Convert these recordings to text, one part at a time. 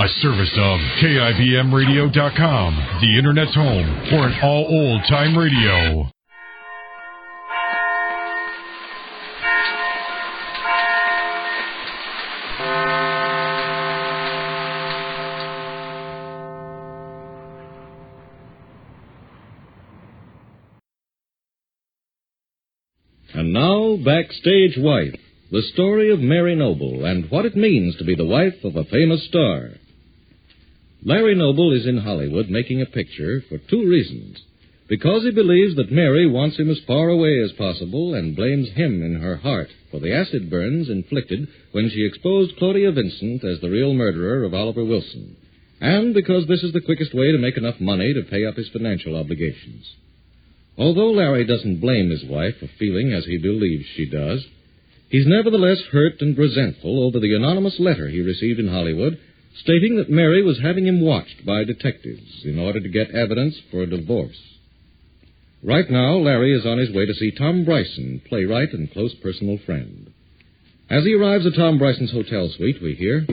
A service of KIBMradio.com, the Internet's home for an all old-time radio. And now, Backstage Wife, the story of Mary Noble and what it means to be the wife of a famous star. Larry Noble is in Hollywood making a picture for two reasons. Because he believes that Mary wants him as far away as possible and blames him in her heart for the acid burns inflicted when she exposed Claudia Vincent as the real murderer of Oliver Wilson. And because this is the quickest way to make enough money to pay up his financial obligations. Although Larry doesn't blame his wife for feeling as he believes she does, he's nevertheless hurt and resentful over the anonymous letter he received in Hollywood stating that Mary was having him watched by detectives in order to get evidence for a divorce. Right now, Larry is on his way to see Tom Bryson, playwright and close personal friend. As he arrives at Tom Bryson's hotel suite, we hear...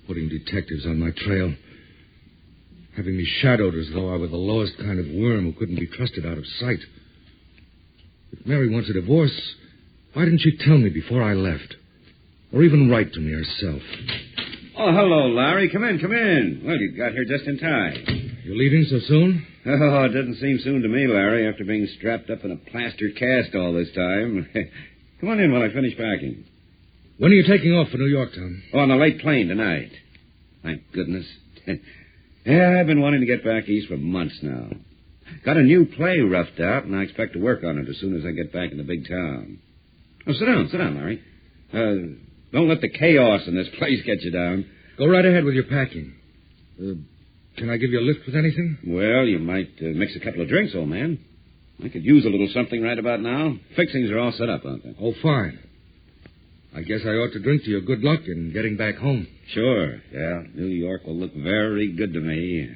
Putting detectives on my trail. Having me shadowed as though I were the lowest kind of worm who couldn't be trusted out of sight. If Mary wants a divorce, why didn't she tell me before I left? Or even write to me herself? Oh, hello, Larry. Come in. Well, you got here just in time. You leaving so soon? Oh, it doesn't seem soon to me, Larry, after being strapped up in a plaster cast all this time. Come on in while I finish packing. When are you taking off for New York, Tom? Oh, on the late plane tonight. Thank goodness. Yeah, I've been wanting to get back east for months now. Got a new play roughed out, and I expect to work on it as soon as I get back in the big town. Oh, sit down, Larry. Don't let the chaos in this place get you down. Go right ahead with your packing. Can I give you a lift with anything? Well, you might mix a couple of drinks, old man. I could use a little something right about now. Fixings are all set up, aren't they? Oh, fine. I guess I ought to drink to your good luck in getting back home. Sure, yeah. New York will look very good to me.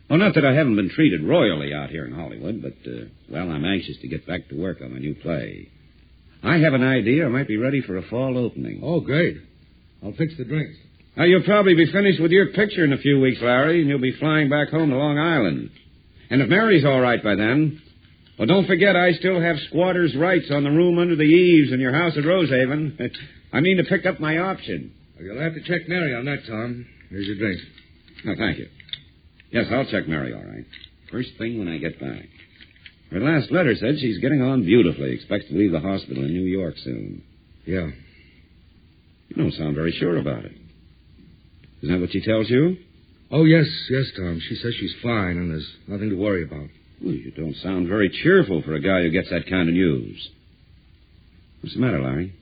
Well, not that I haven't been treated royally out here in Hollywood, but, well, I'm anxious to get back to work on my new play. I have an idea I might be ready for a fall opening. Oh, great. I'll fix the drinks. Now, you'll probably be finished with your picture in a few weeks, Larry, and you'll be flying back home to Long Island. And if Mary's all right by then, well, don't forget I still have squatter's rights on the room under the eaves in your house at Rosehaven. I mean to pick up my option. Well, you'll have to check Mary on that, Tom. Here's your drink. Oh, thank you. Yes, I'll check Mary all right. First thing when I get back. Her last letter said she's getting on beautifully. Expects to leave the hospital in New York soon. Yeah. You don't sound very sure about it. Isn't that what she tells you? Oh, yes, Tom. She says she's fine and there's nothing to worry about. Well, you don't sound very cheerful for a guy who gets that kind of news. What's the matter, Larry?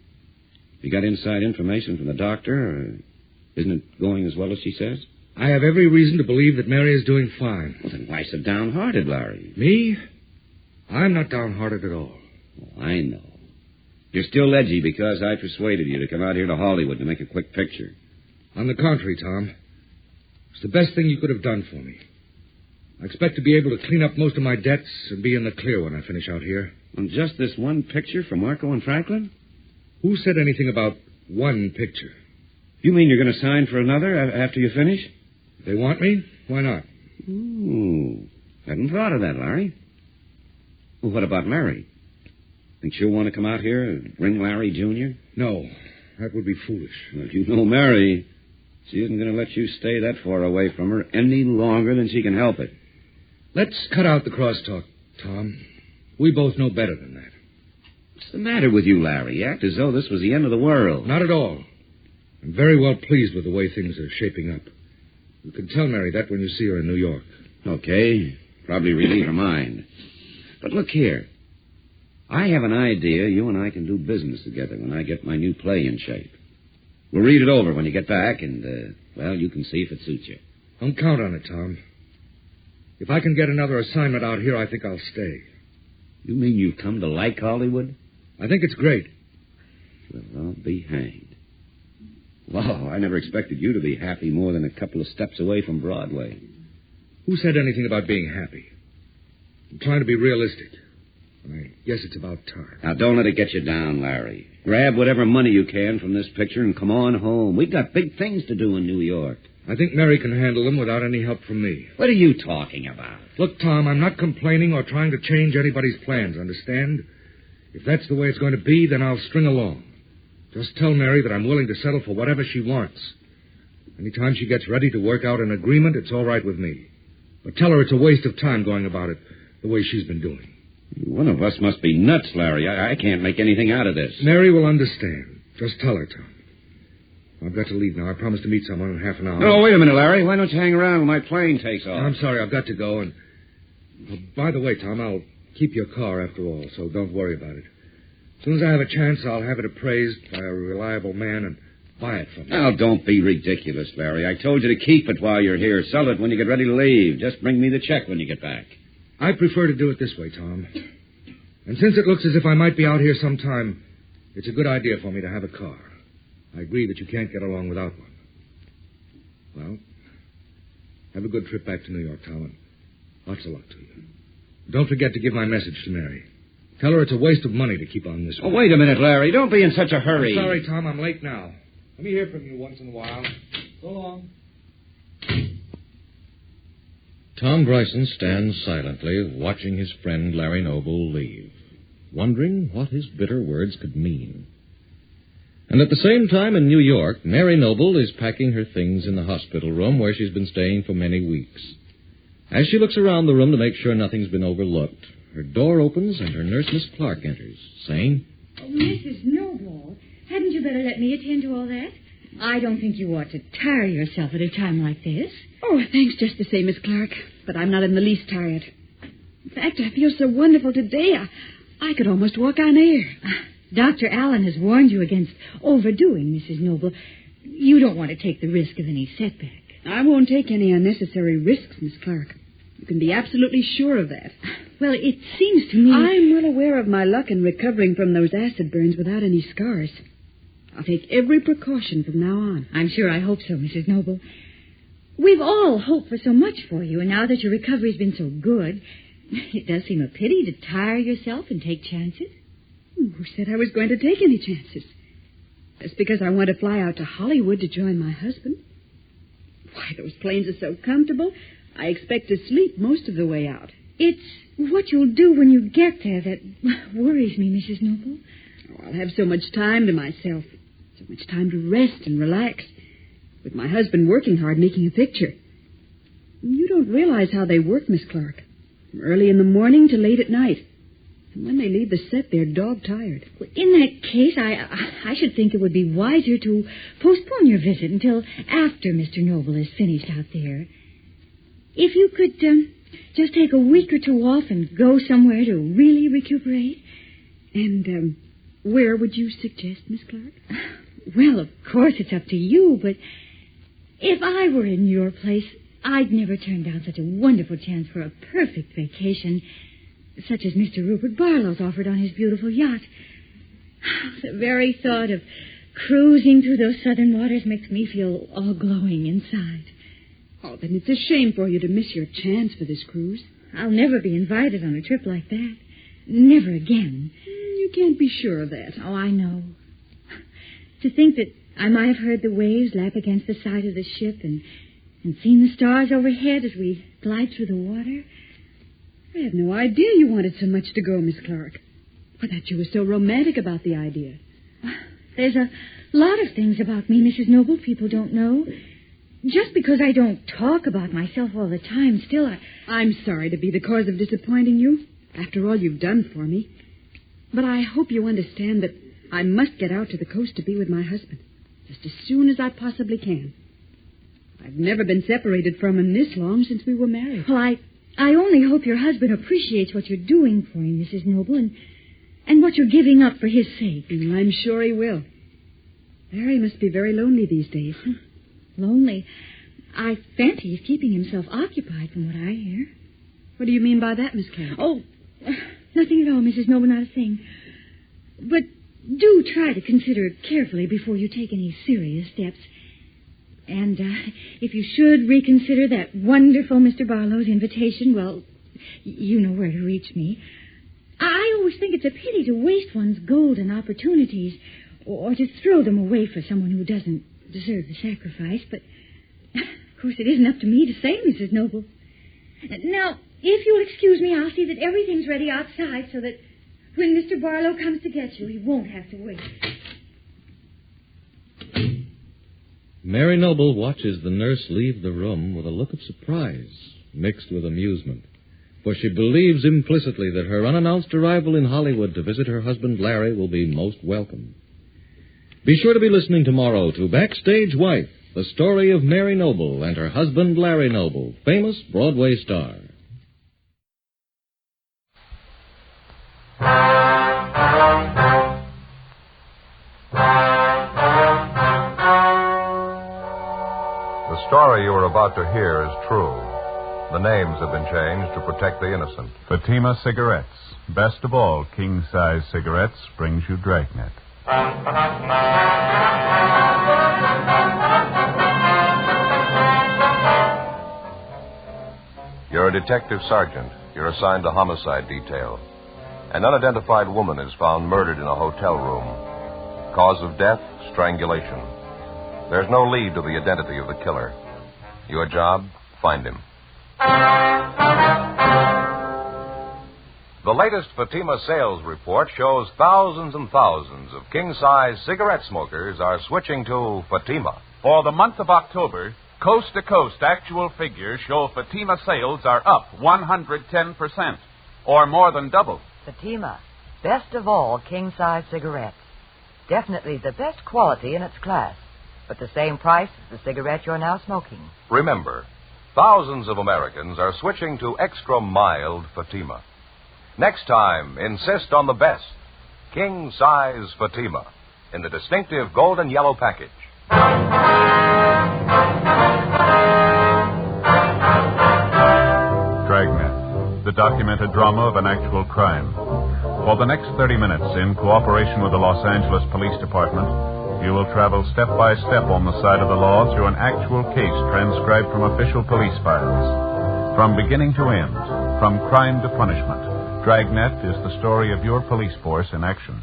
You got inside information from the doctor, or isn't it going as well as she says? I have every reason to believe that Mary is doing fine. Well, then why so downhearted, Larry? Me? I'm not downhearted at all. Oh, I know. You're still edgy because I persuaded you to come out here to Hollywood to make a quick picture. On the contrary, Tom. It's the best thing you could have done for me. I expect to be able to clean up most of my debts and be in the clear when I finish out here. On just this one picture from Marco and Franklin? Who said anything about one picture? You mean you're going to sign for another after you finish? If they want me, why not? Ooh, hadn't thought of that, Larry. Well, what about Mary? Think she'll want to come out here and bring Larry Jr.? No, that would be foolish. Well, if you know Mary, she isn't going to let you stay that far away from her any longer than she can help it. Let's cut out the crosstalk, Tom. We both know better than that. What's the matter with you, Larry? You act as though this was the end of the world. Not at all. I'm very well pleased with the way things are shaping up. You can tell Mary that when you see her in New York. Okay. Probably relieve her mind. But look here. I have an idea you and I can do business together when I get my new play in shape. We'll read it over when you get back, and, well, you can see if it suits you. Don't count on it, Tom. If I can get another assignment out here, I think I'll stay. You mean you've come to like Hollywood? I think it's great. Well, I'll be hanged. Wow, I never expected you to be happy more than a couple of steps away from Broadway. Who said anything about being happy? I'm trying to be realistic. I guess it's about time. Now, don't let it get you down, Larry. Grab whatever money you can from this picture and come on home. We've got big things to do in New York. I think Mary can handle them without any help from me. What are you talking about? Look, Tom, I'm not complaining or trying to change anybody's plans, understand? If that's the way it's going to be, then I'll string along. Just tell Mary that I'm willing to settle for whatever she wants. Anytime she gets ready to work out an agreement, it's all right with me. But tell her it's a waste of time going about it the way she's been doing. One of us must be nuts, Larry. I can't make anything out of this. Mary will understand. Just tell her, Tom. I've got to leave now. I promised to meet someone in half an hour. Oh, wait a minute, Larry. Why don't you hang around when my plane takes off? I'm sorry. I've got to go. And by the way, Tom, I'll keep your car after all, so don't worry about it. As soon as I have a chance, I'll have it appraised by a reliable man and buy it from you. Now, don't be ridiculous, Larry. I told you to keep it while you're here. Sell it when you get ready to leave. Just bring me the check when you get back. I prefer to do it this way, Tom. And since it looks as if I might be out here sometime, it's a good idea for me to have a car. I agree that you can't get along without one. Well, have a good trip back to New York, Tom, and lots of luck to you. Don't forget to give my message to Mary. Tell her it's a waste of money to keep on this way. Oh, wait a minute, Larry. Don't be in such a hurry. I'm sorry, Tom. I'm late now. Let me hear from you once in a while. So long. Tom Bryson stands silently watching his friend Larry Noble leave, wondering what his bitter words could mean. And at the same time in New York, Mary Noble is packing her things in the hospital room where she's been staying for many weeks. As she looks around the room to make sure nothing's been overlooked, her door opens and her nurse, Miss Clark, enters, saying, "Oh, Mrs. Noble, hadn't you better let me attend to all that? I don't think you ought to tire yourself at a time like this." "Oh, thanks just the same, Miss Clark. But I'm not in the least tired. In fact, I feel so wonderful today, I could almost walk on air." Dr. Allen has warned you against overdoing, Mrs. Noble. You don't want to take the risk of any setback. I won't take any unnecessary risks, Miss Clark. You can be absolutely sure of that. Well, it seems to me... I'm well aware of my luck in recovering from those acid burns without any scars. I'll take every precaution from now on. I'm sure I hope so, Mrs. Noble. We've all hoped for so much for you, and now that your recovery's been so good, it does seem a pity to tire yourself and take chances. Who said I was going to take any chances? That's because I want to fly out to Hollywood to join my husband. Why, those planes are so comfortable, I expect to sleep most of the way out. It's what you'll do when you get there that worries me, Mrs. Noble. Oh, I'll have so much time to myself, so much time to rest and relax, with my husband working hard making a picture. You don't realize how they work, Miss Clark. From early in the morning to late at night. And when they leave the set, they're dog-tired. Well, in that case, I should think it would be wiser to postpone your visit until after Mr. Noble is finished out there. If you could just take a week or two off and go somewhere to really recuperate. And where would you suggest, Miss Clark? Well, of course, it's up to you, but if I were in your place, I'd never turn down such a wonderful chance for a perfect vacation, such as Mr. Rupert Barlow's offered on his beautiful yacht. The very thought of cruising through those southern waters makes me feel all glowing inside. Oh, then it's a shame for you to miss your chance for this cruise. I'll never be invited on a trip like that. Never again. You can't be sure of that. Oh, I know. To think that I might have heard the waves lap against the side of the ship and seen the stars overhead as we glide through the water. I had no idea you wanted so much to go, Miss Clark. I thought you were so romantic about the idea. There's a lot of things about me, Mrs. Noble, people don't know. Just because I don't talk about myself all the time, still I'm sorry to be the cause of disappointing you, after all you've done for me. But I hope you understand that I must get out to the coast to be with my husband, just as soon as I possibly can. I've never been separated from him this long since we were married. Well, I only hope your husband appreciates what you're doing for him, Mrs. Noble, and what you're giving up for his sake. I'm sure he will. Larry must be very lonely these days. Lonely? I fancy he's keeping himself occupied from what I hear. What do you mean by that, Miss Clark? Oh, nothing at all, Mrs. Noble, not a thing. But do try to consider it carefully before you take any serious steps. And if you should reconsider that wonderful Mr. Barlow's invitation, well, you know where to reach me. I I always think it's a pity to waste one's golden opportunities or to throw them away for someone who doesn't deserve the sacrifice. But, of course, it isn't up to me to say, Mrs. Noble. Now, if you'll excuse me, I'll see that everything's ready outside so that when Mr. Barlow comes to get you, he won't have to wait. Mary Noble watches the nurse leave the room with a look of surprise mixed with amusement, for she believes implicitly that her unannounced arrival in Hollywood to visit her husband Larry will be most welcome. Be sure to be listening tomorrow to Backstage Wife, the story of Mary Noble and her husband Larry Noble, famous Broadway star. The story you are about to hear is true. The names have been changed to protect the innocent. Fatima Cigarettes. Best of all, king-size cigarettes brings you Dragnet. You're a detective sergeant. You're assigned to homicide detail. An unidentified woman is found murdered in a hotel room. Cause of death, strangulation. There's no lead to the identity of the killer. Your job, find him. The latest Fatima sales report shows thousands and thousands of king-size cigarette smokers are switching to Fatima. For the month of October, coast-to-coast actual figures show Fatima sales are up 110%, or more than double. Fatima, best of all king-size cigarettes. Definitely the best quality in its class, but the same price as the cigarette you're now smoking. Remember, thousands of Americans are switching to extra-mild Fatima. Next time, insist on the best, king-size Fatima, in the distinctive golden yellow package. Dragnet, the documented drama of an actual crime. For the next 30 minutes, in cooperation with the Los Angeles Police Department, you will travel step by step on the side of the law through an actual case transcribed from official police files. From beginning to end, from crime to punishment, Dragnet is the story of your police force in action.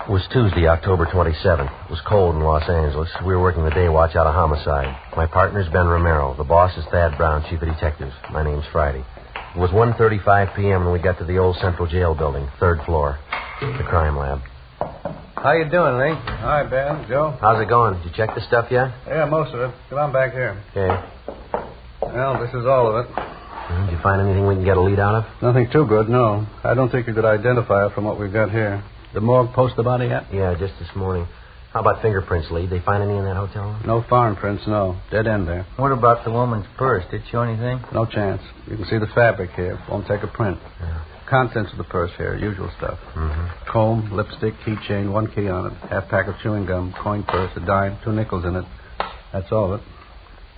It was Tuesday, October 27th. It was cold in Los Angeles. We were working the day watch out of homicide. My partner's Ben Romero. The boss is Thad Brown, chief of detectives. My name's Friday. It was 1:35 p.m. when we got to the old Central Jail building, 3rd floor, the crime lab. How you doing, Lee? Hi, Ben. Joe? How's it going? Did you check the stuff yet? Yeah, most of it. Come on back here. Okay. Well, this is all of it. Did you find anything we can get a lead out of? Nothing too good, no. I don't think you could identify it from what we've got here. The morgue post the body yet? Yeah, just this morning. How about fingerprints, Lee? Did they find any in that hotel room? No foreign prints, no. Dead end there. What about the woman's purse? Did it show anything? No chance. You can see the fabric here. Won't take a print. Yeah. Contents of the purse here, usual stuff. Mm-hmm. Comb, lipstick, keychain, 1 key on it, half pack of chewing gum, coin purse, a dime, 2 nickels in it. That's all of it.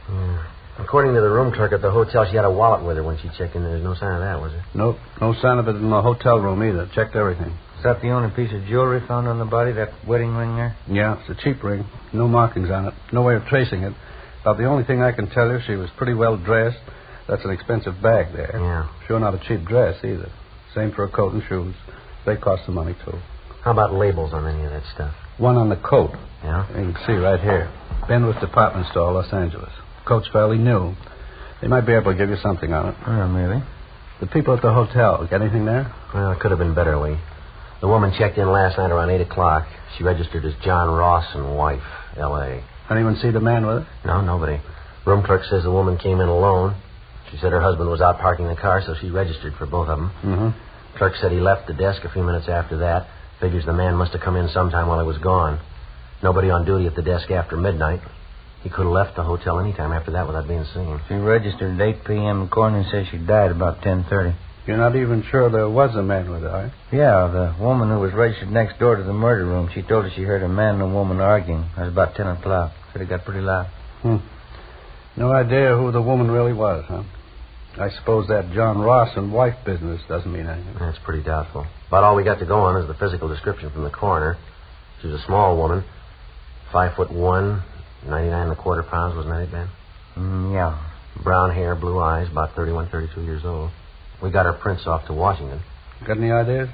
Yeah. According to the room clerk at the hotel, she had a wallet with her when she checked in. There's no sign of that, was there? Nope. No sign of it in the hotel room either. Checked everything. Is that the only piece of jewelry found on the body, that wedding ring there? Yeah, it's a cheap ring. No markings on it. No way of tracing it. About the only thing I can tell you, she was pretty well dressed. That's an expensive bag there. Yeah. Sure not a cheap dress either. Same for a coat and shoes. They cost some money, too. How about labels on any of that stuff? One on the coat. Yeah? You can see right here. Benwood Department Store, Los Angeles. Coat's fairly new. They might be able to give you something on it. Oh, maybe. The people at the hotel, get anything there? Well, it could have been better, Lee. The woman checked in last night around 8 o'clock. She registered as John Ross and wife, L.A. Anyone see the man with her? No, nobody. Room clerk says the woman came in alone. She said her husband was out parking the car, so she registered for both of them. Mm-hmm. Clerk said he left the desk a few minutes after that. Figures the man must have come in sometime while he was gone. Nobody on duty at the desk after midnight. He could have left the hotel any time after that without being seen. She registered at 8 p.m. The coroner says she died about 10:30. You're not even sure there was a man with her, are you? Yeah, the woman who was registered next door to the murder room, she told us she heard a man and a woman arguing. It was about 10 o'clock. Said it got pretty loud. No idea who the woman really was, huh? I suppose that John Ross and wife business doesn't mean anything. That's pretty doubtful. About all we got to go on is the physical description from the coroner. She was a small woman, 5'1", 99 1/4 pounds, wasn't that it, Ben? Yeah. Brown hair, blue eyes, about 31, 32 years old. We got her prints off to Washington. Got any ideas?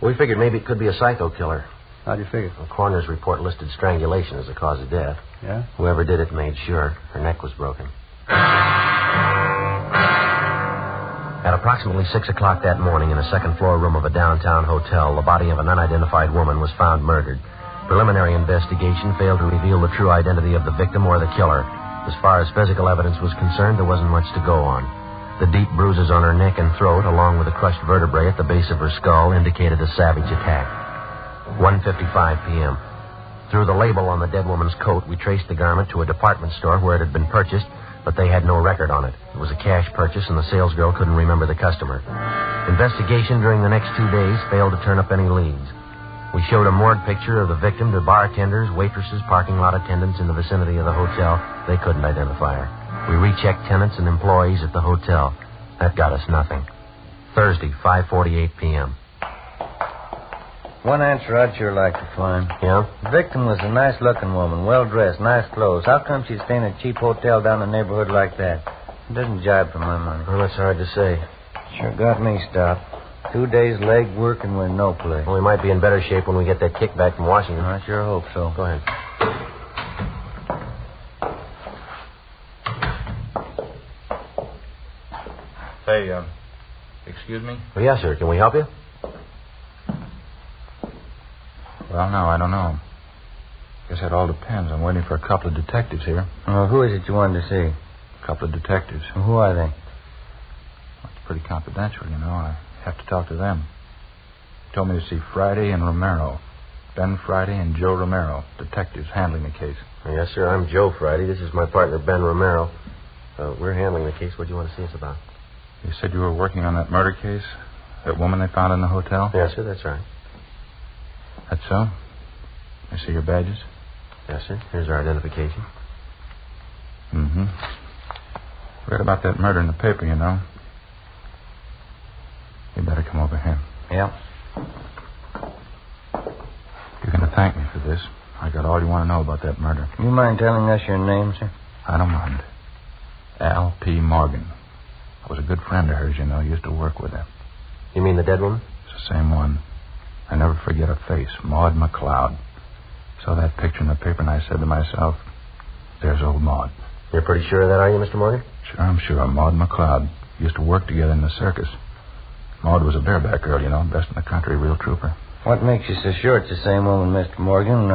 We figured maybe it could be a psycho killer. How'd you figure? The coroner's report listed strangulation as the cause of death. Yeah? Whoever did it made sure her neck was broken. At approximately 6 o'clock that morning in a second-floor room of a downtown hotel, the body of an unidentified woman was found murdered. Preliminary investigation failed to reveal the true identity of the victim or the killer. As far as physical evidence was concerned, there wasn't much to go on. The deep bruises on her neck and throat, along with the crushed vertebrae at the base of her skull, indicated a savage attack. 1:55 p.m. Through the label on the dead woman's coat, we traced the garment to a department store where it had been purchased, but they had no record on it. It was a cash purchase, and the salesgirl couldn't remember the customer. Investigation during the next 2 days failed to turn up any leads. We showed a morgue picture of the victim to bartenders, waitresses, parking lot attendants in the vicinity of the hotel. They couldn't identify her. We rechecked tenants and employees at the hotel. That got us nothing. Thursday, 5:48 p.m. One answer I'd sure like to find. Yeah? The victim was a nice-looking woman, well-dressed, nice clothes. How come she'd stay in a cheap hotel down the neighborhood like that? It doesn't jibe for my money. Well, that's hard to say. Sure got me stopped. 2 days leg work and we're no play. Well, we might be in better shape when we get that kickback from Washington. I sure hope so. Go ahead. Hey, excuse me? Well, yes, sir. Can we help you? Well, no, I don't know. Guess it all depends. I'm waiting for a couple of detectives here. Who is it you wanted to see? A couple of detectives. Well, who are they? Well, it's pretty confidential, you know. I have to talk to them. They told me to see Friday and Romero. Ben Friday and Joe Romero, detectives handling the case. Yes, sir. I'm Joe Friday. This is my partner, Ben Romero. We're handling the case. What do you want to see us about? You said you were working on that murder case? That woman they found in the hotel? Yes, sir. That's right. That's so? I see your badges? Yes, sir. Here's our identification. Mm-hmm. Read about that murder in the paper, you know. You better come over here. Yeah. You're going to thank me for this. I got all you want to know about that murder. You mind telling us your name, sir? I don't mind. Al P. Morgan. I was a good friend of hers, you know. Used to work with her. You mean the dead woman? It's the same one. I never forget her face, Maud McLeod. Saw that picture in the paper, and I said to myself, there's old Maud. You're pretty sure of that, are you, Mr. Morgan? Sure, I'm sure. Maud McLeod. Used to work together in the circus. Maud was a bareback girl, you know, best in the country, real trooper. What makes you so sure it's the same woman, Mr. Morgan?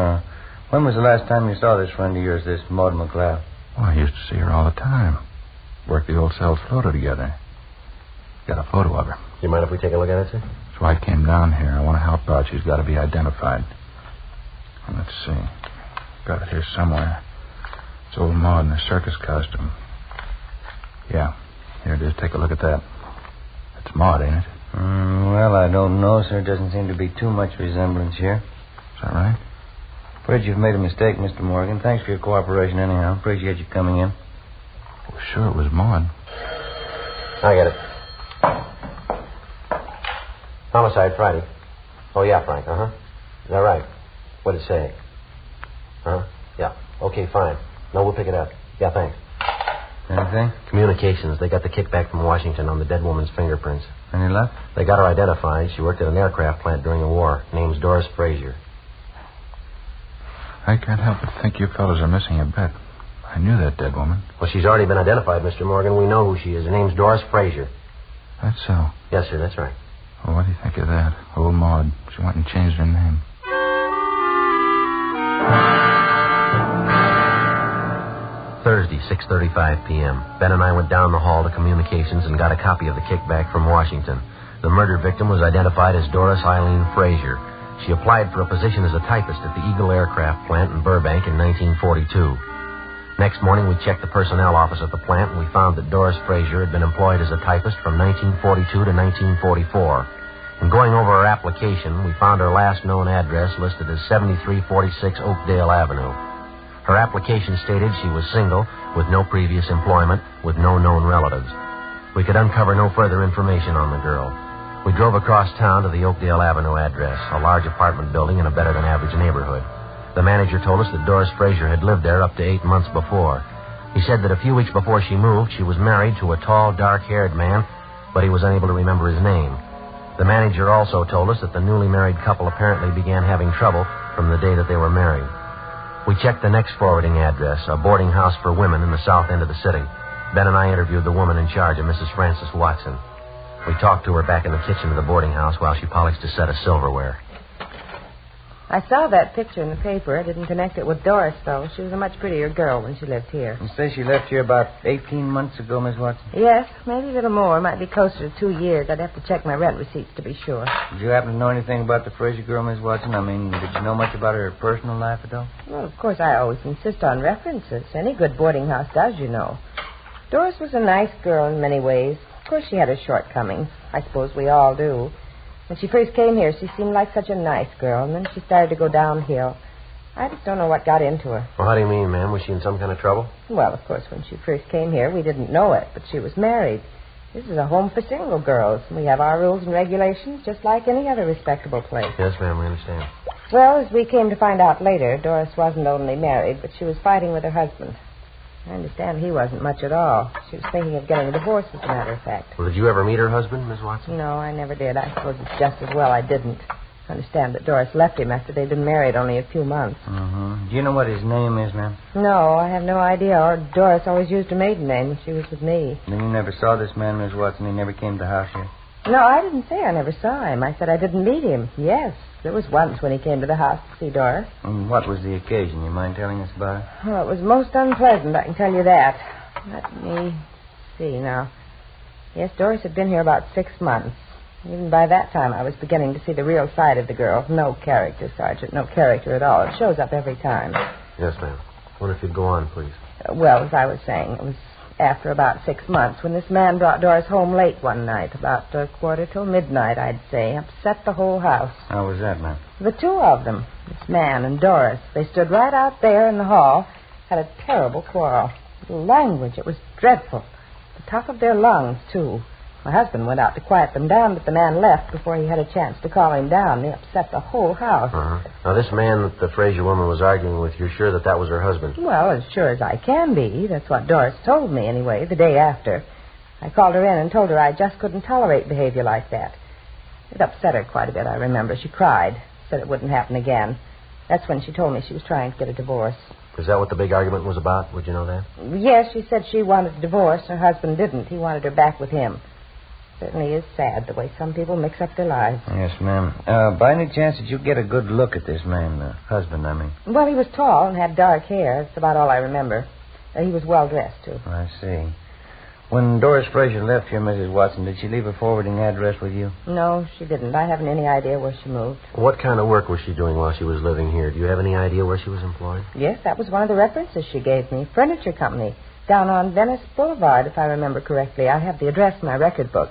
When was the last time you saw this friend of yours, this Maud McLeod? Well, I used to see her all the time. Worked the old Cells photo together. Got a photo of her. Do you mind if we take a look at it, sir? That's why I came down here. I want to help out. She's got to be identified. Well, let's see. Got it here somewhere. It's old Maud in a circus costume. Yeah, here it is. Take a look at that. It's Maud, ain't it? Well, I don't know, sir. Doesn't seem to be too much resemblance here. Is that right? Afraid you've made a mistake, Mr. Morgan. Thanks for your cooperation anyhow. Appreciate you coming in. Well, sure, it was Maud. I get it. Homicide Friday. Oh, yeah, Frank. Uh-huh. Is that right? What'd it say? Huh? Yeah. Okay, fine. No, we'll pick it up. Yeah, thanks. Anything? Communications. They got the kickback from Washington on the dead woman's fingerprints. Any luck? They got her identified. She worked at an aircraft plant during the war. Name's Doris Frazier. I can't help but think you fellas are missing a bet. I knew that dead woman. Well, she's already been identified, Mr. Morgan. We know who she is. Her name's Doris Frazier. That's so. Yes, sir, that's right. Well, what do you think of that? Old Maud. She went and changed her name. Thursday, 6:35 p.m. Ben and I went down the hall to communications and got a copy of the kickback from Washington. The murder victim was identified as Doris Eileen Frazier. She applied for a position as a typist at the Eagle Aircraft Plant in Burbank in 1942. Next morning, we checked the personnel office at the plant, and we found that Doris Frazier had been employed as a typist from 1942 to 1944. In going over her application, we found her last known address listed as 7346 Oakdale Avenue. Her application stated she was single, with no previous employment, with no known relatives. We could uncover no further information on the girl. We drove across town to the Oakdale Avenue address, a large apartment building in a better-than-average neighborhood. The manager told us that Doris Frazier had lived there up to 8 months before. He said that a few weeks before she moved, she was married to a tall, dark-haired man, but he was unable to remember his name. The manager also told us that the newly married couple apparently began having trouble from the day that they were married. We checked the next forwarding address, a boarding house for women in the south end of the city. Ben and I interviewed the woman in charge, a Mrs. Frances Watson. We talked to her back in the kitchen of the boarding house while she polished a set of silverware. I saw that picture in the paper. I didn't connect it with Doris, though. She was a much prettier girl when she lived here. You say she left here about 18 months ago, Miss Watson? Yes, maybe a little more. Might be closer to 2 years. I'd have to check my rent receipts to be sure. Did you happen to know anything about the Fraser girl, Miss Watson? I mean, did you know much about her personal life at all? Well, of course, I always insist on references. Any good boarding house does, you know. Doris was a nice girl in many ways. Of course, she had her shortcomings. I suppose we all do. When she first came here, she seemed like such a nice girl, and then she started to go downhill. I just don't know what got into her. Well, how do you mean, ma'am? Was she in some kind of trouble? Well, of course, when she first came here, we didn't know it, but she was married. This is a home for single girls, and we have our rules and regulations just like any other respectable place. Yes, ma'am, we understand. Well, as we came to find out later, Doris wasn't only married, but she was fighting with her husband. I understand he wasn't much at all. She was thinking of getting a divorce, as a matter of fact. Well, did you ever meet her husband, Miss Watson? No, I never did. I suppose it's just as well I didn't. I understand that Doris left him after they'd been married only a few months. Mm-hmm. Do you know what his name is, ma'am? No, I have no idea. Or Doris always used her maiden name when she was with me. Then you never saw this man, Miss Watson? He never came to the house here? No, I didn't say I never saw him. I said I didn't meet him. Yes, there was once when he came to the house to see Doris. And what was the occasion? You mind telling us about it? Oh, it was most unpleasant, I can tell you that. Let me see now. Yes, Doris had been here about 6 months. Even by that time, I was beginning to see the real side of the girl. No character, Sergeant, no character at all. It shows up every time. Yes, ma'am. What if you'd go on, please? Well, as I was saying, it was after about 6 months when this man brought Doris home late one night, about midnight, I'd say. Upset the whole house. How was that, ma'am? The two of them, this man and Doris, they stood right out there in the hall, had a terrible quarrel. The language, it was dreadful. The top of their lungs, too. My husband went out to quiet them down, but the man left before he had a chance to calm him down. He upset the whole house. Uh-huh. Now, this man that the Fraser woman was arguing with, you're sure that was her husband? Well, as sure as I can be. That's what Doris told me, anyway, the day after. I called her in and told her I just couldn't tolerate behavior like that. It upset her quite a bit, I remember. She cried, said it wouldn't happen again. That's when she told me she was trying to get a divorce. Is that what the big argument was about? Would you know that? Yes, she said she wanted a divorce. Her husband didn't. He wanted her back with him. Certainly is sad the way some people mix up their lives. Yes, ma'am. By any chance, did you get a good look at this man, husband, I mean? Well, he was tall and had dark hair. That's about all I remember. He was well-dressed, too. I see. When Doris Fraser left here, Mrs. Watson, did she leave a forwarding address with you? No, she didn't. I haven't any idea where she moved. What kind of work was she doing while she was living here? Do you have any idea where she was employed? Yes, that was one of the references she gave me. Furniture company. Down on Venice Boulevard, if I remember correctly. I have the address in my record book.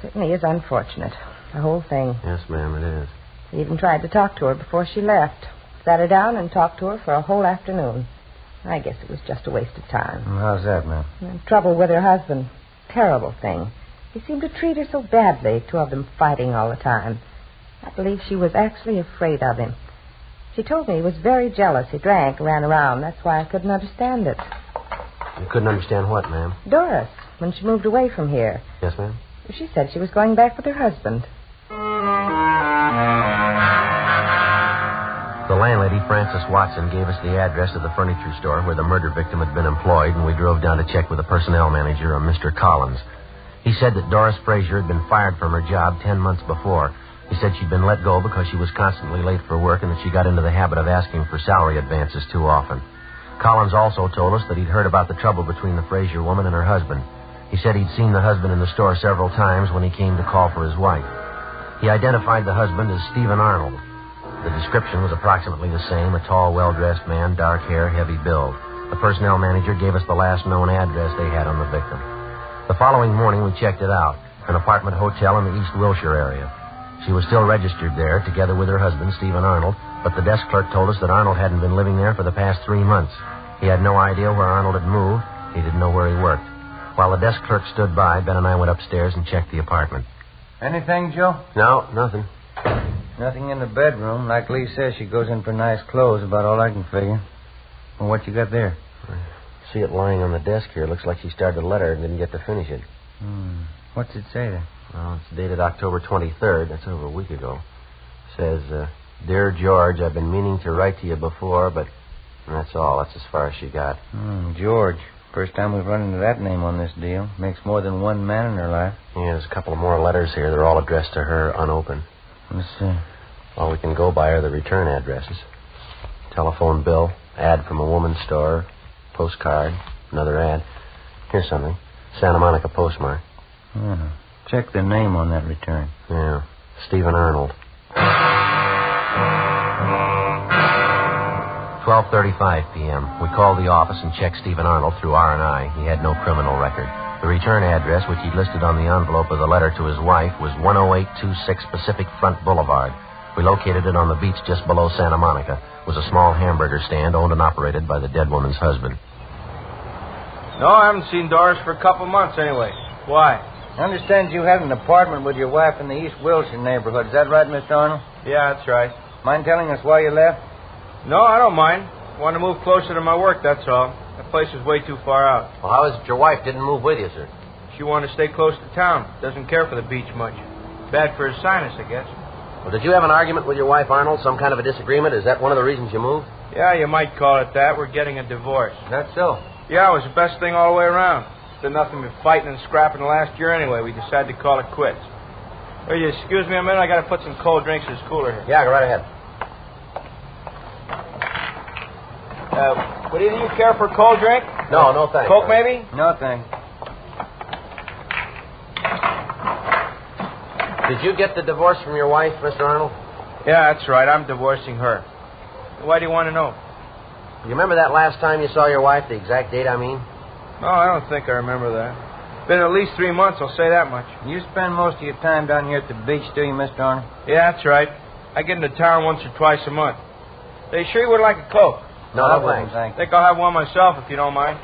Certainly is unfortunate, the whole thing. Yes, ma'am, it is. I even tried to talk to her before she left. Sat her down and talked to her for a whole afternoon. I guess it was just a waste of time. How's that, ma'am? Trouble with her husband. Terrible thing. He seemed to treat her so badly, two of them fighting all the time. I believe she was actually afraid of him. She told me he was very jealous. He drank, ran around. That's why I couldn't understand it. You couldn't understand what, ma'am? Doris, when she moved away from here. Yes, ma'am? She said she was going back with her husband. The landlady, Frances Watson, gave us the address of the furniture store where the murder victim had been employed, and we drove down to check with the personnel manager, a Mr. Collins. He said that Doris Fraser had been fired from her job 10 months before. He said she'd been let go because she was constantly late for work and that she got into the habit of asking for salary advances too often. Collins also told us that he'd heard about the trouble between the Fraser woman and her husband. He said he'd seen the husband in the store several times when he came to call for his wife. He identified the husband as Stephen Arnold. The description was approximately the same, a tall, well-dressed man, dark hair, heavy build. The personnel manager gave us the last known address they had on the victim. The following morning, we checked it out, an apartment hotel in the East Wilshire area. She was still registered there, together with her husband, Stephen Arnold, but the desk clerk told us that Arnold hadn't been living there for the past 3 months. He had no idea where Arnold had moved. He didn't know where he worked. While the desk clerk stood by, Ben and I went upstairs and checked the apartment. Anything, Joe? No, nothing. Nothing in the bedroom. Like Lee says, she goes in for nice clothes, about all I can figure. Well, what you got there? See it lying on the desk here. Looks like she started a letter and didn't get to finish it. What's it say there? Well, it's dated October 23rd. That's over a week ago. Says, Dear George, I've been meaning to write to you before, but that's all. That's as far as she got. George. First time we've run into that name on this deal. Makes more than one man in her life. Yeah, there's a couple of more letters here. They're all addressed to her, unopened. Let's see. All we can go by are the return addresses. Telephone bill, ad from a woman's store, postcard, another ad. Here's something. Santa Monica postmark. Check the name on that return. Yeah, Stephen Arnold. 12:35 p.m. We called the office and checked Stephen Arnold through R&I. He had no criminal record. The return address, which he'd listed on the envelope of the letter to his wife, was 10826 Pacific Front Boulevard. We located it on the beach just below Santa Monica. It was a small hamburger stand owned and operated by the dead woman's husband. No, I haven't seen Doris for a couple months anyway. Why? I understand you had an apartment with your wife in the East Wilshire neighborhood. Is that right, Mr. Arnold? Yeah, that's right. Mind telling us why you left? No, I don't mind. Want to move closer to my work, that's all. That place is way too far out. Well, how is it your wife didn't move with you, sir? She wanted to stay close to town. Doesn't care for the beach much. Bad for his sinus, I guess. Well, did you have an argument with your wife, Arnold? Some kind of a disagreement? Is that one of the reasons you moved? Yeah, you might call it that. We're getting a divorce. That's so? Yeah, it was the best thing all the way around. It's been nothing but fighting and scrapping the last year anyway. We decided to call it quits. Will you excuse me a minute? I got to put some cold drinks in this cooler here. Yeah, go right ahead. Would either of you care for a cold drink? No, no thanks. Coke, maybe? No, thanks. Did you get the divorce from your wife, Mr. Arnold? Yeah, that's right. I'm divorcing her. Why do you want to know? You remember that last time you saw your wife, the exact date, I mean? No, I don't think I remember that. Been at least 3 months, I'll say that much. You spend most of your time down here at the beach, do you, Mr. Arnold? Yeah, that's right. I get into town once or twice a month. Are you sure you would like a Coke? No, thanks. I think I'll have one myself if you don't mind.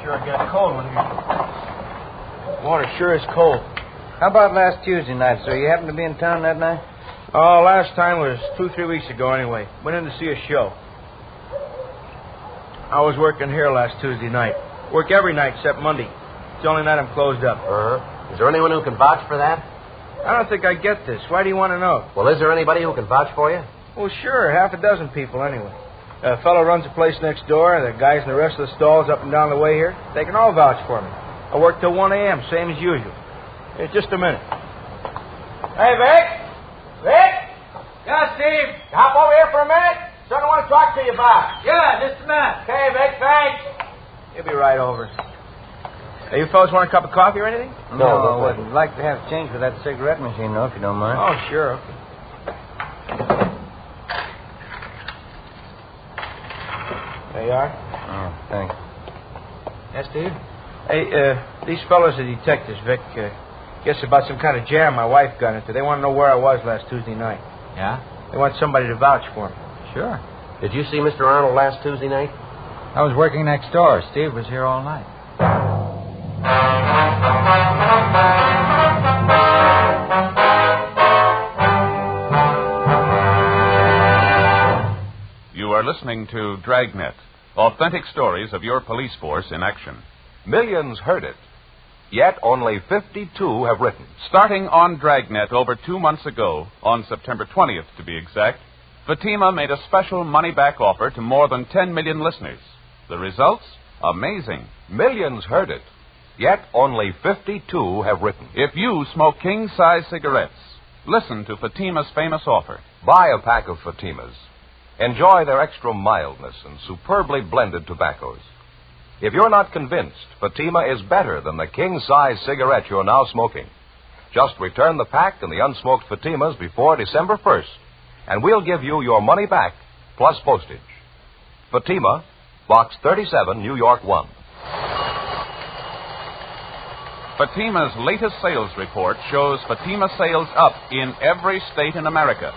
Sure, I get a cold one here. Water sure is cold. How about last Tuesday night, sir? You happened to be in town that night? Oh, last time was 2-3 weeks ago anyway. Went in to see a show. I was working here last Tuesday night. Work every night except Monday. It's the only night I'm closed up. Is there anyone who can vouch for that? I don't think I get this. Why do you want to know? Well, is there anybody who can vouch for you? Well, sure. Half a dozen people anyway. A fellow runs a place next door, and the guys in the rest of the stalls up and down the way here, they can all vouch for me. I work till 1 a.m., same as usual. Here, just a minute. Hey, Vic? Vic? Yeah, Steve? You hop over here for a minute? Something I want to talk to you about. Yeah, just a minute. Okay, Vic, thanks. He'll be right over. Hey, you fellas want a cup of coffee or anything? No, I would like to have change for that cigarette machine, though, if you don't mind. Oh, sure. Okay. There you are. Oh, thanks. Yes, Steve? Hey, these fellas are detectives, Vic. Guess about some kind of jam my wife got into. They want to know where I was last Tuesday night. Yeah? They want somebody to vouch for me. Sure. Did you see Mr. Arnold last Tuesday night? I was working next door. Steve was here all night. You are listening to Dragnet, authentic stories of your police force in action. Millions heard it, yet only 52 have written. Starting on Dragnet over 2 months ago, on September 20th to be exact, Fatima made a special money-back offer to more than 10 million listeners. The results? Amazing. Millions heard it, yet only 52 have written. If you smoke king-size cigarettes, listen to Fatima's famous offer. Buy a pack of Fatimas. Enjoy their extra mildness and superbly blended tobaccos. If you're not convinced Fatima is better than the king-size cigarette you're now smoking, just return the pack and the unsmoked Fatimas before December 1st, and we'll give you your money back plus postage. Fatima, Box 37, New York 1. Fatima's latest sales report shows Fatima sales up in every state in America.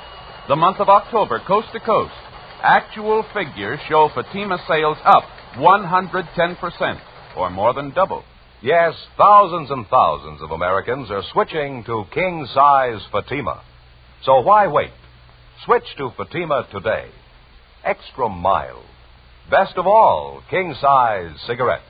The month of October, coast to coast, actual figures show Fatima sales up 110%, or more than double. Yes, thousands and thousands of Americans are switching to king-size Fatima. So why wait? Switch to Fatima today. Extra mild, Best of all, king-size cigarettes.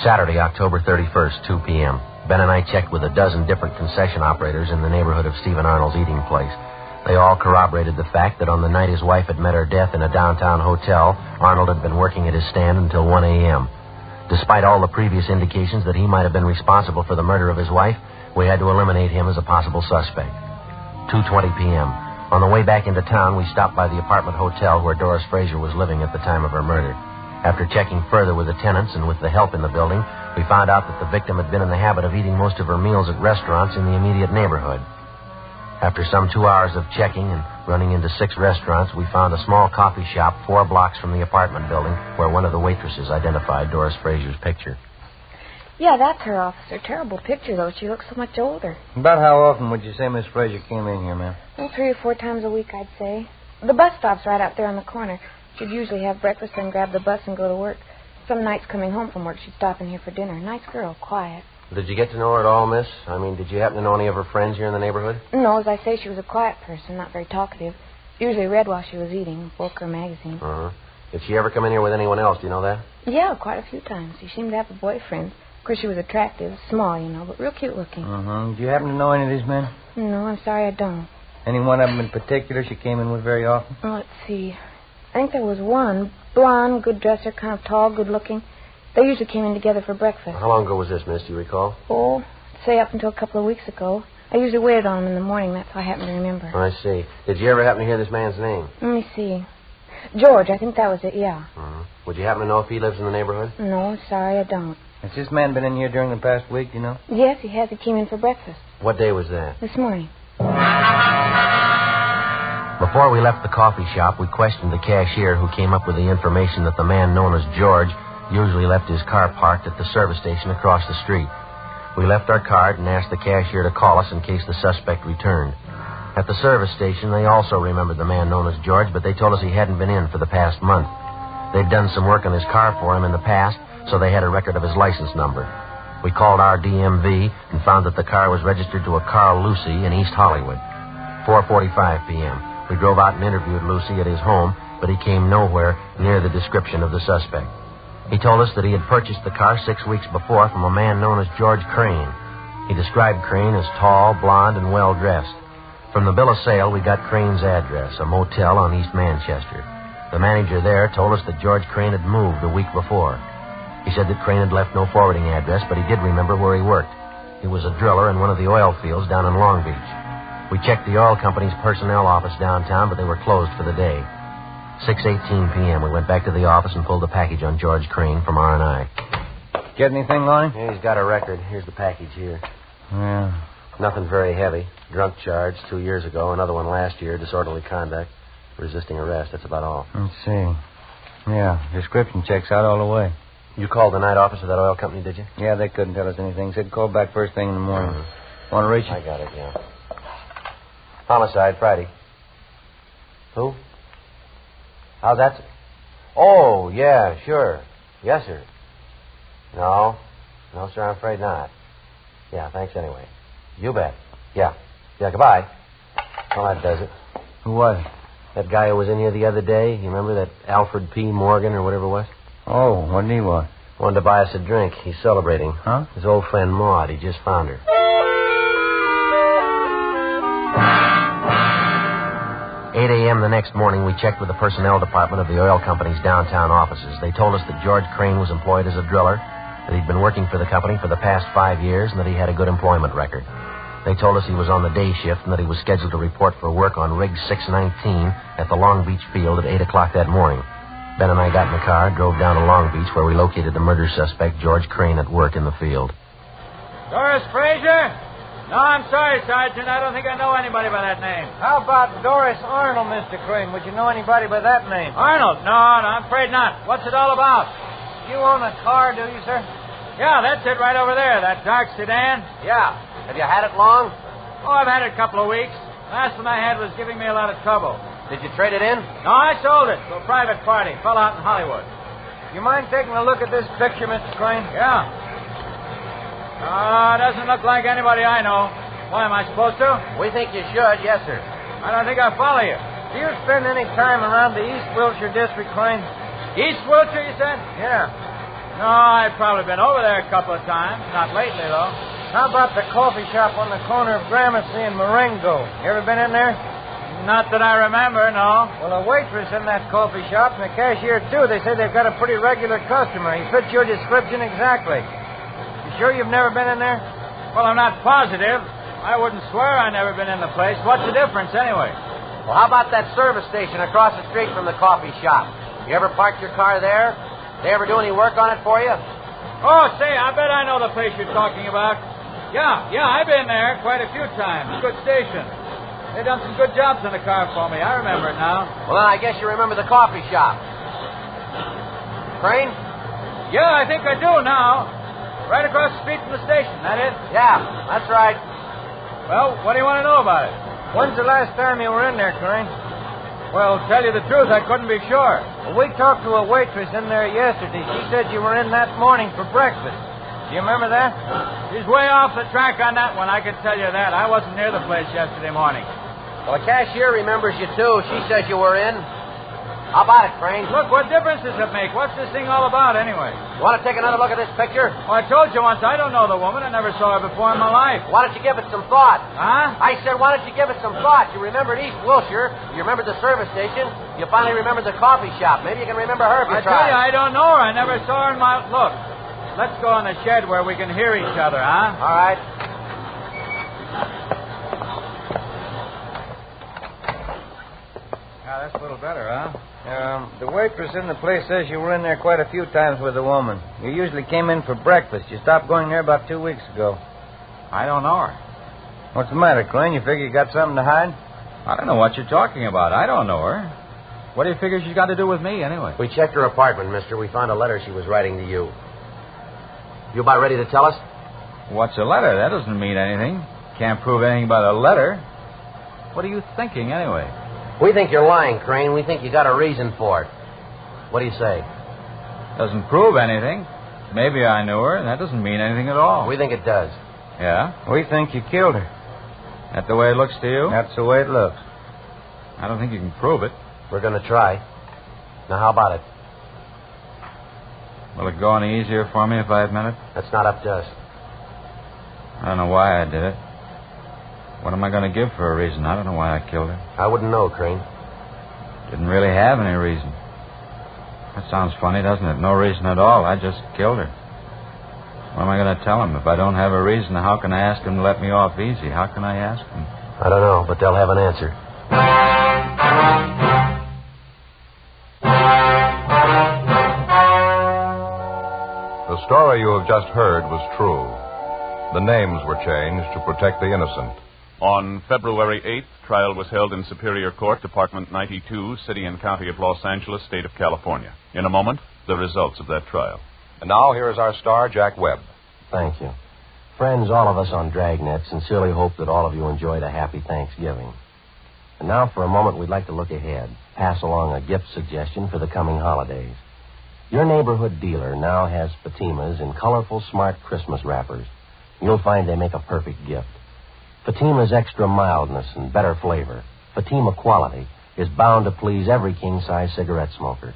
Saturday, October 31st, 2 p.m. Ben and I checked with a dozen different concession operators in the neighborhood of Stephen Arnold's eating place. They all corroborated the fact that on the night his wife had met her death in a downtown hotel, Arnold had been working at his stand until 1 a.m. Despite all the previous indications that he might have been responsible for the murder of his wife, we had to eliminate him as a possible suspect. 2:20 p.m. On the way back into town, we stopped by the apartment hotel where Doris Fraser was living at the time of her murder. After checking further with the tenants and with the help in the building, we found out that the victim had been in the habit of eating most of her meals at restaurants in the immediate neighborhood. After some 2 hours of checking and running into 6 restaurants, we found a small coffee shop 4 blocks from the apartment building where one of the waitresses identified Doris Fraser's picture. Yeah, that's her, officer. Terrible picture, though. She looks so much older. About how often would you say Miss Fraser came in here, ma'am? Well, 3 or 4 times a week, I'd say. The bus stop's right out there on the corner. She'd usually have breakfast and grab the bus and go to work. Some nights coming home from work, she'd stop in here for dinner. Nice girl, quiet. Did you get to know her at all, miss? I mean, did you happen to know any of her friends here in the neighborhood? No, as I say, she was a quiet person, not very talkative. Usually read while she was eating, a book or magazine. Uh-huh. Did she ever come in here with anyone else? Do you know that? Yeah, quite a few times. She seemed to have a boyfriend. Of course, she was attractive, small, you know, but real cute looking. Uh-huh. Do you happen to know any of these men? No, I'm sorry, I don't. Any one of them in particular she came in with very often? Well, let's see. I think there was one, blonde, good dresser, kind of tall, good looking. They usually came in together for breakfast. How long ago was this, miss? Do you recall? Oh, say up until a couple of weeks ago. I usually waited on him in the morning. That's how I happen to remember. I see. Did you ever happen to hear this man's name? Let me see. George, I think that was it, yeah. Uh-huh. Would you happen to know if he lives in the neighborhood? No, sorry, I don't. Has this man been in here during the past week, do you know? Yes, he has. He came in for breakfast. What day was that? This morning. Before we left the coffee shop, we questioned the cashier who came up with the information that the man known as George usually left his car parked at the service station across the street. We left our card and asked the cashier to call us in case the suspect returned. At the service station, they also remembered the man known as George, but they told us he hadn't been in for the past month. They'd done some work on his car for him in the past, so they had a record of his license number. We called our DMV and found that the car was registered to a Carl Lucy in East Hollywood. 4:45 p.m. We drove out and interviewed Lucy at his home, but he came nowhere near the description of the suspect. He told us that he had purchased the car 6 weeks before from a man known as George Crane. He described Crane as tall, blonde, and well-dressed. From the bill of sale, we got Crane's address, a motel on East Manchester. The manager there told us that George Crane had moved a week before. He said that Crane had left no forwarding address, but he did remember where he worked. He was a driller in one of the oil fields down in Long Beach. We checked the oil company's personnel office downtown, but they were closed for the day. 6:18 p.m. We went back to the office and pulled the package on George Crane from R&I. Get anything on him? Yeah, he's got a record. Here's the package here. Yeah. Nothing very heavy. Drunk charge 2 years ago. Another one last year. Disorderly conduct. Resisting arrest. That's about all. Let's see. Yeah, description checks out all the way. You called the night office of that oil company, did you? Yeah, they couldn't tell us anything. Said call back first thing in the morning. Want to reach you? I got it, yeah. Homicide, Friday. Who? How's that? Oh, yeah, sure. Yes, sir. No, sir, I'm afraid not. Yeah, thanks anyway. You bet. Yeah, goodbye. Well, that does it. Who was it? That guy who was in here the other day. You remember that Alfred P. Morgan or whatever it was? Oh, what did he want? Wanted to buy us a drink. He's celebrating. Huh? His old friend Maud. He just found her. 8 a.m. the next morning, we checked with the personnel department of the oil company's downtown offices. They told us that George Crane was employed as a driller, that he'd been working for the company for the past 5 years, and that he had a good employment record. They told us he was on the day shift and that he was scheduled to report for work on Rig 619 at the Long Beach field at 8 o'clock that morning. Ben and I got in the car, drove down to Long Beach, where we located the murder suspect, George Crane, at work in the field. Doris Fraser? No, I'm sorry, Sergeant. I don't think I know anybody by that name. How about Doris Arnold, Mr. Crane? Would you know anybody by that name? Arnold? No, I'm afraid not. What's it all about? You own a car, do you, sir? Yeah, that's it right over there, that dark sedan. Yeah. Have you had it long? Oh, I've had it a couple of weeks. Last one I had was giving me a lot of trouble. Did you trade it in? No, I sold it to a private party. Fell out in Hollywood. You mind taking a look at this picture, Mr. Crane? Yeah. Doesn't look like anybody I know. Why, am I supposed to? We think you should, yes, sir. I don't think I follow you. Do you spend any time around the East Wilshire district, Klein? East Wilshire, you said? Yeah. No, I've probably been over there a couple of times. Not lately, though. How about the coffee shop on the corner of Gramercy and Marengo? You ever been in there? Not that I remember, no. Well, a waitress in that coffee shop and a cashier, too. They say they've got a pretty regular customer. He fits your description exactly. You sure you've never been in there? Well, I'm not positive. I wouldn't swear I've never been in the place. What's the difference, anyway? Well, how about that service station across the street from the coffee shop? You ever parked your car there? They ever do any work on it for you? Oh, say, I bet I know the place you're talking about. Yeah, I've been there quite a few times. Good station. They've done some good jobs on the car for me. I remember it now. Well, then I guess you remember the coffee shop. Crane? Yeah, I think I do now. Right across the street from the station, that is? Yeah, that's right. Well, what do you want to know about it? When's the last time you were in there, Crane? Well, tell you the truth, I couldn't be sure. Well, we talked to a waitress in there yesterday. She said you were in that morning for breakfast. Do you remember that? She's way off the track on that one, I can tell you that. I wasn't near the place yesterday morning. Well, the cashier remembers you, too. She says you were in. How about it, Crane? Look, what difference does it make? What's this thing all about, anyway? You want to take another look at this picture? Well, I told you once, I don't know the woman. I never saw her before in my life. Why don't you give it some thought? Huh? I said, why don't you give it some thought? You remembered East Wilshire. You remembered the service station. You finally remembered the coffee shop. Maybe you can remember her if you try. I tell you, I don't know her. I never saw her in my... Look, let's go in the shed where we can hear each other, huh? All right. Yeah, that's a little better, huh? The waitress in the place says you were in there quite a few times with a woman. You usually came in for breakfast. You stopped going there about 2 weeks ago. I don't know her. What's the matter, Klein? You figure you got something to hide? I don't know what you're talking about. I don't know her. What do you figure she's got to do with me, anyway? We checked her apartment, mister. We found a letter she was writing to you. You about ready to tell us? What's a letter? That doesn't mean anything. Can't prove anything by a letter. What are you thinking, anyway? We think you're lying, Crane. We think you got a reason for it. What do you say? Doesn't prove anything. Maybe I knew her, and that doesn't mean anything at all. We think it does. Yeah? We think you killed her. That the way it looks to you? That's the way it looks. I don't think you can prove it. We're going to try. Now, how about it? Will it go any easier for me if I admit it? That's not up to us. I don't know why I did it. What am I going to give for a reason? I don't know why I killed her. I wouldn't know, Crane. Didn't really have any reason. That sounds funny, doesn't it? No reason at all. I just killed her. What am I going to tell him? If I don't have a reason, how can I ask him to let me off easy? How can I ask him? I don't know, but they'll have an answer. The story you have just heard was true. The names were changed to protect the innocent. On February 8th, trial was held in Superior Court, Department 92, City and County of Los Angeles, State of California. In a moment, the results of that trial. And now, here is our star, Jack Webb. Thank you. Friends, all of us on Dragnet sincerely hope that all of you enjoyed a happy Thanksgiving. And now, for a moment, we'd like to look ahead, pass along a gift suggestion for the coming holidays. Your neighborhood dealer now has Fatimas in colorful, smart Christmas wrappers. You'll find they make a perfect gift. Fatima's extra mildness and better flavor, Fatima quality, is bound to please every king-size cigarette smoker.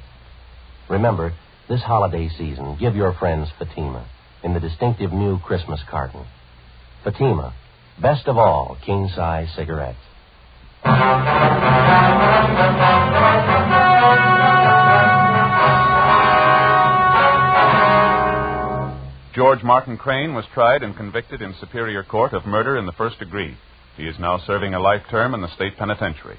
Remember, this holiday season, give your friends Fatima in the distinctive new Christmas carton. Fatima, best of all king-size cigarettes. George Martin Crane was tried and convicted in Superior Court of murder in the first degree. He is now serving a life term in the state penitentiary.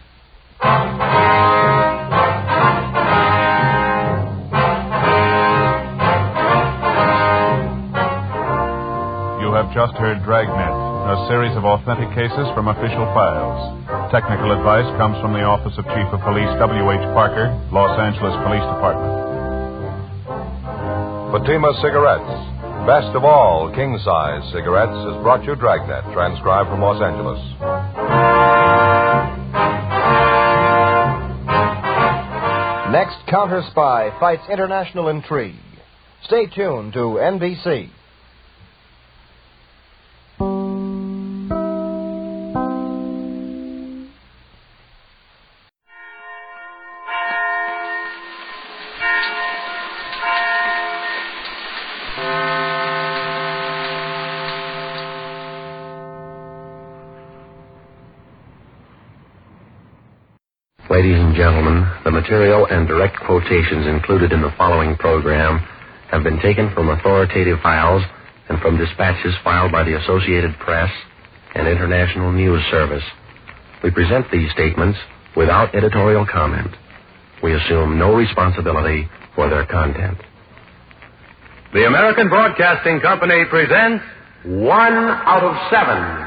You have just heard Dragnet, a series of authentic cases from official files. Technical advice comes from the Office of Chief of Police W.H. Parker, Los Angeles Police Department. Fatima Cigarettes, best of all king-size cigarettes, has brought you Dragnet, transcribed from Los Angeles. Next, Counter Spy fights international intrigue. Stay tuned to NBC. Ladies and gentlemen, the material and direct quotations included in the following program have been taken from authoritative files and from dispatches filed by the Associated Press and International News Service. We present these statements without editorial comment. We assume no responsibility for their content. The American Broadcasting Company presents 1 out of 7.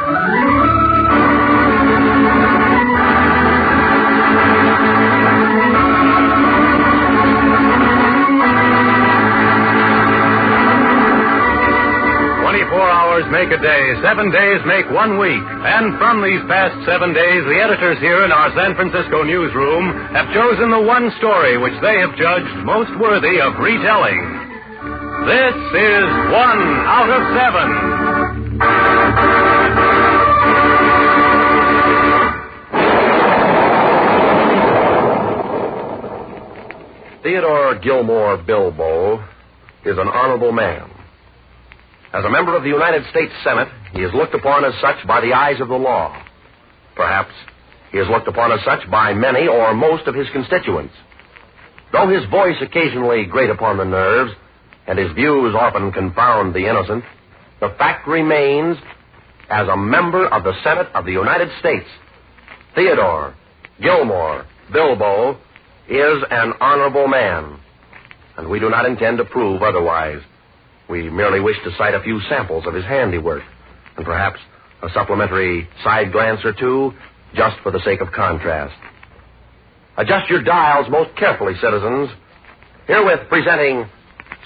24 hours make a day, 7 days make 1 week. And from these past 7 days, the editors here in our San Francisco newsroom have chosen the one story which they have judged most worthy of retelling. This is 1 out of 7. Theodore Gilmore Bilbo is an honorable man. As a member of the United States Senate, he is looked upon as such by the eyes of the law. Perhaps he is looked upon as such by many or most of his constituents. Though his voice occasionally grate upon the nerves, and his views often confound the innocent, the fact remains, as a member of the Senate of the United States, Theodore Gilmore Bilbo is an honorable man, and we do not intend to prove otherwise. We merely wish to cite a few samples of his handiwork, and perhaps a supplementary side glance or two, just for the sake of contrast. Adjust your dials most carefully, citizens. Herewith presenting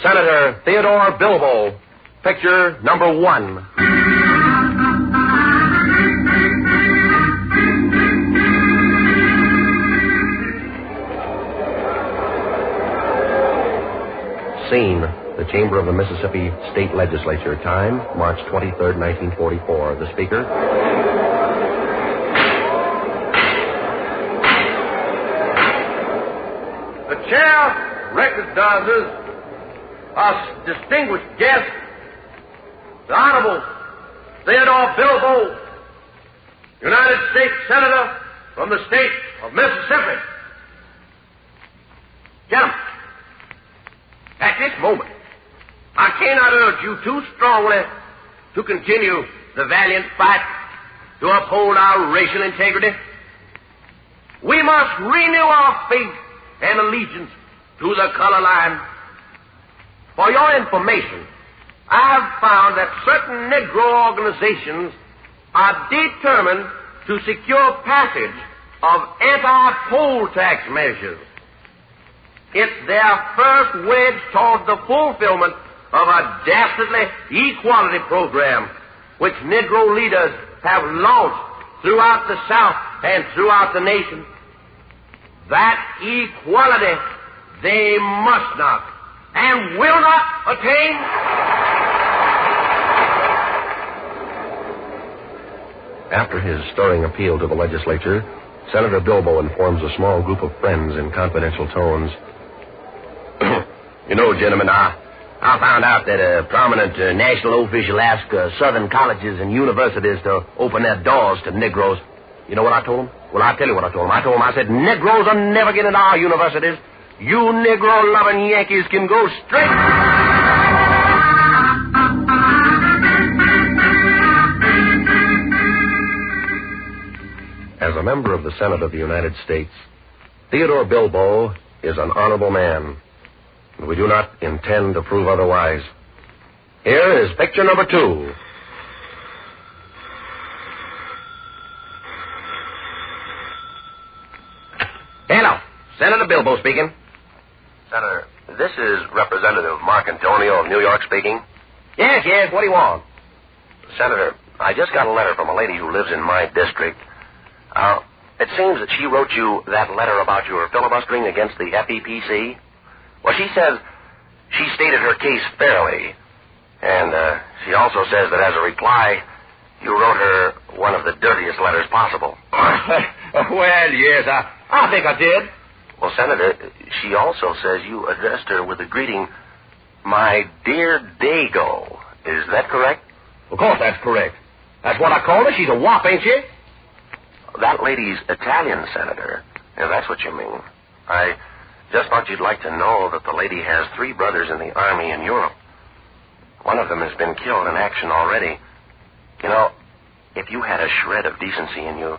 Senator Theodore Bilbo, picture number 1. Scene: the chamber of the Mississippi State Legislature. Time, March 23rd, 1944. The Speaker. The chair recognizes our distinguished guest, the Honorable Theodore Bilbo, United States Senator from the state of Mississippi. Gentlemen, at this moment, I cannot urge you too strongly to continue the valiant fight to uphold our racial integrity. We must renew our faith and allegiance to the color line. For your information, I have found that certain Negro organizations are determined to secure passage of anti-poll tax measures. It's their first wedge toward the fulfillment of a dastardly equality program which Negro leaders have launched throughout the South and throughout the nation. That equality they must not and will not attain. After his stirring appeal to the legislature, Senator Bilbo informs a small group of friends in confidential tones. You know, gentlemen, I found out that a prominent national official asked southern colleges and universities to open their doors to Negroes. You know what I told him? Well, I'll tell you what I told him. I said, Negroes will never get into our universities. You Negro-loving Yankees can go straight. As a member of the Senate of the United States, Theodore Bilbo is an honorable man. We do not intend to prove otherwise. Here is picture number 2. Hello. Senator Bilbo speaking. Senator, this is Representative Mark Antonio of New York speaking. Yes. What do you want? Senator, I just got a letter from a lady who lives in my district. It seems that she wrote you that letter about your filibustering against the FEPC. Well, she says she stated her case fairly. And she also says that as a reply, you wrote her one of the dirtiest letters possible. Well, yes, I think I did. Well, Senator, she also says you addressed her with the greeting, "My dear Dago." Is that correct? Of course that's correct. That's what I called her. She's a wop, ain't she? That lady's Italian, Senator. Yeah, that's what you mean. I just thought you'd like to know that the lady has 3 brothers in the Army in Europe. One of them has been killed in action already. You know, if you had a shred of decency in you,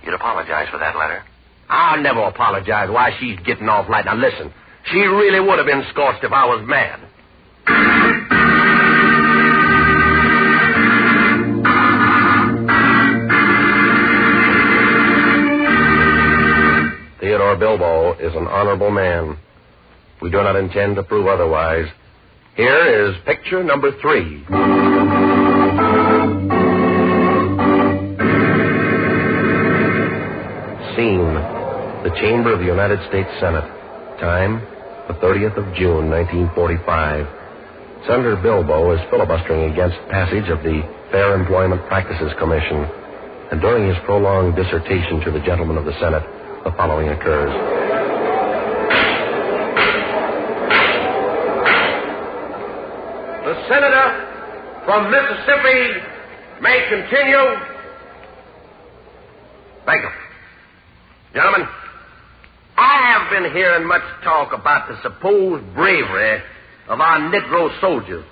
you'd apologize for that letter. I'll never apologize why she's getting off light. Now, listen, she really would have been scorched if I was mad. Theodore Bilbo is an honorable man. We do not intend to prove otherwise. Here is picture number 3. Scene, the chamber of the United States Senate. Time, the 30th of June, 1945. Senator Bilbo is filibustering against passage of the Fair Employment Practices Commission, and during his prolonged dissertation to the gentlemen of the Senate, the following occurs. The senator from Mississippi may continue. Thank you. Gentlemen, I have been hearing much talk about the supposed bravery of our Negro soldiers.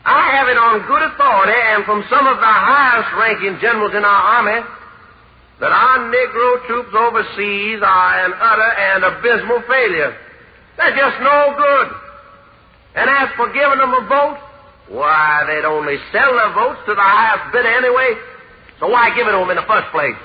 I have it on good authority and from some of the highest-ranking generals in our army that our Negro troops overseas are an utter and abysmal failure. They're just no good. And as for giving them a vote, why, they'd only sell their votes to the highest bidder anyway, so why give it to them in the first place?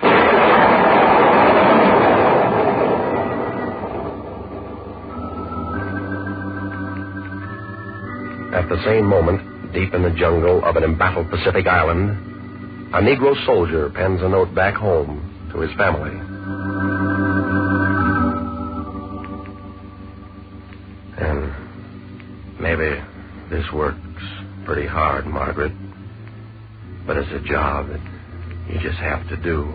At the same moment, deep in the jungle of an embattled Pacific island, a Negro soldier pens a note back home to his family. And maybe this works pretty hard, Margaret, but it's a job that you just have to do.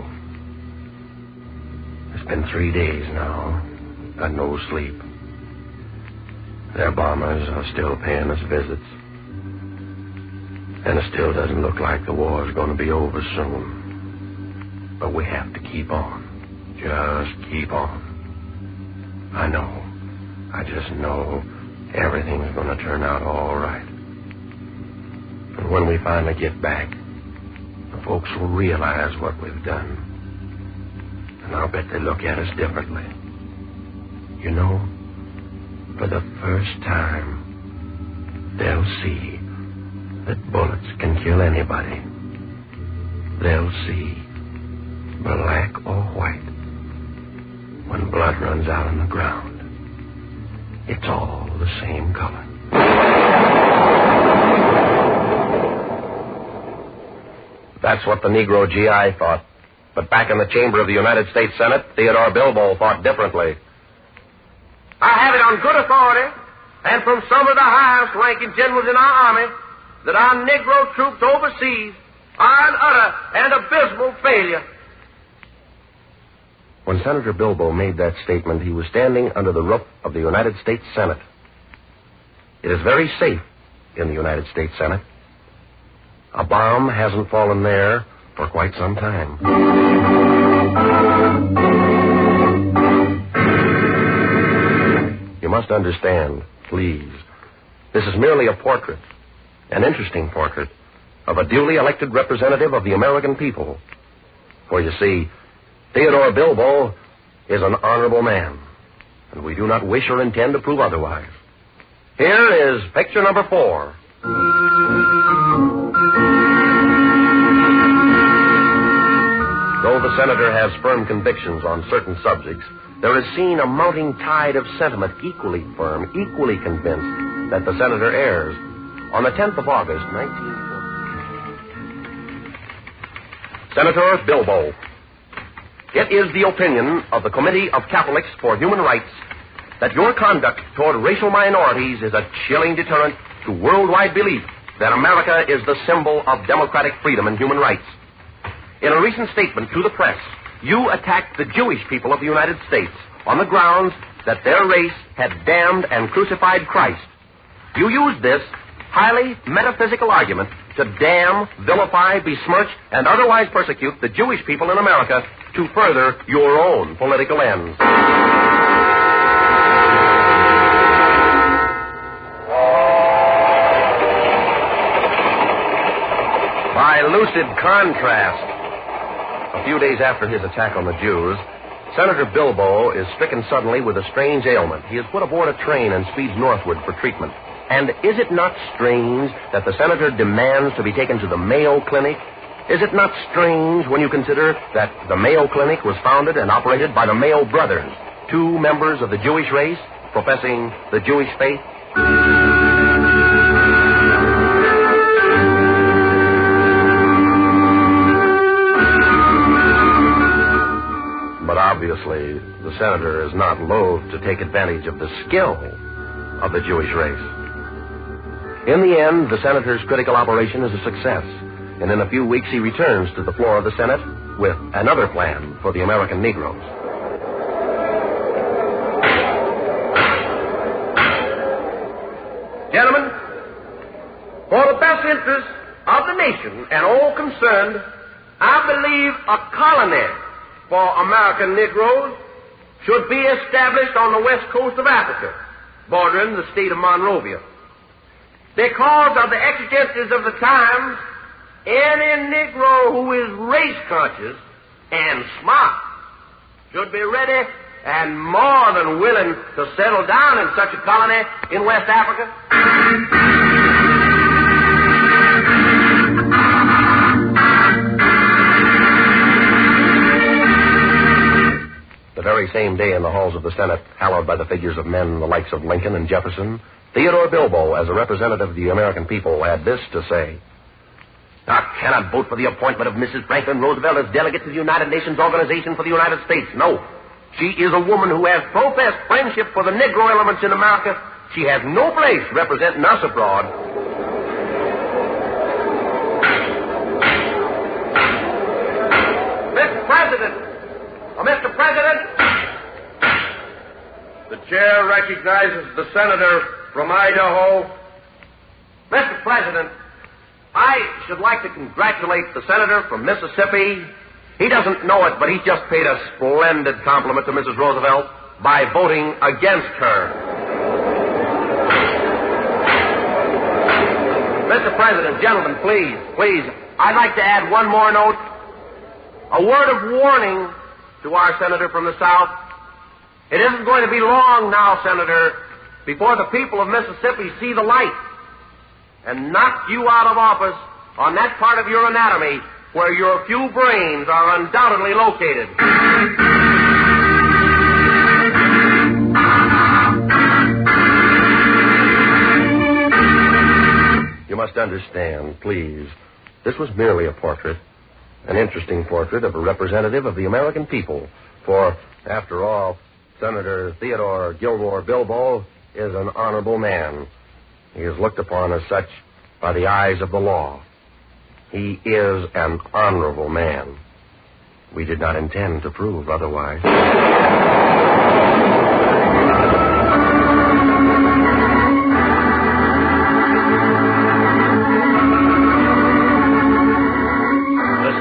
It's been 3 days now. Got no sleep. Their bombers are still paying us visits. And it still doesn't look like the war's going to be over soon. But we have to keep on. Just keep on. I know. I just know everything's going to turn out all right. And when we finally get back, the folks will realize what we've done. And I'll bet they look at us differently. You know, for the first time, they'll see that bullets can kill anybody. They'll see, black or white, when blood runs out on the ground, it's all the same color. That's what the Negro GI thought. But back in the chamber of the United States Senate, Theodore Bilbo thought differently. I have it on good authority and from some of the highest-ranking generals in our army that our Negro troops overseas are an utter and abysmal failure. When Senator Bilbo made that statement, he was standing under the roof of the United States Senate. It is very safe in the United States Senate. A bomb hasn't fallen there for quite some time. You must understand, please, this is merely a portrait, an interesting portrait, of a duly elected representative of the American people. For you see, Theodore Bilbo is an honorable man, and we do not wish or intend to prove otherwise. Here is picture number 4. Though the senator has firm convictions on certain subjects, there is seen a mounting tide of sentiment equally firm, equally convinced that the senator errs. On the 10th of August, 1940. Senator Bilbo, it is the opinion of the Committee of Catholics for Human Rights that your conduct toward racial minorities is a chilling deterrent to worldwide belief that America is the symbol of democratic freedom and human rights. In a recent statement to the press, you attacked the Jewish people of the United States on the grounds that their race had damned and crucified Christ. You used this highly metaphysical argument to damn, vilify, besmirch, and otherwise persecute the Jewish people in America to further your own political ends. By lucid contrast, a few days after his attack on the Jews, Senator Bilbo is stricken suddenly with a strange ailment. He is put aboard a train and speeds northward for treatment. And is it not strange that the senator demands to be taken to the Mayo Clinic? Is it not strange when you consider that the Mayo Clinic was founded and operated by the Mayo brothers, two members of the Jewish race professing the Jewish faith? But obviously, the senator is not loath to take advantage of the skill of the Jewish race. In the end, the senator's critical operation is a success, and in a few weeks he returns to the floor of the Senate with another plan for the American Negroes. Gentlemen, for the best interest of the nation and all concerned, I believe a colony for American Negroes should be established on the west coast of Africa, bordering the state of Monrovia. Because of the exigencies of the times, any Negro who is race conscious and smart should be ready and more than willing to settle down in such a colony in West Africa. The very same day in the halls of the Senate, hallowed by the figures of men the likes of Lincoln and Jefferson, Theodore Bilbo, as a representative of the American people, had this to say. I cannot vote for the appointment of Mrs. Franklin Roosevelt as delegate to the United Nations Organization for the United States. No. She is a woman who has professed friendship for the Negro elements in America. She has no place representing us abroad. Mr. President, the chair recognizes the senator from Idaho. Mr. President, I should like to congratulate the senator from Mississippi. He doesn't know it, but he just paid a splendid compliment to Mrs. Roosevelt by voting against her. Mr. President, gentlemen, please, I'd like to add one more note. A word of warning to our senator from the South. It isn't going to be long now, Senator, before the people of Mississippi see the light and knock you out of office on that part of your anatomy where your few brains are undoubtedly located. You must understand, please, this was merely a portrait, an interesting portrait of a representative of the American people. For, after all, Senator Theodore Gilmore Bilbo is an honorable man. He is looked upon as such by the eyes of the law. He is an honorable man. We did not intend to prove otherwise.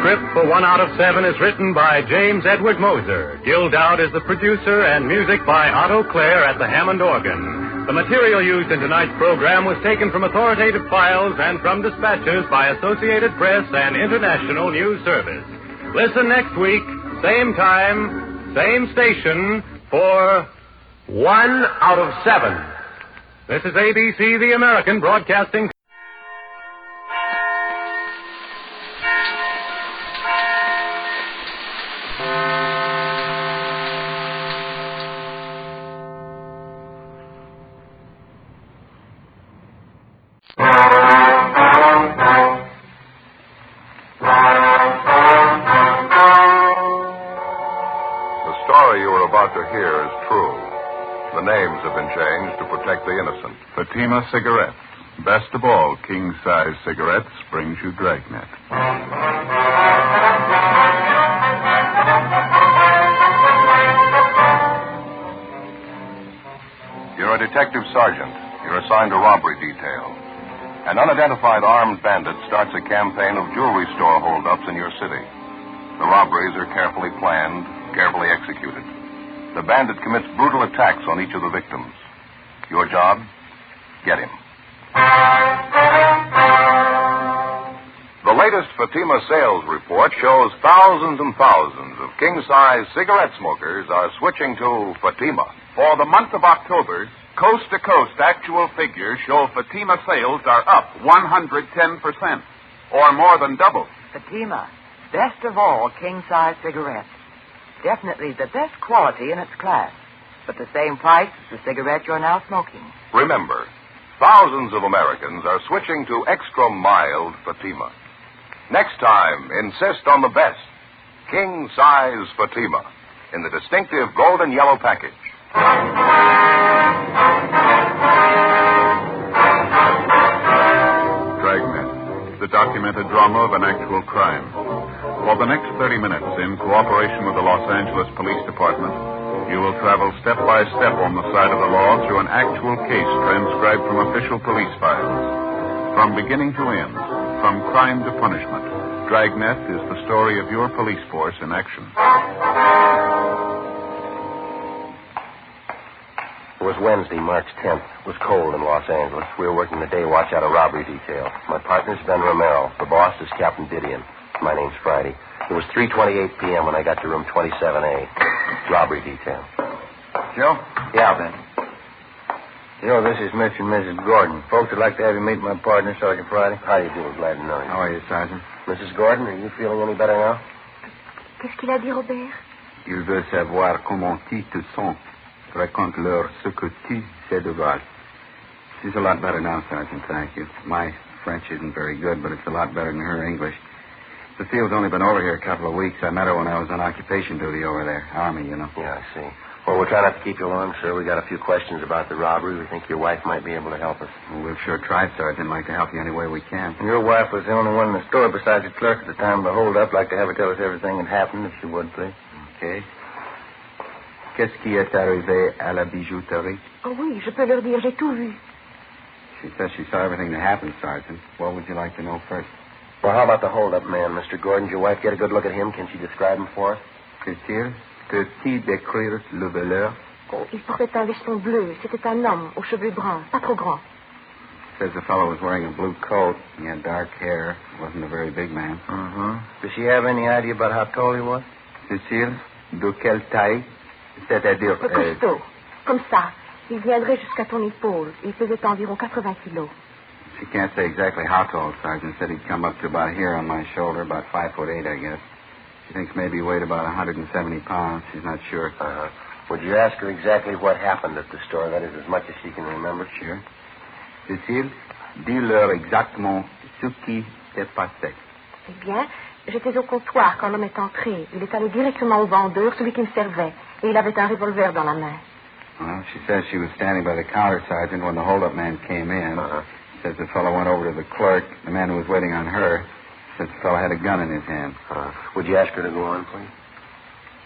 Script for 1 out of 7 is written by James Edward Moser. Gil Dowd is the producer, and music by Otto Clare at the Hammond organ. The material used in tonight's program was taken from authoritative files and from dispatches by Associated Press and International News Service. Listen next week, same time, same station, for 1 out of 7. This is ABC, the American Broadcasting. Fatima Cigarettes. Best of all, king-size cigarettes brings you Dragnet. You're a detective sergeant. You're assigned to robbery detail. An unidentified armed bandit starts a campaign of jewelry store holdups in your city. The robberies are carefully planned, carefully executed. The bandit commits brutal attacks on each of the victims. Your job? Get him. The latest Fatima sales report shows thousands and thousands of king-size cigarette smokers are switching to Fatima. For the month of October, coast-to-coast actual figures show Fatima sales are up 110%, or more than double. Fatima, best of all king-size cigarettes. Definitely the best quality in its class, but the same price as the cigarette you're now smoking. Remember, thousands of Americans are switching to extra mild Fatima. Next time, insist on the best king-size Fatima in the distinctive golden yellow package. Dragnet, the documented drama of an actual crime. For the next 30 minutes, in cooperation with the Los Angeles Police Department, you will travel step by step on the side of the law through an actual case transcribed from official police files. From beginning to end, from crime to punishment, Dragnet is the story of your police force in action. It was Wednesday, March 10th. It was cold in Los Angeles. We were working the day watch out of robbery detail. My partner's Ben Romero. The boss is Captain Didion. My name's Friday. It was 3:28 p.m. when I got to room 27A. Robbery detail. Joe? Yeah, Ben. Joe, this is Mr. and Mrs. Gordon. Folks would like to have you meet my partner, Sergeant Friday. How do you do? Glad to know you. How are you, Sergeant? Mrs. Gordon, are you feeling any better now? Qu'est-ce qu'il a dit, Robert? Il veut savoir comment tu te sens. Raconte-leur ce que tu sais de Val. She's a lot better now, Sergeant, thank you. My French isn't very good, but it's a lot better than her English. Cecile's only been over here a couple of weeks. I met her when I was on occupation duty over there. Army, you know. Yeah, I see. Well, we'll try not to keep you long, sir. We got a few questions about the robbery. We think your wife might be able to help us. Well, we've sure tried, Sergeant. Like to help you any way we can. And your wife was the only one in the store besides the clerk at the time of the hold-up. Like to have her tell us everything that happened, if she would, please. Okay. Qu'est-ce qui est arrivé à la bijouterie? Oh, oui, je peux leur dire, j'ai tout vu. She says she saw everything that happened, Sergeant. What would you like to know first? Well, how about the hold-up man, Mr. Gordon? Did your wife get a good look at him? Can she describe him for us? Qu'est-il? Peux-tu décrire le voleur? Oh, il portait un veston bleu. C'était un homme aux cheveux bruns, pas trop grands. Says the fellow was wearing a blue coat. He had dark hair. Wasn't a very big man. Mm-hmm. Does she have any idea about how tall he was? Cécile, de quelle taille? C'est-à-dire... Costaud. Comme ça. Il viendrait jusqu'à ton épaule. Il pesait environ 80 kilos. She can't say exactly how tall, Sergeant. Said he'd come up to about here on my shoulder, about 5'8", I guess. She thinks maybe he weighed about 170 pounds. She's not sure. Uh-huh. Would you ask her exactly what happened at the store? That is, as much as she can remember. Sure. Cécile, dis-leur exactement ce qui s'est passé. Eh bien, j'étais au comptoir quand l'homme est entré. Il est allé directement au vendeur, celui qui me servait, et il avait un revolver dans la main. Well, she says she was standing by the counter, Sergeant, when the hold-up man came in. Uh-huh. Says the fellow went over to the clerk, the man who was waiting on her. Says the fellow had a gun in his hand. Would you ask her to go on, please?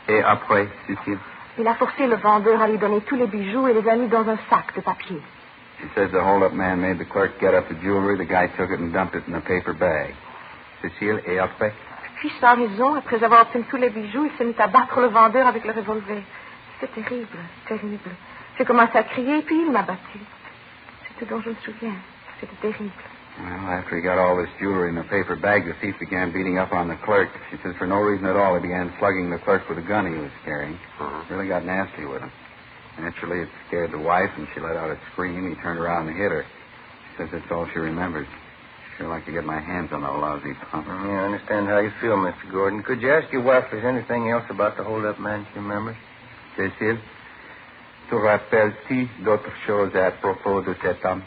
Et après, Cécile? Il a forcé le vendeur à lui donner tous les bijoux et les a mis dans un sac de papier. She says the hold-up man made the clerk get up the jewelry. The guy took it and dumped it in a paper bag. Cécile, et après? Puis, sans raison, après avoir obtenu tous les bijoux, il s'est mis à battre le vendeur avec le revolver. C'était terrible, terrible. J'ai commencé à crier, puis il m'a battu. C'est tout dont je me souviens. C'était terrible. Well, after he got all this jewelry in a paper bag, the thief began beating up on the clerk. She says for no reason at all, he began slugging the clerk with a gun he was carrying. Really got nasty with him. Naturally, it scared the wife, and she let out a scream. He turned around and hit her. She says that's all she remembers. Sure like to get my hands on that lousy punk. Yeah, I understand how you feel, Mr. Gordon. Could you ask your wife if there's anything else about the hold-up man she remembers? Cécile, te rappelles-tu d'autres choses à propos de cet homme?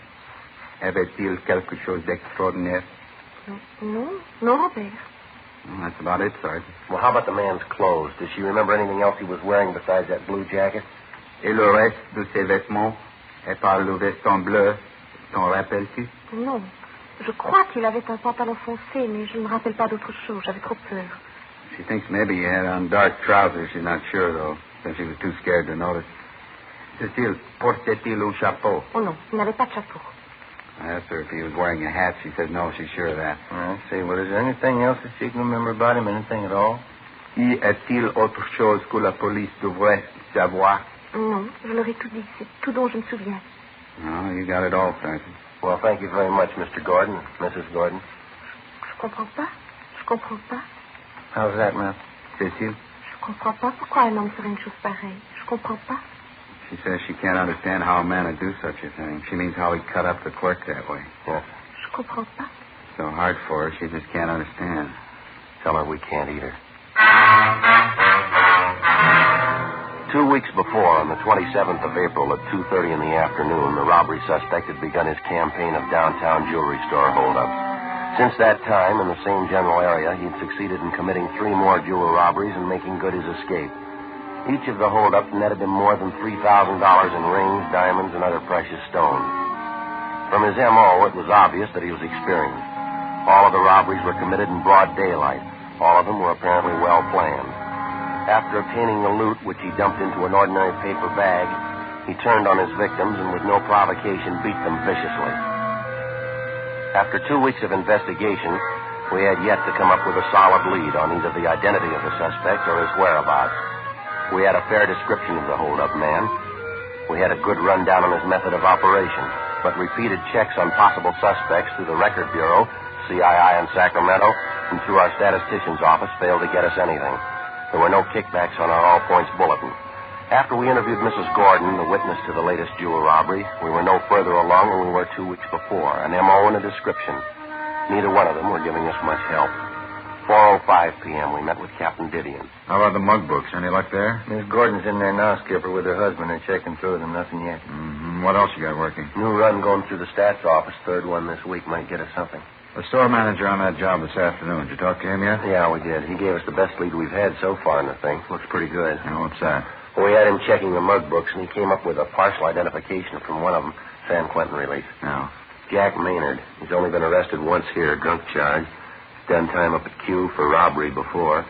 Avait-il quelque chose d'extraordinaire? No, Robert. Well, that's about it, Sergeant. Well, how about the man's clothes? Does she remember anything else he was wearing besides that blue jacket? Et le reste de ses vêtements, à part le veston bleu, t'en rappelles-tu? Non. Je crois qu'il avait un pantalon foncé, mais je ne me rappelle pas d'autre chose. J'avais trop peur. She thinks maybe he had on dark trousers. She's not sure, though, since she was too scared to notice. Cécile, portait-il un chapeau? Oh non, il n'avait pas de chapeau. I asked her if he was wearing a hat. She said no, she's sure of that. I see. Well, is there anything else that she can remember about him? Anything at all? Y a-t-il autre chose que la police devrait savoir? Non, je leur ai tout dit. C'est tout dont je me souviens. No, you got it all, Sergeant. Well, thank you very much, Mr. Gordon, Mrs. Gordon. Je comprends pas. Je comprends pas. How's that, ma'am? Did you? Je comprends pas pourquoi un homme ferait une chose pareille. Je comprends pas. She says she can't understand how a man would do such a thing. She means how he cut up the clerk that way. Yes. Je comprends pas. So hard for her, she just can't understand. Tell her we can't either. 2 weeks before, on the 27th of April at 2:30 in the afternoon, the robbery suspect had begun his campaign of downtown jewelry store holdups. Since that time, in the same general area, he'd succeeded in committing 3 more jewel robberies and making good his escape. Each of the holdups netted him more than $3,000 in rings, diamonds, and other precious stones. From his M.O., it was obvious that he was experienced. All of the robberies were committed in broad daylight. All of them were apparently well planned. After obtaining the loot, which he dumped into an ordinary paper bag, he turned on his victims and with no provocation beat them viciously. After 2 weeks of investigation, we had yet to come up with a solid lead on either the identity of the suspect or his whereabouts. We had a fair description of the hold-up man. We had a good rundown on his method of operation, but repeated checks on possible suspects through the Record Bureau, CII in Sacramento, and through our statistician's office failed to get us anything. There were no kickbacks on our all-points bulletin. After we interviewed Mrs. Gordon, the witness to the latest jewel robbery, we were no further along than we were 2 weeks before, an M.O. and a description. Neither one of them were giving us much help. 4:05 p.m., we met with Captain Didion. How about the mug books? Any luck there? Miss Gordon's in there now, Skipper, with her husband. They're checking through them. Nothing yet. Mm-hmm. What else you got working? New run going through the stats office. Third one this week might get us something. The store manager on that job this afternoon. Did you talk to him yet? Yeah, we did. He gave us the best lead we've had so far in the thing. Looks pretty good. What's that? We had him checking the mug books, and he came up with a partial identification from one of them, San Quentin release. No. Jack Maynard. He's only been arrested once here, drunk charge. Done time up at Q for robbery before.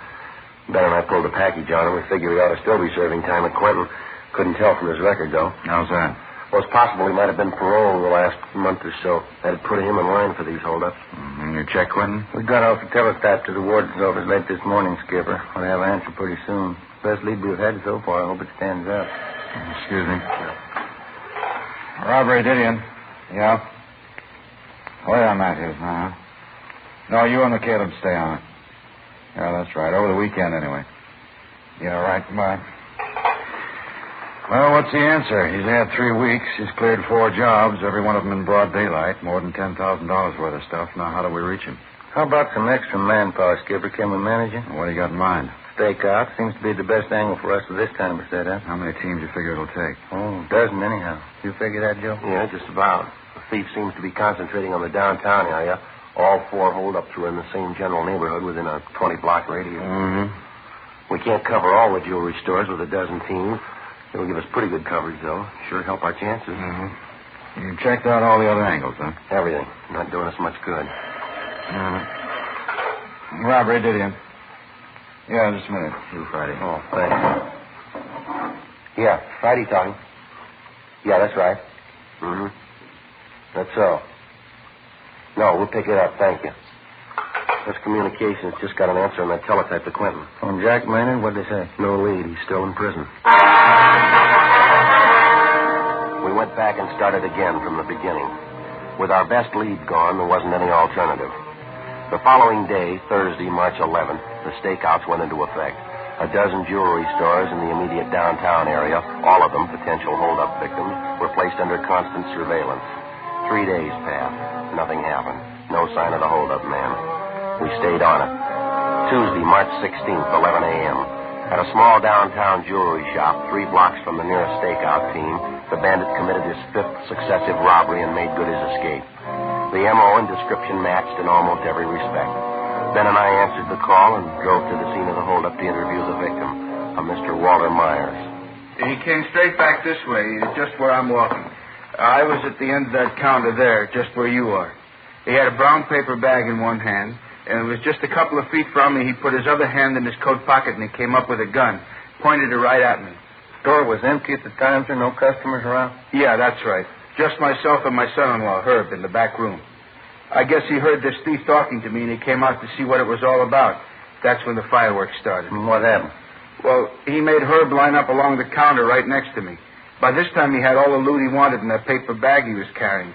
Ben and I pulled a package on him. We figure he ought to still be serving time at Quentin. Couldn't tell from his record, though. How's that? Well, it's possible he might have been paroled the last month or so. That'd put him in line for these holdups. Mm-hmm. You check, Quentin? We got off the teletype to the warden's office late this morning, Skipper. We'll have an answer pretty soon. Best lead we've had so far. I hope it stands up. Excuse me. Robbery, Didion. Yeah? Wait on Matthews now. No, you and McCaleb stay on it. Yeah, that's right. Over the weekend, anyway. Yeah, right. Goodbye. Well, what's the answer? He's had 3 weeks. He's cleared 4 jobs, every one of them in broad daylight. More than $10,000 worth of stuff. Now, how do we reach him? How about some extra manpower, Skipper? Can we manage it? What do you got in mind? Stakeout seems to be the best angle for us with this kind of a setup. How many teams you figure it'll take? Oh, a dozen anyhow. You figure that, Joe? Yeah, just about. The thief seems to be concentrating on the downtown area. All 4 holdups were in the same general neighborhood within a 20-block radius. Mm-hmm. We can't cover all the jewelry stores with a dozen teams. It'll give us pretty good coverage, though. Sure help our chances. Mm-hmm. You checked out all the other angles, huh? Everything. Not doing us much good. Robbery, Didion. Yeah, just a minute. You, Friday. Oh, thanks. Yeah, Friday talking. Yeah, that's right. Mm-hmm. That's so. No, we'll pick it up. Thank you. This communications just got an answer on that teletype to Quentin. On Jack Maynard? What'd they say? No lead. He's still in prison. We went back and started again from the beginning. With our best lead gone, there wasn't any alternative. The following day, Thursday, March 11th, the stakeouts went into effect. A dozen jewelry stores in the immediate downtown area, all of them potential hold-up victims, were placed under constant surveillance. 3 days passed. Nothing happened. No sign of the hold-up man. We stayed on it. Tuesday, March 16th, 11 a.m. At a small downtown jewelry shop, 3 blocks from the nearest stakeout team, the bandit committed his 5th successive robbery and made good his escape. The M.O. and description matched in almost every respect. Ben and I answered the call and drove to the scene of the holdup to interview the victim, a Mr. Walter Myers. He came straight back this way, just where I'm walking. I was at the end of that counter there, just where you are. He had a brown paper bag in one hand, and it was just a couple of feet from me. He put his other hand in his coat pocket, and he came up with a gun, pointed it right at me. Store was empty at the time, sir? No customers around? Yeah, that's right. Just myself and my son-in-law, Herb, in the back room. I guess he heard this thief talking to me, and he came out to see what it was all about. That's when the fireworks started. And what happened? Well, he made Herb line up along the counter right next to me. By this time, he had all the loot he wanted in that paper bag he was carrying.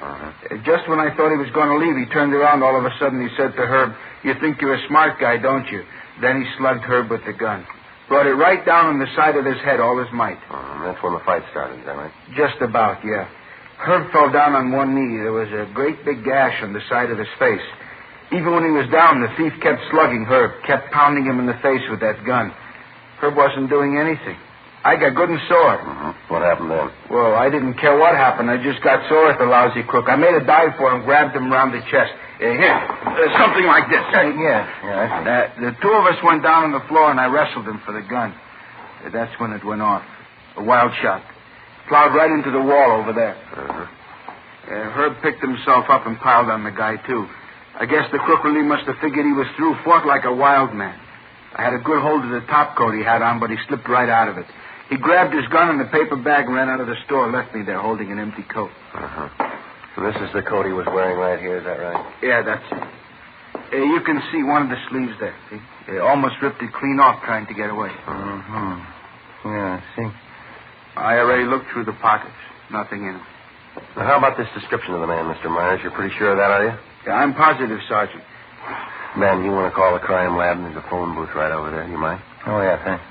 Just when I thought he was going to leave, he turned around. All of a sudden, he said to Herb, "You think you're a smart guy, don't you?" Then he slugged Herb with the gun. Brought it right down on the side of his head, all his might. That's when the fight started, is that right? Just about, yeah. Herb fell down on one knee. There was a great big gash on the side of his face. Even when he was down, the thief kept slugging Herb, kept pounding him in the face with that gun. Herb wasn't doing anything. I got good and sore. What happened then? Well, I didn't care what happened. I just got sore at the lousy crook. I made a dive for him, grabbed him around the chest. Here, something like this. The two of us went down on the floor, and I wrestled him for the gun. That's when it went off. A wild shot. Plowed right into the wall over there. Herb picked himself up and piled on the guy, too. I guess the crook really must have figured he was through, fought like a wild man. I had a good hold of the top coat he had on, but he slipped right out of it. He grabbed his gun and the paper bag and ran out of the store, left me there holding an empty coat. So this is the coat he was wearing right here, is that right? Yeah, that's it. You can see one of the sleeves there. See? He almost ripped it clean off trying to get away. Yeah, I see. I already looked through the pockets. Nothing in them. Now, how about this description of the man, Mr. Myers? You're pretty sure of that, are you? Yeah, I'm positive, Sergeant. Ben, you want to call the crime lab? There's a phone booth right over there. You mind? Oh, yeah, thanks.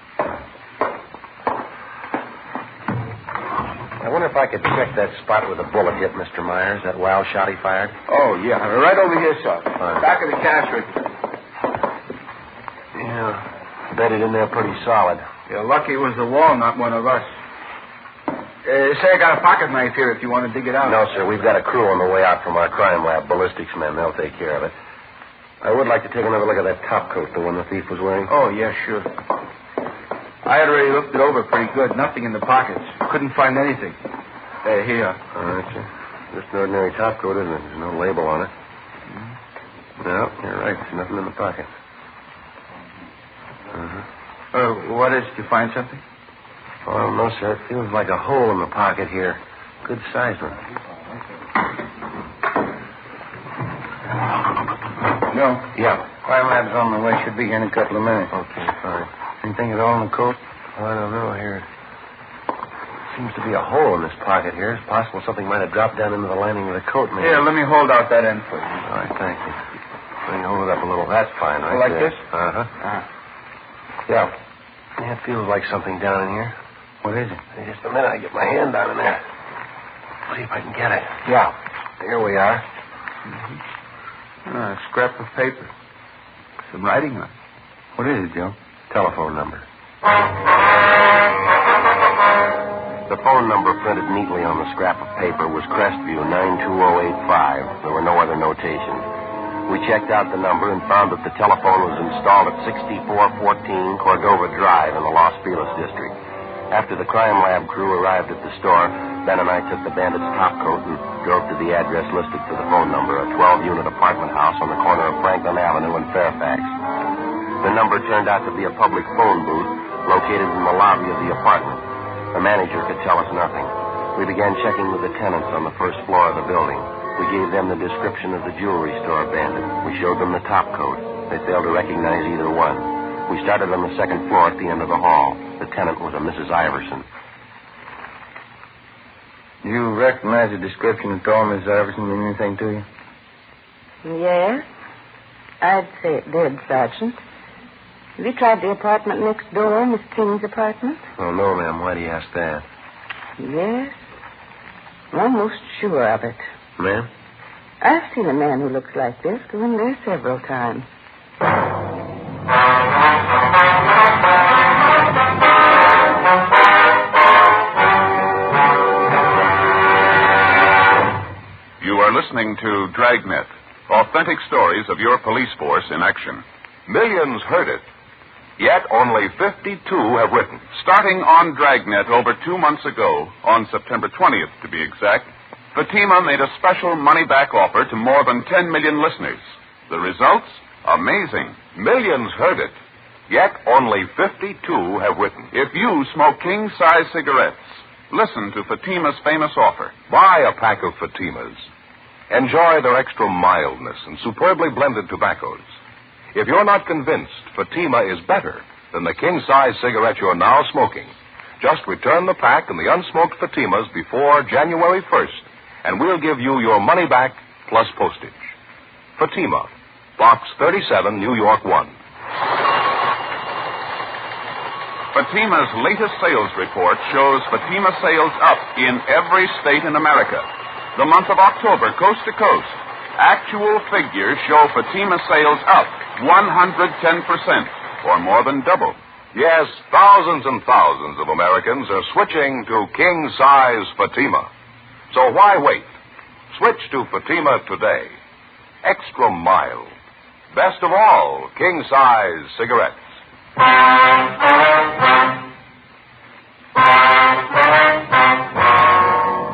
I wonder if I could check that spot where the bullet hit Mr. Myers, that wild shot he fired. Oh, yeah. Right over here, Sergeant. Back of the cash register. Yeah. Bedded in there pretty solid. You're lucky it was the wall, not one of us. Say I got a pocket knife here if you want to dig it out. No, sir. We've got a crew on the way out from our crime lab. Ballistics men. They'll take care of it. I would like to take another look at that top coat, the one the thief was wearing. Oh, yeah, sure. I had already looked it over pretty good. Nothing in the pockets. Couldn't find anything. Here. All right, sir. Just an ordinary top coat, isn't it? There's no label on it. No, you're right. There's nothing in the pocket. What is? Did you find something? Oh, no, sir. It feels like a hole in the pocket here. Good sized one. No. Yeah. Crime lab's on the way. Should be here in a couple of minutes. Okay, fine. Anything at all in the coat? Oh, I don't know. Here. Seems to be a hole in this pocket here. It's possible something might have dropped down into the lining of the coat, maybe. Here, let me hold out that end for you. All right, thank you. Let me hold it up a little. That's fine, right like there. This? Yeah. Yeah, it feels like something down in here. What is it? Hey, just a minute. I get my hand down in there. See if I can get it. Yeah. Here we are. A scrap of paper. Some writing on it. What is it, Joe? Telephone number. The phone number printed neatly on the scrap of paper was Crestview 92085. There were no other notations. We checked out the number and found that the telephone was installed at 6414 Cordova Drive in the Los Feliz district. After the crime lab crew arrived at the store, Ben and I took the bandit's top coat and drove to the address listed for the phone number, a 12-unit apartment house on the corner of Franklin Avenue and Fairfax. The number turned out to be a public phone booth located in the lobby of the apartment. The manager could tell us nothing. We began checking with the tenants on the first floor of the building. We gave them the description of the jewelry store bandit. We showed them the top coat. They failed to recognize either one. We started on the second floor at the end of the hall. The tenant was a Mrs. Iverson. Do you recognize the description at all, Mrs. Iverson, mean anything to you? Yes. I'd say it did, Sergeant. Have you tried the apartment next door, Miss King's apartment? Oh, no, ma'am. Why do you ask that? Yes. I'm almost sure of it. Ma'am? I've seen a man who looks like this go in there several times. You are listening to Dragnet, authentic stories of your police force in action. Millions heard it, yet only 52 have written. Starting on Dragnet over 2 months ago, on September 20th to be exact, Fatima made a special money-back offer to more than 10 million listeners. The results? Amazing. Millions heard it, yet only 52 have written. If you smoke king-size cigarettes, Listen to Fatima's famous offer. Buy a pack of Fatimas. Enjoy their extra mildness and superbly blended tobaccos. If you're not convinced Fatima is better than the king-size cigarette you're now smoking, just return the pack and the unsmoked Fatimas before January 1st, and we'll give you your money back plus postage. Fatima, Box 37, New York 1. Fatima's latest sales report shows Fatima sales up in every state in America. The month of October, coast to coast. Actual figures show Fatima sales up 110%, or more than double. Yes, thousands and thousands of Americans are switching to king-size Fatima. So why wait? Switch to Fatima today. Extra mild. Best of all, king-size cigarettes.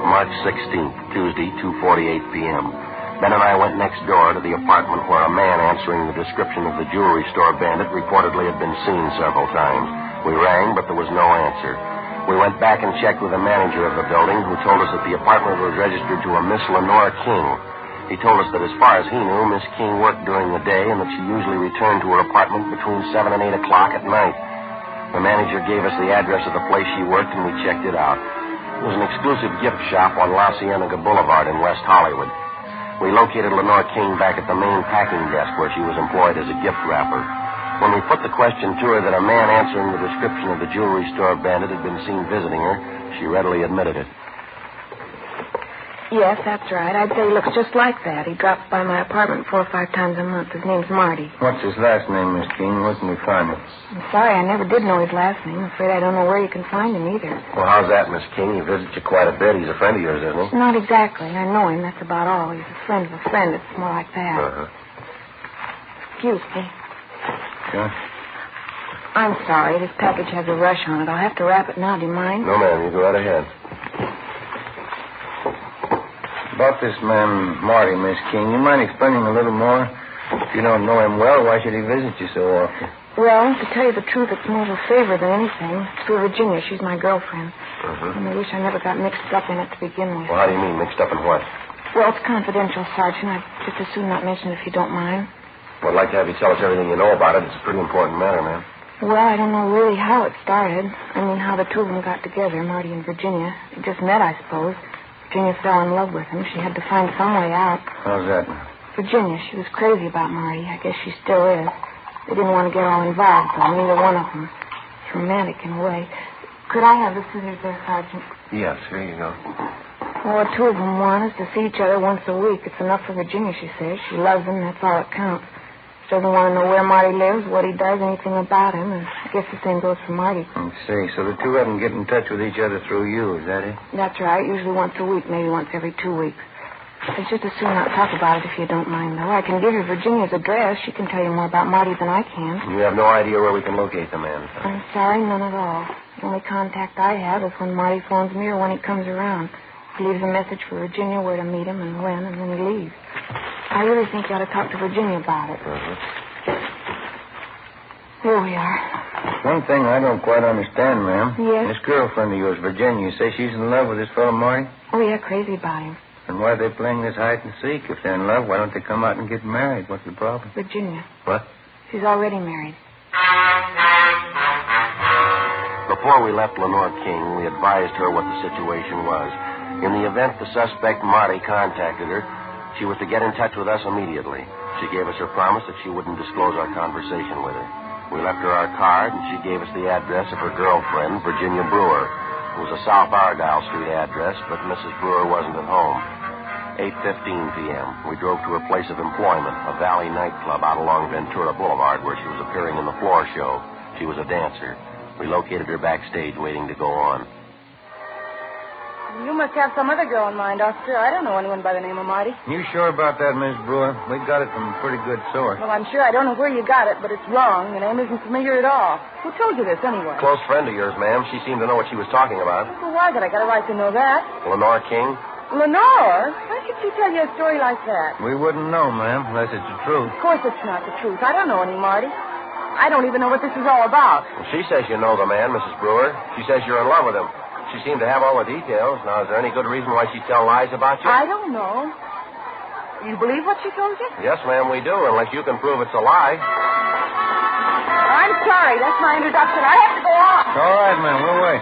March 16th, Tuesday, 2:48 p.m. Ben and I went next door to the apartment where a man answering the description of the jewelry store bandit reportedly had been seen several times. We rang, but there was no answer. We went back and checked with the manager of the building, who told us that the apartment was registered to a Miss Lenore King. He told us that as far as he knew, Miss King worked during the day and that she usually returned to her apartment between 7 and 8 o'clock at night. The manager gave us the address of the place she worked, and we checked it out. It was an exclusive gift shop on La Cienega Boulevard in West Hollywood. We located Lenore King back at the main packing desk where she was employed as a gift wrapper. When we put the question to her that a man answering the description of the jewelry store bandit had been seen visiting her, she readily admitted it. Yes, that's right. I'd say he looks just like that. He drops by my apartment 4 or 5 times a month. His name's Marty. What's his last name, Miss King? Where can we find him? I'm sorry, I never did know his last name. I'm afraid I don't know where you can find him either. Well, how's that, Miss King? He visits you quite a bit. He's a friend of yours, isn't he? Not exactly. I know him. That's about all. He's a friend of a friend. It's more like that. Excuse me. Sure. I'm sorry. This package has a rush on it. I'll have to wrap it now. Do you mind? No, ma'am. You go right ahead. About this man, Marty, Miss King, you mind explaining a little more? If you don't know him well, why should he visit you so often? Well, to tell you the truth, it's more of a favor than anything. It's for Virginia. She's my girlfriend. And I wish I never got mixed up in it to begin with. Well, how do you mean, mixed up in what? Well, it's confidential, Sergeant. I'd just as soon not mention it if you don't mind. Well, I'd like to have you tell us everything you know about it. It's a pretty important matter, ma'am. Well, I don't know really how it started. I mean, how the two of them got together, Marty and Virginia. They just met, I suppose. Virginia fell in love with him. She had to find some way out. How's that? Virginia, she was crazy about Marty. I guess she still is. They didn't want to get all involved, though, neither one of them. It's romantic in a way. Could I have the scissors there, Sergeant? Yes, here you go. Well, what two of them want is to see each other once a week. It's enough for Virginia, she says. She loves him, that's all that counts. She doesn't want to know where Marty lives, what he does, anything about him. And I guess the same goes for Marty. I see. So the two of them get in touch with each other through you, is that it? That's right. Usually once a week, maybe once every 2 weeks. I'd just as soon not talk about it if you don't mind, though. I can give you Virginia's address. She can tell you more about Marty than I can. You have no idea where we can locate the man. I'm sorry, none at all. The only contact I have is when Marty phones me or when he comes around. He leaves a message for Virginia where to meet him and when, and then he leaves. I really think you ought to talk to Virginia about it. Here we are. One thing I don't quite understand, ma'am. Yes? This girlfriend of yours, Virginia, you say she's in love with this fellow Marty? Oh, yeah, crazy about him. And why are they playing this hide and seek? If they're in love, why don't they come out and get married? What's the problem? Virginia. What? She's already married. Before we left Lenore King, we advised her what the situation was. In the event the suspect, Marty, contacted her, she was to get in touch with us immediately. She gave us her promise that she wouldn't disclose our conversation with her. We left her our card, and she gave us the address of her girlfriend, Virginia Brewer. It was a South Argyle Street address, but Mrs. Brewer wasn't at home. 8:15 p.m., we drove to her place of employment, a Valley nightclub out along Ventura Boulevard, where she was appearing in the floor show. She was a dancer. We located her backstage, waiting to go on. You must have some other girl in mind, officer. I don't know anyone by the name of Marty. You sure about that, Miss Brewer? We got it from a pretty good source. Well, I'm sure I don't know where you got it, but it's wrong. The name isn't familiar at all. Who told you this, anyway? Close friend of yours, ma'am. She seemed to know what she was talking about. Well, why did I got a right to know that? Lenore King? Lenore? Why should she tell you a story like that? We wouldn't know, ma'am, unless it's the truth. Of course it's not the truth. I don't know any Marty. I don't even know what this is all about. Well, she says you know the man, Mrs. Brewer. She says you're in love with him. She seemed to have all the details. Now, is there any good reason why she'd tell lies about you? I don't know. You believe what she told you? Yes, ma'am, we do, unless you can prove it's a lie. I'm sorry. That's my introduction. I have to go on. All right, ma'am. We'll wait.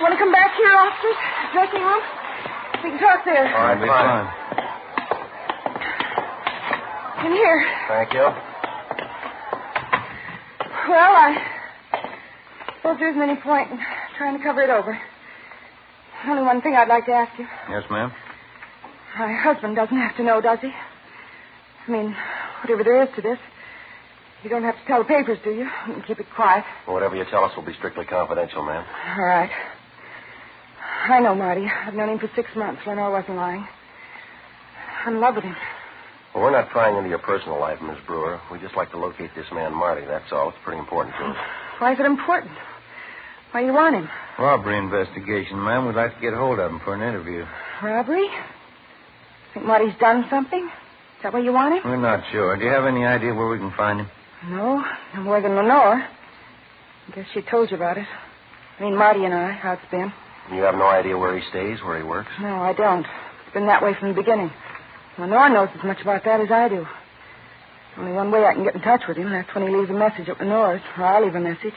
Want to come back here, officers? Dressing room? We can talk there. All right, fine. In here. Thank you. Well, I suppose there isn't any point in trying to cover it over. Only one thing I'd like to ask you. Yes, ma'am? My husband doesn't have to know, does he? I mean, whatever there is to this. You don't have to tell the papers, do you? You can keep it quiet. Well, whatever you tell us will be strictly confidential, ma'am. All right. I know Marty. I've known him for 6 months. Lenore wasn't lying. I'm in love with him. Well, we're not prying into your personal life, Miss Brewer. We just like to locate this man, Marty, that's all. It's pretty important to us. Why is it important? Why do you want him? Robbery investigation, ma'am. We'd like to get hold of him for an interview. Robbery? Think Marty's done something? Is that why you want him? We're not sure. Do you have any idea where we can find him? No, no more than Lenore. I guess she told you about it. I mean, Marty and I, how it's been. You have no idea where he stays, where he works? No, I don't. It's been that way from the beginning. Lenore knows as much about that as I do. Only one way I can get in touch with him, that's when he leaves a message at Lenore's, or I'll leave a message.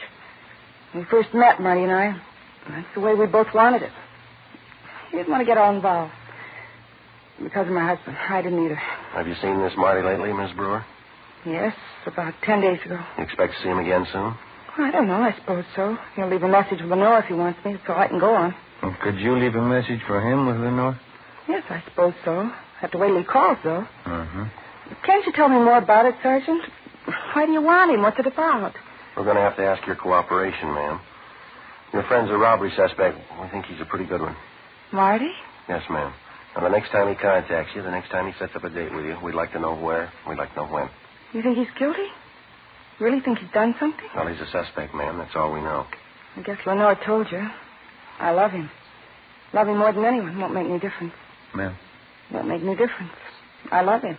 When we first met, Marty and I, that's the way we both wanted it. He didn't want to get all involved. Because of my husband. I didn't either. Have you seen this Marty lately, Miss Brewer? Yes, about 10 days ago. You expect to see him again soon? I don't know. I suppose so. He'll leave a message with Lenore if he wants me. That's all I can go on. Well, could you leave a message for him with Lenore? Yes, I suppose so. Have to wait till he calls, though. Mm-hmm. Can't you tell me more about it, Sergeant? Why do you want him? What's it about? We're going to have to ask your cooperation, ma'am. Your friend's a robbery suspect. We think he's a pretty good one. Marty? Yes, ma'am. Now, the next time he contacts you, the next time he sets up a date with you, we'd like to know where, we'd like to know when. You think he's guilty? You really think he's done something? Well, he's a suspect, ma'am. That's all we know. I guess Lenore told you. I love him. Love him more than anyone. Won't make any difference. Ma'am? Won't make any difference. I love him.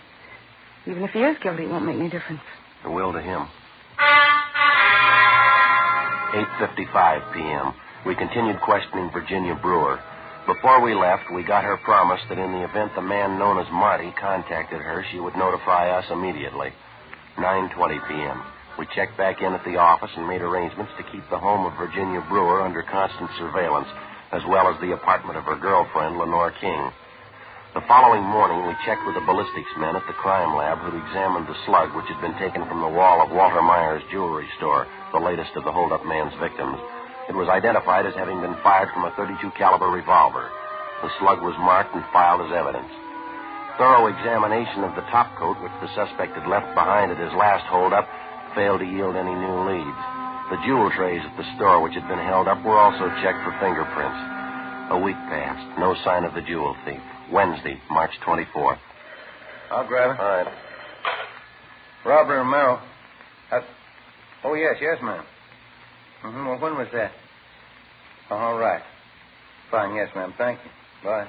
Even if he is guilty, it won't make any difference. The will to him. 8:55 p.m. We continued questioning Virginia Brewer. Before we left, we got her promise that in the event the man known as Marty contacted her, she would notify us immediately. 9:20 p.m. We checked back in at the office and made arrangements to keep the home of Virginia Brewer under constant surveillance, as well as the apartment of her girlfriend, Lenore King. The following morning, we checked with the ballistics men at the crime lab who'd examined the slug which had been taken from the wall of Walter Meyer's jewelry store, the latest of the hold-up man's victims. It was identified as having been fired from a .32 caliber revolver. The slug was marked and filed as evidence. Thorough examination of the topcoat which the suspect had left behind at his last hold-up failed to yield any new leads. The jewel trays at the store which had been held up were also checked for fingerprints. A week passed. No sign of the jewel thief. Wednesday, March 24th. I'll grab it. All right. Robert Romero. Oh, yes, ma'am. Mm-hmm. Well, when was that? Oh, all right. Fine, yes, ma'am. Thank you. Bye.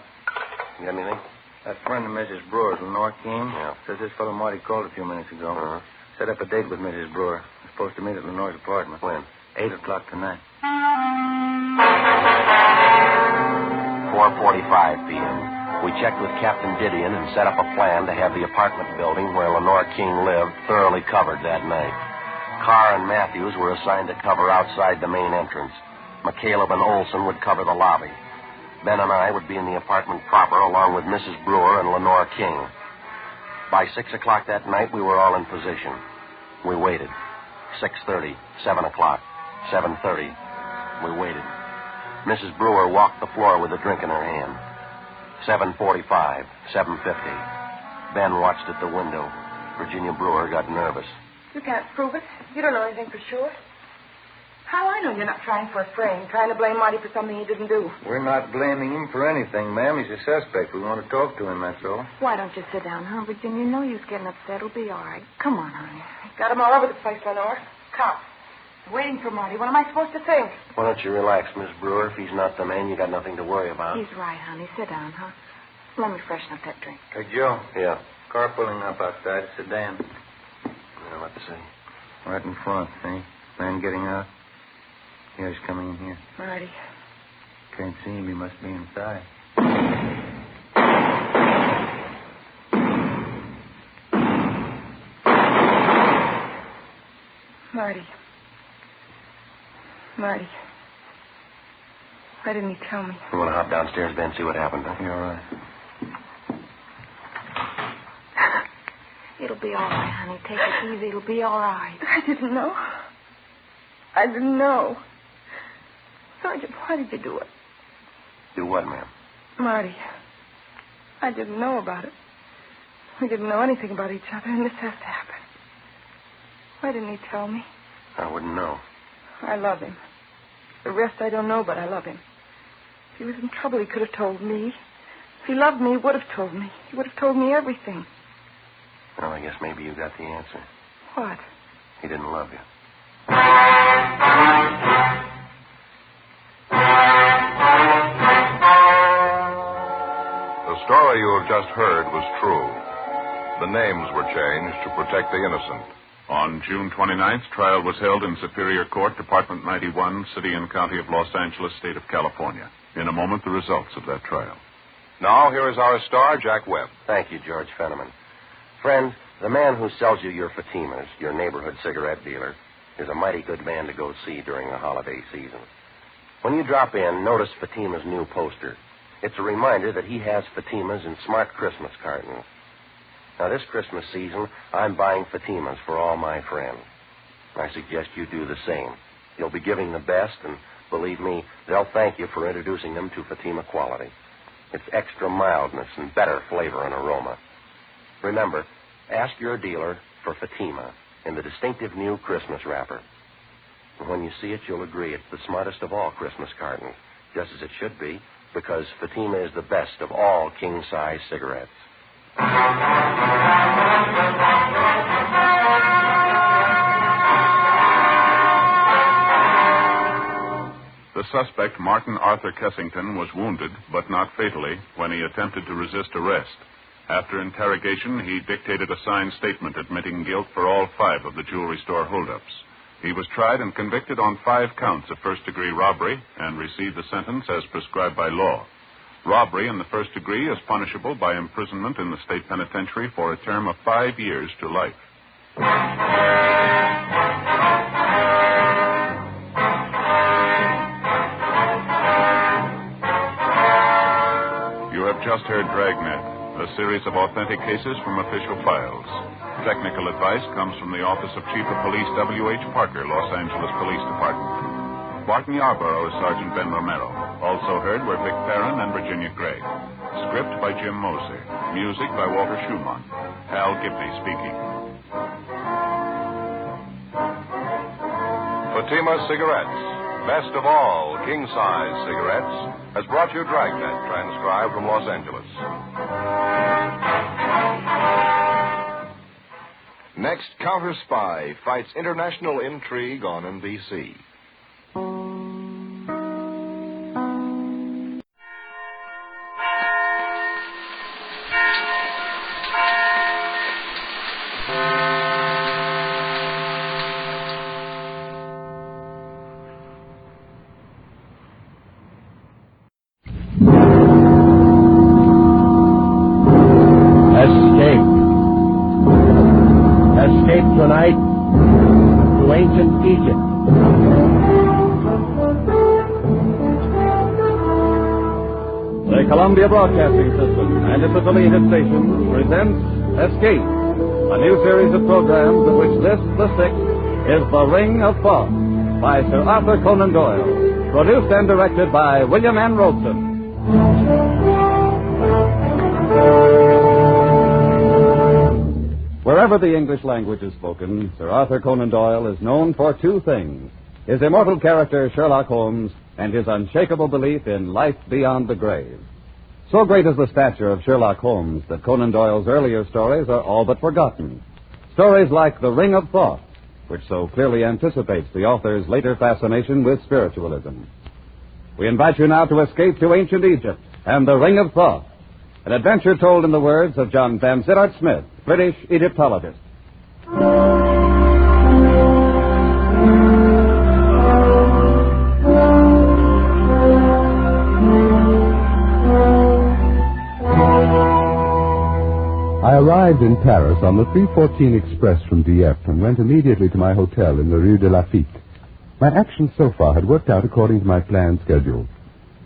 You got anything? That friend of Mrs. Brewer's, Lenore King. Yeah. Says this fellow Marty called a few minutes ago. Uh-huh. Set up a date with Mrs. Brewer. We're supposed to meet at Lenore's apartment. When? 8 o'clock tonight. 4:45 p.m. We checked with Captain Didion and set up a plan to have the apartment building where Lenore King lived thoroughly covered that night. Carr and Matthews were assigned to cover outside the main entrance. McCaleb and Olson would cover the lobby. Ben and I would be in the apartment proper along with Mrs. Brewer and Lenore King. By 6 o'clock that night, we were all in position. We waited. 6:30, 7 o'clock, 7:30. We waited. Mrs. Brewer walked the floor with a drink in her hand. 7:45, 7:50. Ben watched at the window. Virginia Brewer got nervous. You can't prove it. You don't know anything for sure. How I know you're not trying for a frame, trying to blame Marty for something he didn't do? We're not blaming him for anything, ma'am. He's a suspect. We want to talk to him, that's all. Why don't you sit down, huh, Virginia? You know you're getting upset. It'll be all right. Come on, honey. Got him all over the place, Lenore. Cops. Waiting for Marty. What am I supposed to think? Why don't you relax, Miss Brewer? If he's not the man, you got nothing to worry about. He's right, honey. Sit down, huh? Let me freshen up that drink. Hey, Joe. Yeah. Car pulling up outside. Sedan. Yeah, what to say? Right in front, see? Man getting out. Yeah, he's coming in here. Marty. Can't see him. He must be inside. Marty. Marty. Why didn't he tell me? You want to hop downstairs, Ben, see what happened, huh? You're all right. It'll be all right, honey. Take it easy. It'll be all right. I didn't know. I didn't know. Sergeant, why did you do it? Do what, ma'am? Marty. I didn't know about it. We didn't know anything about each other, and this has to happen. Why didn't he tell me? I wouldn't know. I love him. The rest I don't know, but I love him. If he was in trouble, he could have told me. If he loved me, he would have told me. He would have told me everything. Well, I guess maybe you got the answer. What? He didn't love you. The story you have just heard was true. The names were changed to protect the innocent. On June 29th, trial was held in Superior Court, Department 91, City and County of Los Angeles, State of California. In a moment, the results of that trial. Now, here is our star, Jack Webb. Thank you, George Fenneman. Friend, the man who sells you your Fatimas, your neighborhood cigarette dealer, is a mighty good man to go see during the holiday season. When you drop in, notice Fatima's new poster. It's a reminder that he has Fatimas in smart Christmas cartons. Now, this Christmas season, I'm buying Fatimas for all my friends. I suggest you do the same. You'll be giving the best, and believe me, they'll thank you for introducing them to Fatima quality. It's extra mildness and better flavor and aroma. Remember, ask your dealer for Fatima in the distinctive new Christmas wrapper. And when you see it, you'll agree it's the smartest of all Christmas cartons, just as it should be, because Fatima is the best of all king-size cigarettes. The suspect, Martin Arthur Kessington, was wounded, but not fatally, when he attempted to resist arrest. After interrogation, he dictated a signed statement admitting guilt for all 5 of the jewelry store holdups. He was tried and convicted on 5 counts of first-degree robbery and received a sentence as prescribed by law. Robbery in the first degree is punishable by imprisonment in the state penitentiary for a term of 5 years to life. You have just heard Dragnet, a series of authentic cases from official files. Technical advice comes from the Office of Chief of Police W.H. Parker, Los Angeles Police Department. Barton Yarborough is Sergeant Ben Romero. Also heard were Vic Perrin and Virginia Gregg. Script by Jim Moser. Music by Walter Schumann. Hal Gibney speaking. Fatima Cigarettes, best of all king-size cigarettes, has brought you Dragnet, transcribed from Los Angeles. Next, Counter Spy fights international intrigue on NBC. Escape tonight to to ancient Egypt. The Columbia Broadcasting System and its affiliated stations presents Escape, a new series of programs of which this, the sixth, is The Ring of Thoth by Sir Arthur Conan Doyle, produced and directed by William N. Robeson. Wherever the English language is spoken, Sir Arthur Conan Doyle is known for two things: his immortal character Sherlock Holmes and his unshakable belief in life beyond the grave. So great is the stature of Sherlock Holmes that Conan Doyle's earlier stories are all but forgotten. Stories like The Ring of Thoth, which so clearly anticipates the author's later fascination with spiritualism. We invite you now to escape to ancient Egypt and The Ring of Thoth, an adventure told in the words of John Vansittart Smith, British Egyptologist. I arrived in Paris on the 3:14 express from Dieppe and went immediately to my hotel in the Rue de Lafitte. My actions so far had worked out according to my planned schedule.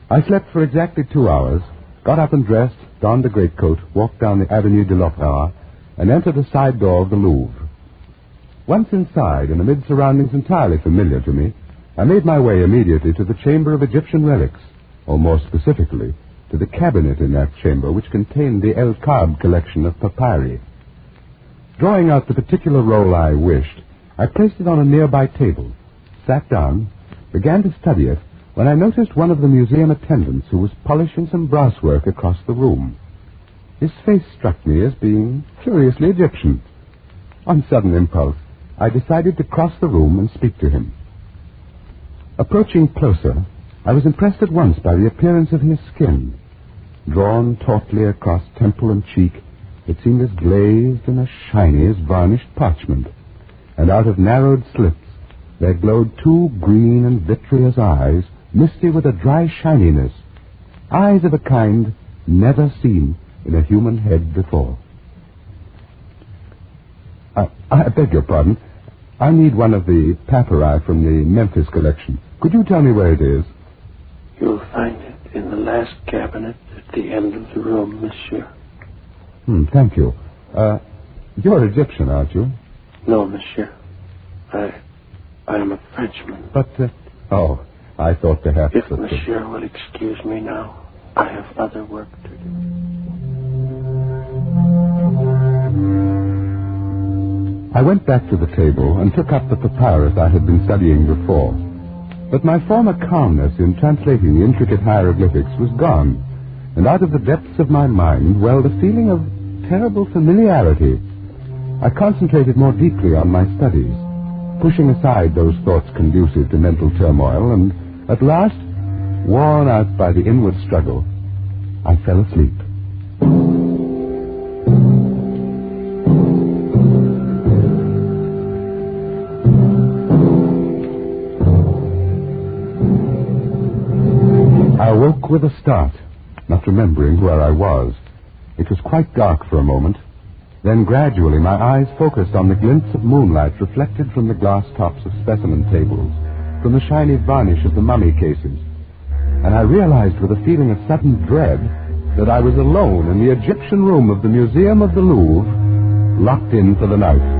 I slept for exactly 2 hours, got up and dressed, donned a greatcoat, walked down the Avenue de l'Opéra, and entered the side door of the Louvre. Once inside, and amid surroundings entirely familiar to me, I made my way immediately to the Chamber of Egyptian Relics, or more specifically, to the cabinet in that chamber which contained the El Kab collection of papyri. Drawing out the particular roll I wished, I placed it on a nearby table, sat down, began to study it, when I noticed one of the museum attendants who was polishing some brasswork across the room. His face struck me as being curiously Egyptian. On sudden impulse, I decided to cross the room and speak to him. Approaching closer, I was impressed at once by the appearance of his skin. Drawn tautly across temple and cheek, it seemed as glazed and as shiny as varnished parchment, and out of narrowed slits there glowed two green and vitreous eyes, misty with a dry shininess, eyes of a kind never seen in a human head before. I beg your pardon. I need one of the papyri from the Memphis collection. Could you tell me where it is? You'll find it in the last cabinet at the end of the room, monsieur. Thank you. You're Egyptian, aren't you? No, monsieur. I am a Frenchman. But, I thought perhaps... If monsieur will excuse me now, I have other work to do. I went back to the table and took up the papyrus I had been studying before. But my former calmness in translating the intricate hieroglyphics was gone, and out of the depths of my mind welled a feeling of terrible familiarity. I concentrated more deeply on my studies, pushing aside those thoughts conducive to mental turmoil, and at last, worn out by the inward struggle, I fell asleep. I awoke with a start, not remembering where I was. It was quite dark for a moment. Then gradually my eyes focused on the glints of moonlight reflected from the glass tops of specimen tables, from the shiny varnish of the mummy cases. And I realized with a feeling of sudden dread that I was alone in the Egyptian room of the Museum of the Louvre, locked in for the night.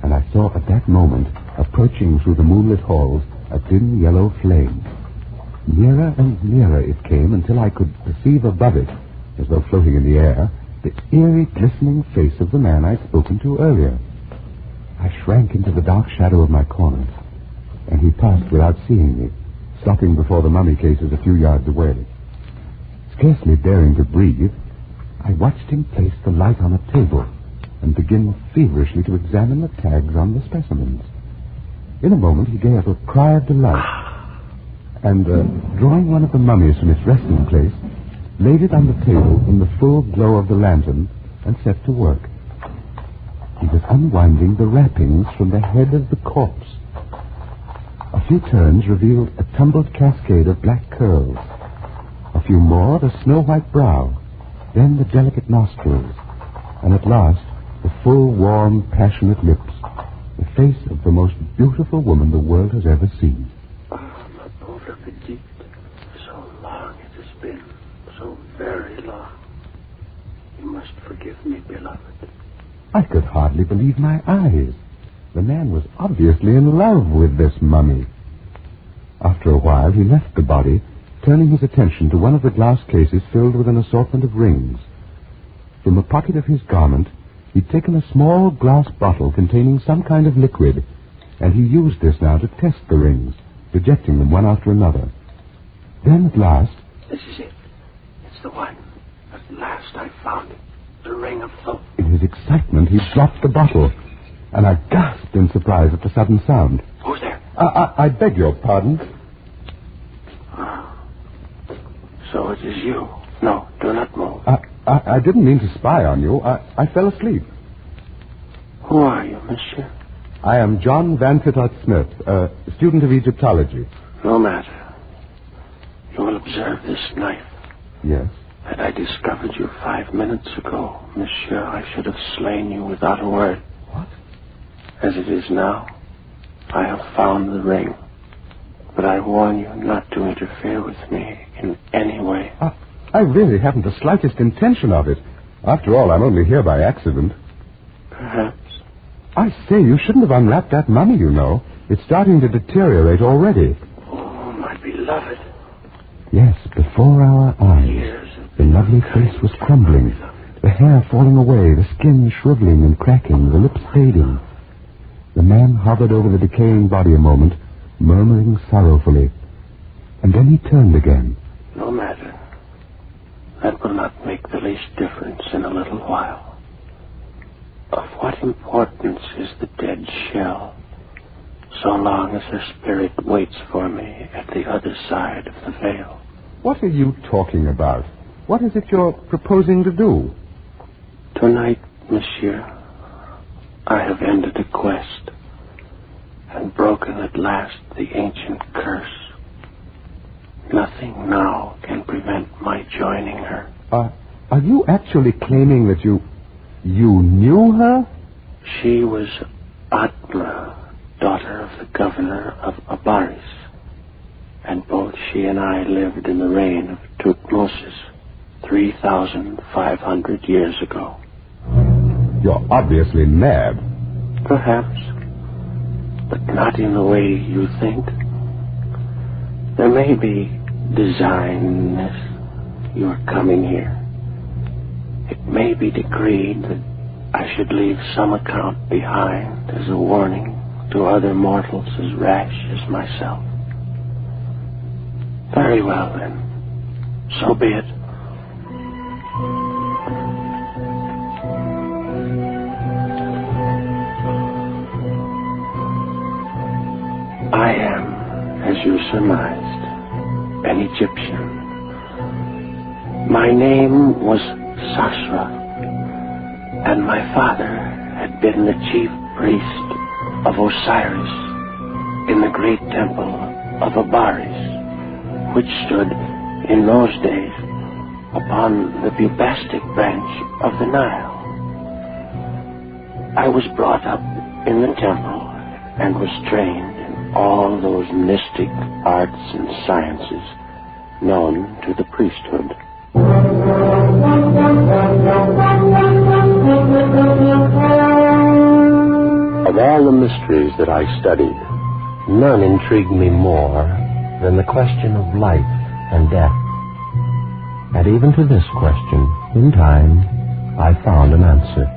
And I saw at that moment, approaching through the moonlit halls, a dim yellow flame. Nearer and nearer it came until I could perceive above it, as though floating in the air, the eerie, glistening face of the man I'd spoken to earlier. I shrank into the dark shadow of my corner, and he passed without seeing me, stopping before the mummy cases a few yards away. Scarcely daring to breathe, I watched him place the light on a table and begin feverishly to examine the tags on the specimens. In a moment, he gave a cry of delight, and, drawing one of the mummies from its resting place, laid it on the table in the full glow of the lantern and set to work. He was unwinding the wrappings from the head of the corpse. A few turns revealed a tumbled cascade of black curls. A A few more, the snow-white brow, then the delicate nostrils, and at last, the full, warm, passionate lips, the face of the most beautiful woman the world has ever seen. Ah, ma pauvre petite. So long it has been, so very long. You must forgive me, beloved. I could hardly believe my eyes. The man was obviously in love with this mummy. After a while, he left the body, turning his attention to one of the glass cases filled with an assortment of rings. From the pocket of his garment, he'd taken a small glass bottle containing some kind of liquid, and he used this now to test the rings, rejecting them one after another. Then, at last... This is it. It's the one. At last I found it. The ring of Thoth. In his excitement, he dropped the bottle, and I gasped in surprise at the sudden sound. Who's there? I beg your pardon. So it is you. No, do not move. I didn't mean to spy on you. I fell asleep. Who are you, monsieur? I am John Van Tittart Smith, a student of Egyptology. No matter. You will observe this knife. Yes? Had I discovered you 5 minutes ago, monsieur, I should have slain you without a word. What? As it is now, I have found the ring. But I warn you not to interfere with me in any way. I really haven't the slightest intention of it. After all, I'm only here by accident. Perhaps. I say, you shouldn't have unwrapped that mummy, you know. It's starting to deteriorate already. Oh, my beloved. Yes, before our eyes, the lovely face was crumbling, the hair falling away, the skin shriveling and cracking, the lips fading. The man hovered over the decaying body a moment, murmuring sorrowfully. And then he turned again. No matter. That will not make the least difference in a little while. Of what importance is the dead shell, so long as her spirit waits for me at the other side of the veil? What are you talking about? What is it you're proposing to do? Tonight, monsieur, I have ended a quest and broken at last the ancient curse. Nothing now can prevent my joining her. Are you actually claiming that you knew her? She was Atma, daughter of the governor of Abaris, and both she and I lived in the reign of Tutmosis 3,500 years ago. You're obviously mad. Perhaps, but not in the way you think. There may be design in this, your coming here. It may be decreed that I should leave some account behind as a warning to other mortals as rash as myself. Very well, then. So be it. I am, as you surmised, an Egyptian. My name was Sasra, and my father had been the chief priest of Osiris in the great temple of Abaris, which stood in those days upon the Bubastic branch of the Nile. I was brought up in the temple and was trained in all those mystic arts and sciences known to the priesthood. Of all the mysteries that I studied, none intrigued me more than the question of life and death. And even to this question, in time, I found an answer.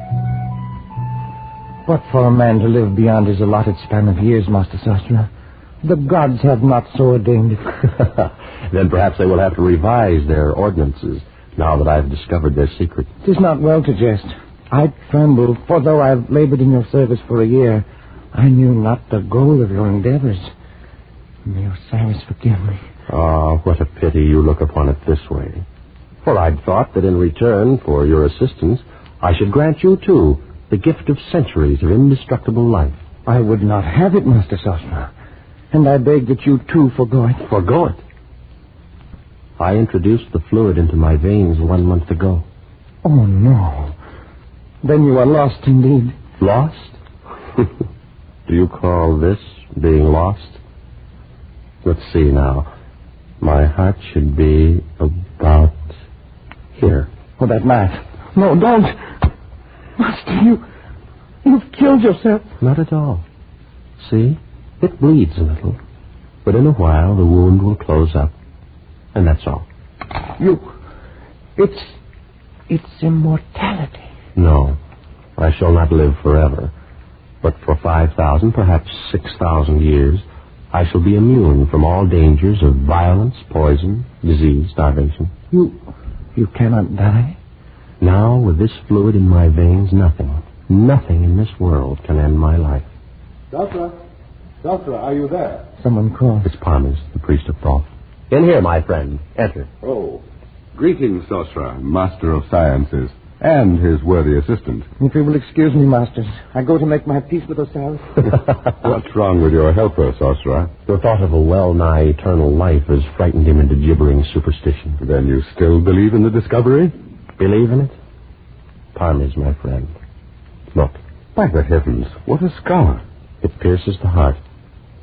But for a man to live beyond his allotted span of years, Master Sastra, the gods have not so ordained it. Then perhaps they will have to revise their ordinances, now that I've discovered their secret. 'Tis not well to jest. I tremble, for though I've labored in your service for a year, I knew not the goal of your endeavors. May Osiris forgive me. Ah, what a pity you look upon it this way. For I'd thought that in return for your assistance, I should grant you, too, the gift of centuries of indestructible life. I would not have it, Master Sastra, and I beg that you, too, forgo it. Forgo it? I introduced the fluid into my veins 1 month ago. Oh, no. Then you are lost indeed. Lost? Do you call this being lost? Let's see now. My heart should be about here. Oh, that knife. No, don't. Master, you've killed yourself. Not at all. See? It bleeds a little. But in a while, the wound will close up. And that's all. It's immortality. No. I shall not live forever. But for 5,000, perhaps 6,000 years, I shall be immune from all dangers of violence, poison, disease, starvation. You cannot die? Now, with this fluid in my veins, nothing in this world can end my life. Doctor, are you there? Someone called. It's Parmes, the priest of Thoth. In here, my friend. Enter. Oh. Greetings, Sosra, master of sciences, and his worthy assistant. If you will excuse me, masters, I go to make my peace with Osiris. What's wrong with your helper, Sosra? The thought of a well-nigh eternal life has frightened him into gibbering superstition. Then you still believe in the discovery? Believe in it? Parmes, my friend. Look. By the heavens, what a scar. It pierces the heart.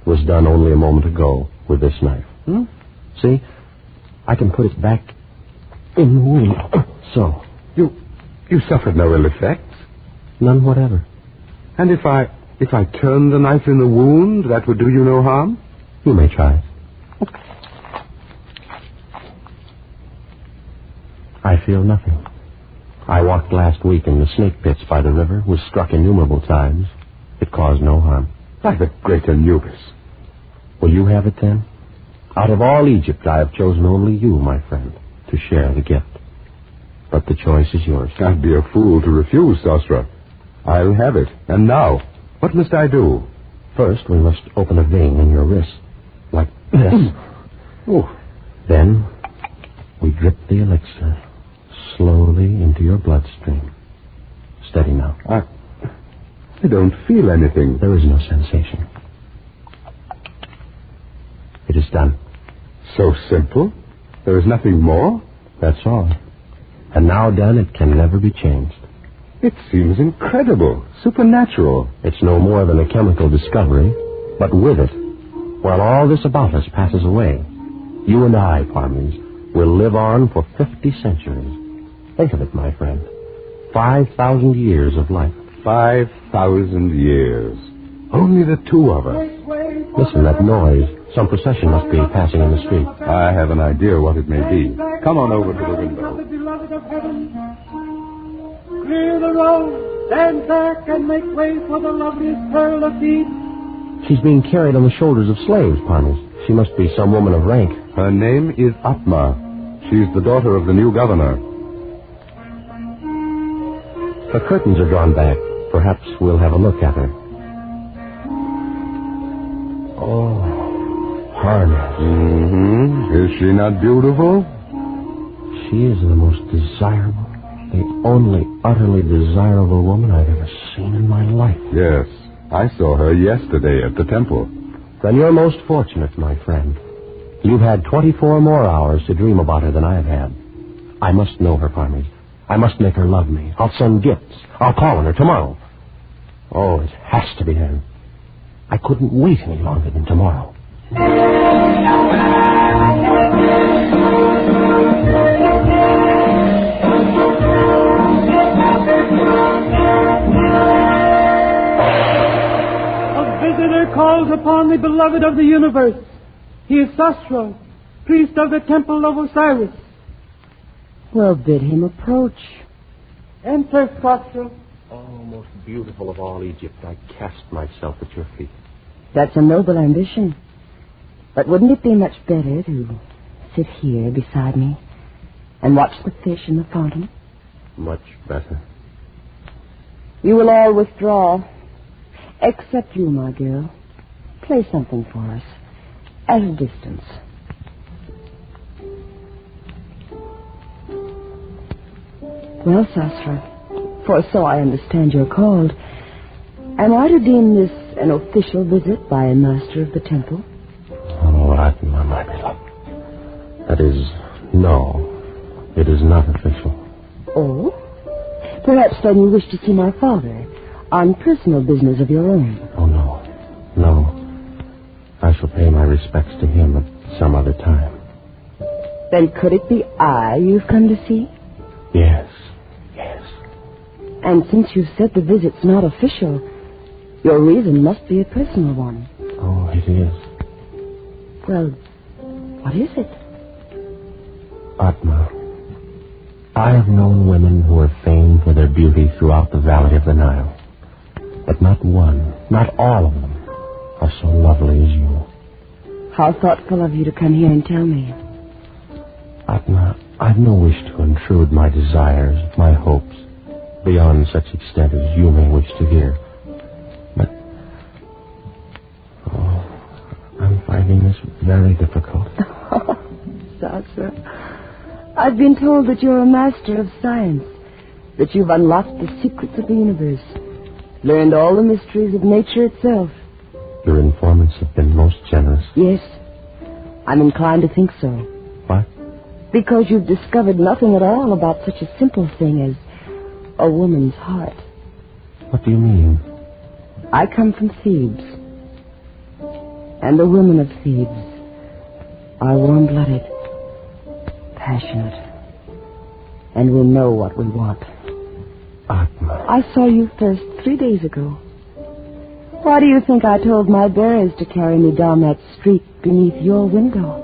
It was done only a moment ago with this knife. See? I can put it back in the wound. So. You suffered no ill effects? None whatever. And if I turn the knife in the wound, that would do you no harm? You may try. I feel nothing. I walked last week in the snake pits by the river, was struck innumerable times. It caused no harm. By the great Anubis. Will you have it then? Out of all Egypt, I have chosen only you, my friend, to share the gift. But the choice is yours. I'd be a fool to refuse, Sosra. I'll have it. And now, what must I do? First, we must open a vein in your wrist, like this. Then, we drip the elixir slowly into your bloodstream. Steady now. I don't feel anything. There is no sensation. It is done. So simple? There is nothing more? That's all. And now done, it can never be changed. It seems incredible, supernatural. It's no more than a chemical discovery, but with it, while all this about us passes away, you and I, Parmes, will live on for 50 centuries. Think of it, my friend. 5,000 years of life. 5,000 years. Only the two of us. Listen, that noise. Some procession must be passing in the street. I have an idea what it may be. Come on over to the window. Beloved of heaven, clear the road, stand back, and make way for the loveliest pearl of deep. She's being carried on the shoulders of slaves, Parmes. She must be some woman of rank. Her name is Atma. She's the daughter of the new governor. The curtains are drawn back. Perhaps we'll have a look at her. Oh, Parmes. Is she not beautiful? She is the most desirable, the only utterly desirable woman I've ever seen in my life. Yes, I saw her yesterday at the temple. Then you're most fortunate, my friend. You've had 24 more hours to dream about her than I have had. I must know her, Parmes. I must make her love me. I'll send gifts. I'll call on her tomorrow. Oh, it has to be done. I couldn't wait any longer than tomorrow. A visitor calls upon the beloved of the universe. He is Sasra, priest of the temple of Osiris. Well, bid him approach. Enter, Sasra. Oh, most beautiful of all Egypt, I cast myself at your feet. That's a noble ambition. But wouldn't it be much better to sit here beside me and watch the fish in the fountain? Much better. You will all withdraw, except you, my girl. Play something for us, at a distance. Well, Sasra, for so I understand you're called, am I to deem this an official visit by a master of the temple? Oh, Atma, my beloved. That is, No, it is not official. Oh? Perhaps then you wish to see my father on personal business of your own. Oh, no. No. I shall pay my respects to him at some other time. Then could it be I you've come to see? Yes. And since you've said the visit's not official, your reason must be a personal one. Oh, it is. Well, what is it? Atma, I have known women who are famed for their beauty throughout the valley of the Nile. But not one, not all of them, are so lovely as you. How thoughtful of you to come here and tell me. Atma, I've no wish to intrude my desires, my hopes, beyond such extent as you may wish to hear. But, I'm finding this very difficult. Sasha, I've been told that you're a master of science, that you've unlocked the secrets of the universe, learned all the mysteries of nature itself. Your informants have been most generous. Yes, I'm inclined to think so. What? Because you've discovered nothing at all about such a simple thing as a woman's heart. What do you mean? I come from Thebes, and the women of Thebes are warm-blooded, passionate, and will know what we want. Atma. I saw you first 3 days ago. Why do you think I told my bearers to carry me down that street beneath your window?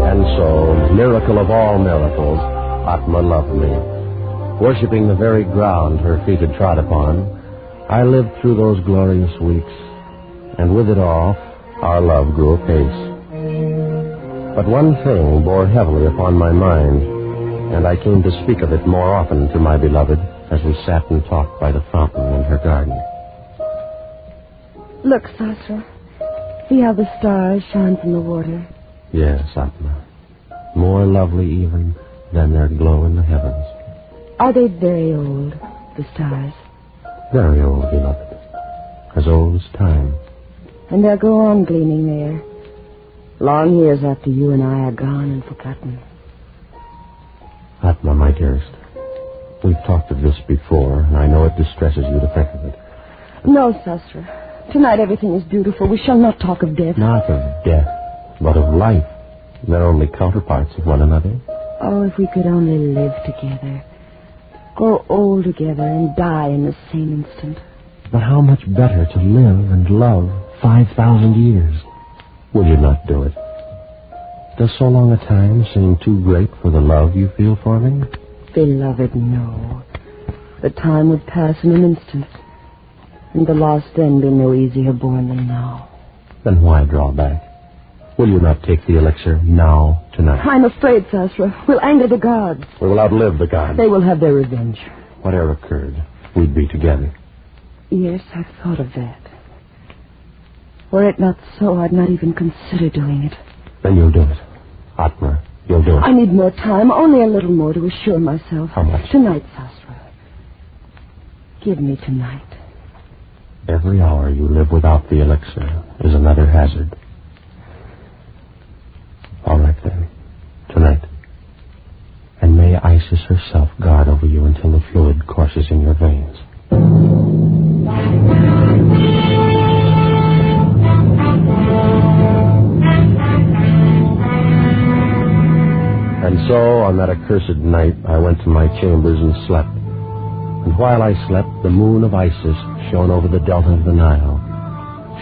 And so, miracle of all miracles, Atma loved me. Worshipping the very ground her feet had trod upon, I lived through those glorious weeks, and with it all, our love grew apace. But one thing bore heavily upon my mind, and I came to speak of it more often to my beloved as we sat and talked by the fountain in her garden. Look, Sasha. See how the stars shine from the water? Yes, Atma. More lovely even than their glow in the heavens. Are they very old, the stars? Very old, beloved. As old as time. And they'll go on gleaming there, long years after you and I are gone and forgotten. Atma, my dearest, we've talked of this before, and I know it distresses you to think of it. No, Sastra. Tonight everything is beautiful. We shall not talk of death. Not of death, but of life. They're only counterparts of one another. Oh, if we could only live together. Grow old together and die in the same instant. But how much better to live and love 5,000 years. Will you not do it? Does so long a time seem too great for the love you feel for me? Beloved, no. The time would pass in an instant, and the loss then be no easier borne than now. Then why draw back? Will you not take the elixir now, tonight? I'm afraid, Sasra. We'll anger the gods. We will outlive the gods. They will have their revenge. Whatever occurred, we'd be together. Yes, I've thought of that. Were it not so, I'd not even consider doing it. Then you'll do it. Atma, you'll do it. I need more time, only a little more to assure myself. How much? Tonight, Sasra. Give me tonight. Every hour you live without the elixir is another hazard. All right, then. Tonight. And may Isis herself guard over you until the fluid courses in your veins. And so, on that accursed night, I went to my chambers and slept. And while I slept, the moon of Isis shone over the delta of the Nile.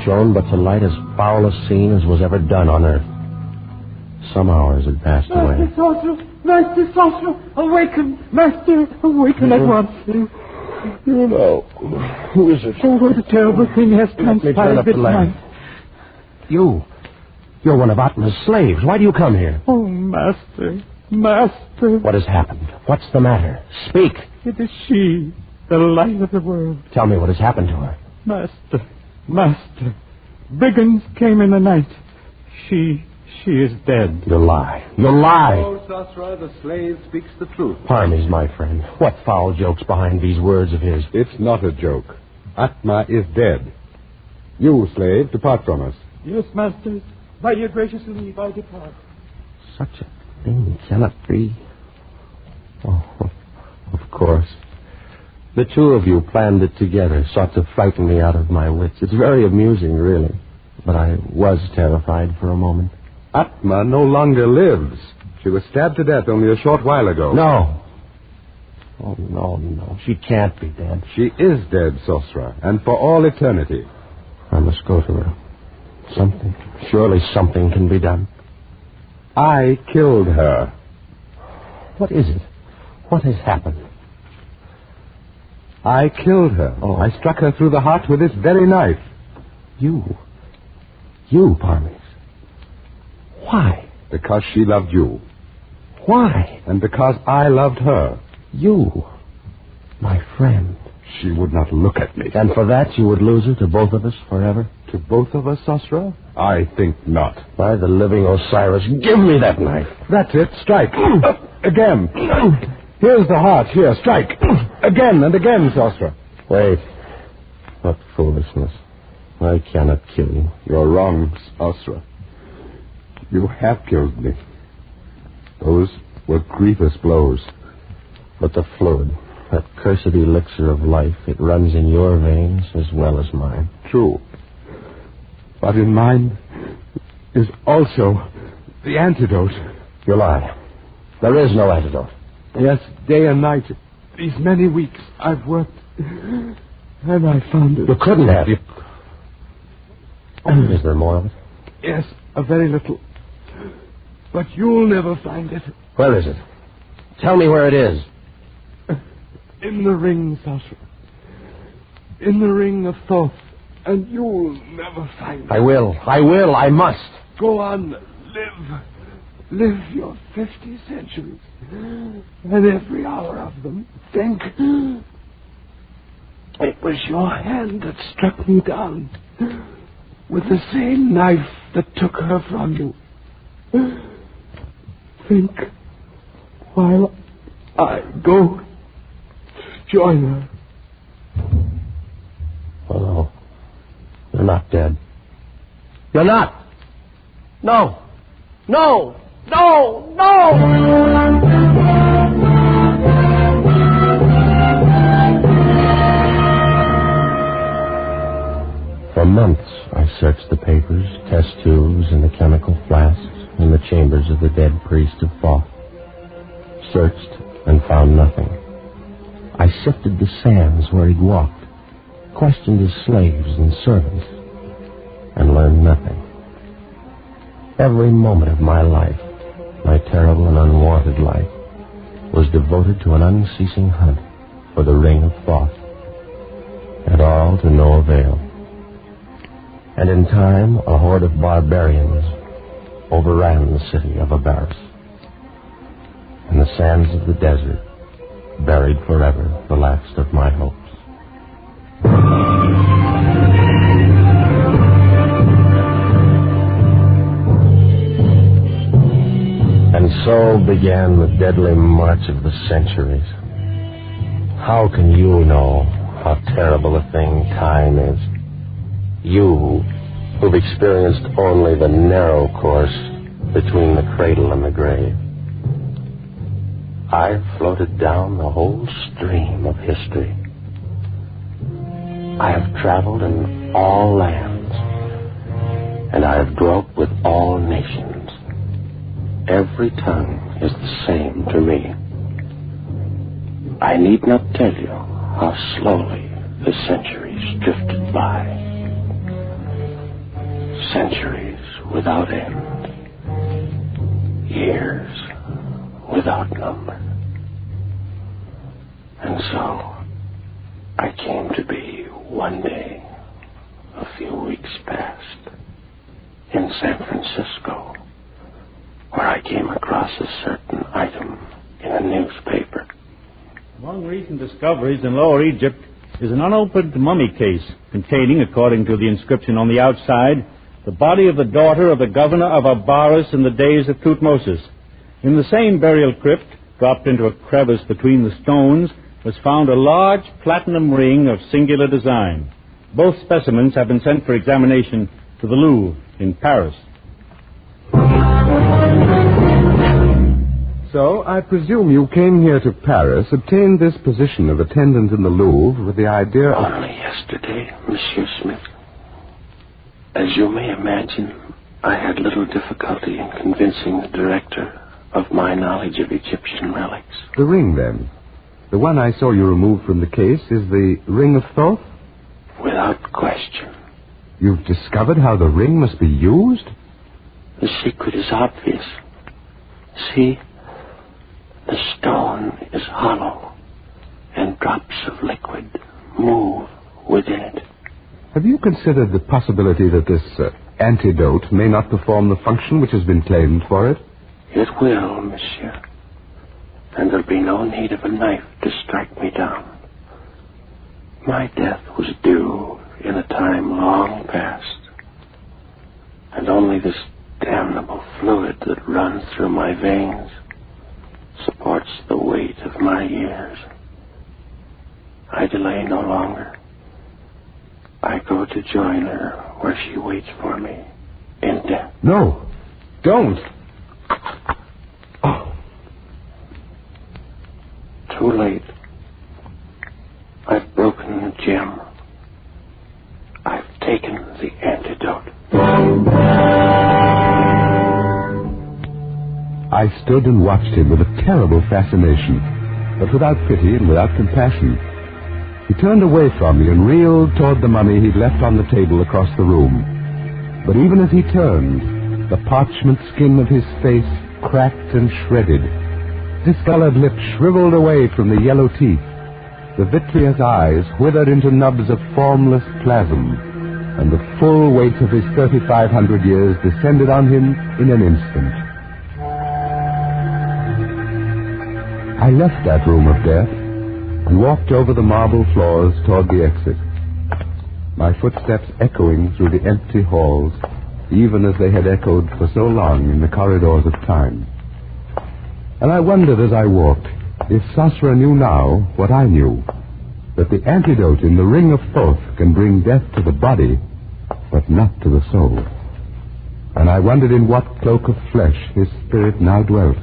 Shone but to light as foul a scene as was ever done on earth. Some hours had passed away. Master Sasha, awaken! Master, awaken at once. You know. Who is it? Oh, what a terrible thing has transpired this night. You're one of Atma's slaves. Why do you come here? Oh, Master. What has happened? What's the matter? Speak. It is she, the light of the world. Tell me what has happened to her. Master. Brigands came in the night. She is dead. You lie. Oh, Sasra, the slave speaks the truth. Parmes, my friend. What foul joke's behind these words of his? It's not a joke. Atma is dead. You, slave, depart from us. Yes, masters. By your gracious leave, I depart. Such a thing cannot be. Oh, of course. The two of you planned it together, sought to frighten me out of my wits. It's very amusing, really. But I was terrified for a moment. Atma no longer lives. She was stabbed to death only a short while ago. No. Oh, no. She can't be dead. She is dead, Sosra, and for all eternity. I must go to her. Surely something can be done. I killed her. What is it? What has happened? I killed her. Oh. I struck her through the heart with this very knife. You, Parmes. Why? Because she loved you. Why? And because I loved her. You, my friend. She would not look at me. And for that you would lose her to both of us forever? To both of us, Sosra? I think not. By the living Osiris, give me that knife. That's it. Strike. Again. Here's the heart. Here, strike. Again and again, Sosra. Wait. What foolishness. I cannot kill you. You're wrong, Sosra. You have killed me. Those were grievous blows. But the fluid, that cursed elixir of life, it runs in your veins as well as mine. True. But in mine is also the antidote. You lie. There is no antidote. Yes, day and night. These many weeks I've worked, and I found it. You couldn't have. Is there more of it? Yes, a very little. But you'll never find it. Where is it? Tell me where it is. In the ring, Sasha. In the ring of Thoth. And you'll never find it. I will. I must. Go on. Live your 50 centuries. And every hour of them, think. It was your hand that struck me down. With the same knife that took her from you. Think while I go to join her. Oh, no. You're not dead. You're not. No. No. No. No. For months, I searched the papers, test tubes, and the chemical flasks in the chambers of the dead priest of Thoth. Searched and found nothing. I sifted the sands where he'd walked, questioned his slaves and servants, and learned nothing. Every moment of my life, my terrible and unwanted life, was devoted to an unceasing hunt for the ring of Thoth, and all to no avail. And in time, a horde of barbarians overran the city of Abaris. In the sands of the desert, buried forever the last of my hopes. And so began the deadly march of the centuries. How can you know how terrible a thing time is? You, who've experienced only the narrow course between the cradle and the grave. I've floated down the whole stream of history. I have traveled in all lands, and I have dwelt with all nations. Every tongue is the same to me. I need not tell you how slowly the centuries drifted by. Centuries without end. Years without number. And so, I came to be one day, a few weeks past, in San Francisco, where I came across a certain item in a newspaper. Among recent discoveries in Lower Egypt is an unopened mummy case containing, according to the inscription on the outside, the body of the daughter of the governor of Abaris in the days of Tutmosis. In the same burial crypt, dropped into a crevice between the stones, was found a large platinum ring of singular design. Both specimens have been sent for examination to the Louvre in Paris. So, I presume you came here to Paris, obtained this position of attendant in the Louvre with the idea of... Only yesterday, Monsieur Smith. As you may imagine, I had little difficulty in convincing the director of my knowledge of Egyptian relics. The ring, then. The one I saw you remove from the case is the ring of Thoth? Without question. You've discovered how the ring must be used? The secret is obvious. See, the stone is hollow, and drops of liquid move within it. Have you considered the possibility that this antidote may not perform the function which has been claimed for it? It will, monsieur. And there'll be no need of a knife to strike me down. My death was due in a time long past. And only this damnable fluid that runs through my veins supports the weight of my years. I delay no longer. I go to join her where she waits for me in death. No, don't. Oh. Too late. I've broken the gem. I've taken the antidote. I stood and watched him with a terrible fascination, but without pity and without compassion. He turned away from me and reeled toward the mummy he'd left on the table across the room. But even as he turned, the parchment skin of his face cracked and shredded. Discolored lips shriveled away from the yellow teeth. The vitreous eyes withered into nubs of formless plasm, and the full weight of his 3,500 years descended on him in an instant. I left that room of death and walked over the marble floors toward the exit, my footsteps echoing through the empty halls, even as they had echoed for so long in the corridors of time. And I wondered as I walked if Sasra knew now what I knew, that the antidote in the ring of Thoth can bring death to the body, but not to the soul. And I wondered in what cloak of flesh his spirit now dwelt,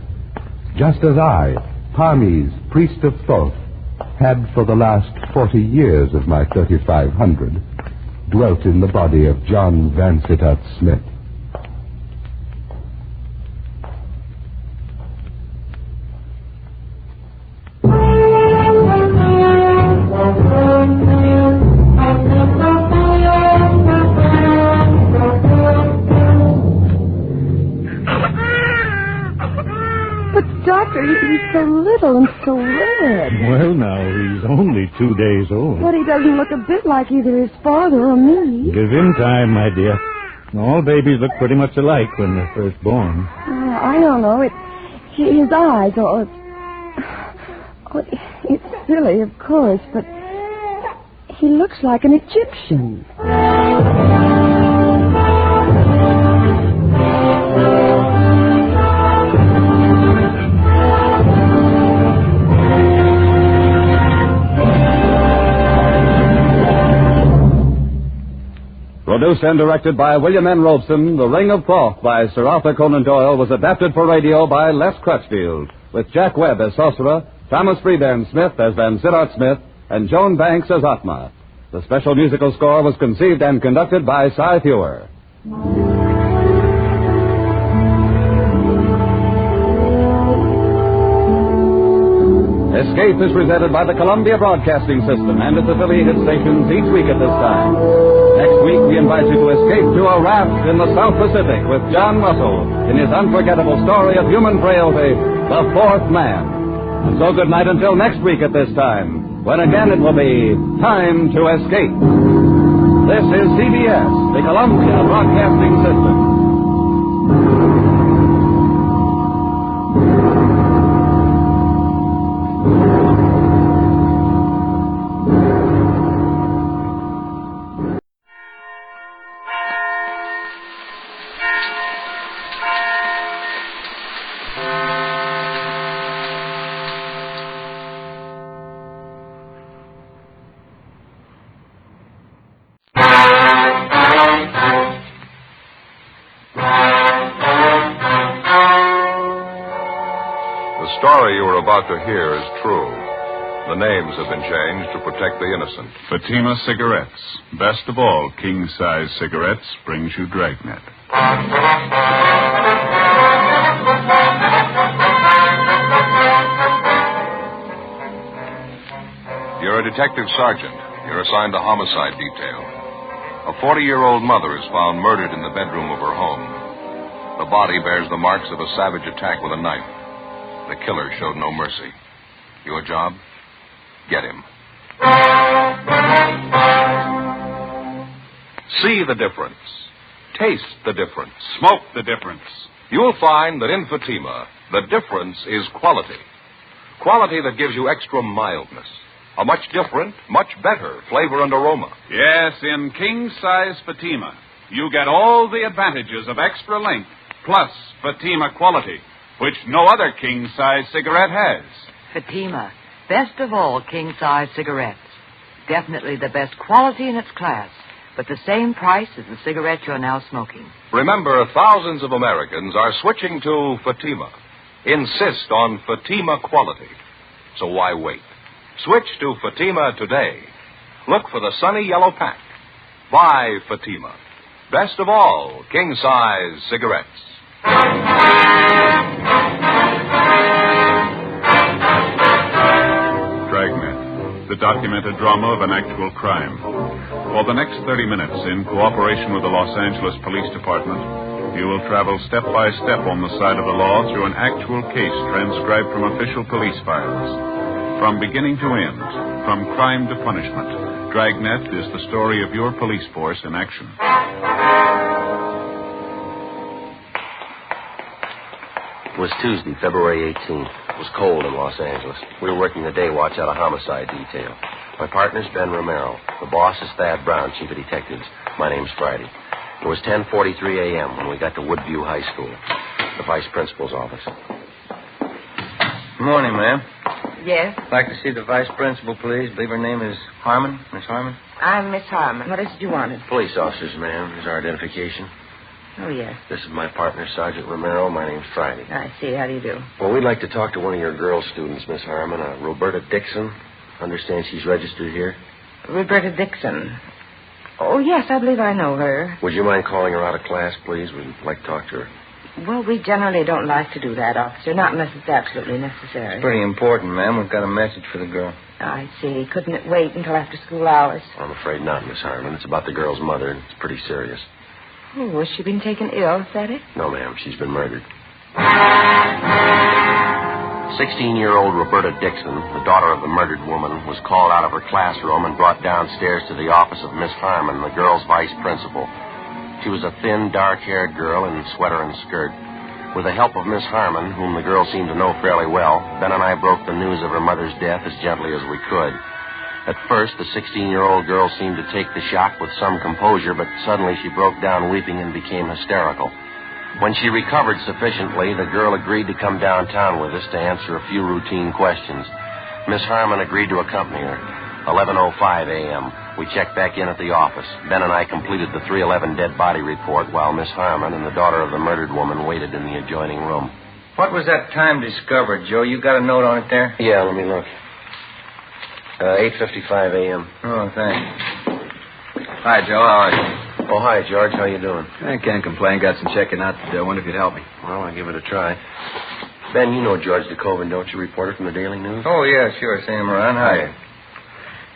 just as I, Parmes, priest of Thoth, had for the last 40 years of my 3,500 dwelt in the body of John Vansittart Smith. Doctor, he's so little and so red. Well, now, he's only 2 days old. But he doesn't look a bit like either his father or me. Give him time, my dear. All babies look pretty much alike when they're first born. I don't know. His eyes, or... Oh, it's silly, of course, but he looks like an Egyptian. Produced and directed by William N. Robeson, The Ring of Thoth by Sir Arthur Conan Doyle was adapted for radio by Les Crutchfield, with Jack Webb as Sorcerer, Thomas Freebairn Smith as Vansittart Smith, and Joan Banks as Atma. The special musical score was conceived and conducted by Cy Fewer. Escape is presented by the Columbia Broadcasting System and its affiliated stations each week at this time. Next week, we invite you to escape to a raft in the South Pacific with John Russell in his unforgettable story of human frailty, The Fourth Man. And so good night until next week at this time, when again it will be time to escape. This is CBS, the Columbia Broadcasting System. story you are about to hear is true. The names have been changed to protect the innocent. Fatima Cigarettes. Best of all, king-size cigarettes brings you Dragnet. You're a detective sergeant. You're assigned to homicide detail. A 40-year-old mother is found murdered in the bedroom of her home. The body bears the marks of a savage attack with a knife. The killer showed no mercy. Your job? Get him. See the difference. Taste the difference. Smoke the difference. You'll find that in Fatima, the difference is quality. Quality that gives you extra mildness. A much different, much better flavor and aroma. Yes, in king-size Fatima, you get all the advantages of extra length, plus Fatima quality, which no other king-size cigarette has. Fatima, best of all king-size cigarettes. Definitely the best quality in its class, but the same price as the cigarette you're now smoking. Remember, thousands of Americans are switching to Fatima. Insist on Fatima quality. So why wait? Switch to Fatima today. Look for the sunny yellow pack. Buy Fatima. Best of all, king-size cigarettes. Dragnet, the documented drama of an actual crime. For the next 30 minutes, in cooperation with the Los Angeles Police Department, you will travel step by step on the side of the law through an actual case transcribed from official police files. From beginning to end, from crime to punishment, Dragnet is the story of your police force in action. It was Tuesday, February 18th. It was cold in Los Angeles. We were working the day watch out of homicide detail. My partner's Ben Romero. The boss is Thad Brown, chief of detectives. My name's Friday. It was 10:43 a.m. when we got to Woodview High School, the vice principal's office. Good morning, ma'am. Yes? I'd like to see the vice principal, please. I believe her name is Harmon. Miss Harmon? I'm Miss Harmon. What is it you wanted? Police officers, ma'am. Here's our identification. Oh, yes. This is my partner, Sergeant Romero. My name's Friday. I see. How do you do? Well, we'd like to talk to one of your girl students, Miss Harmon, Roberta Dixon. Understand she's registered here? Roberta Dixon. Oh, yes, I believe I know her. Would you mind calling her out of class, please? We'd like to talk to her. Well, we generally don't like to do that, officer, not unless it's absolutely necessary. It's pretty important, ma'am. We've got a message for the girl. I see. Couldn't it wait until after school hours? I'm afraid not, Miss Harmon. It's about the girl's mother, and it's pretty serious. Oh, has she been taken ill, is that it? No, ma'am. She's been murdered. 16-year-old Roberta Dixon, the daughter of the murdered woman, was called out of her classroom and brought downstairs to the office of Miss Harmon, the girl's vice principal. She was a thin, dark-haired girl in sweater and skirt. With the help of Miss Harmon, whom the girl seemed to know fairly well, Ben and I broke the news of her mother's death as gently as we could. At first, the 16-year-old girl seemed to take the shock with some composure, but suddenly she broke down weeping and became hysterical. When she recovered sufficiently, the girl agreed to come downtown with us to answer a few routine questions. Miss Harmon agreed to accompany her. 11:05 a.m. We checked back in at the office. Ben and I completed the 311 dead body report while Miss Harmon and the daughter of the murdered woman waited in the adjoining room. What was that time discovered, Joe? You got a note on it there? Yeah, let me look. 8:55 a.m. Oh, thanks. Hi, Joe. How are you? Oh, hi, George. How you doing? I can't complain. Got some checking out to do. I wonder if you'd help me. Well, I'll give it a try. Ben, you know George DeCoven, don't you? Reporter from the Daily News? Oh, yeah, sure. Seen him around. Hi.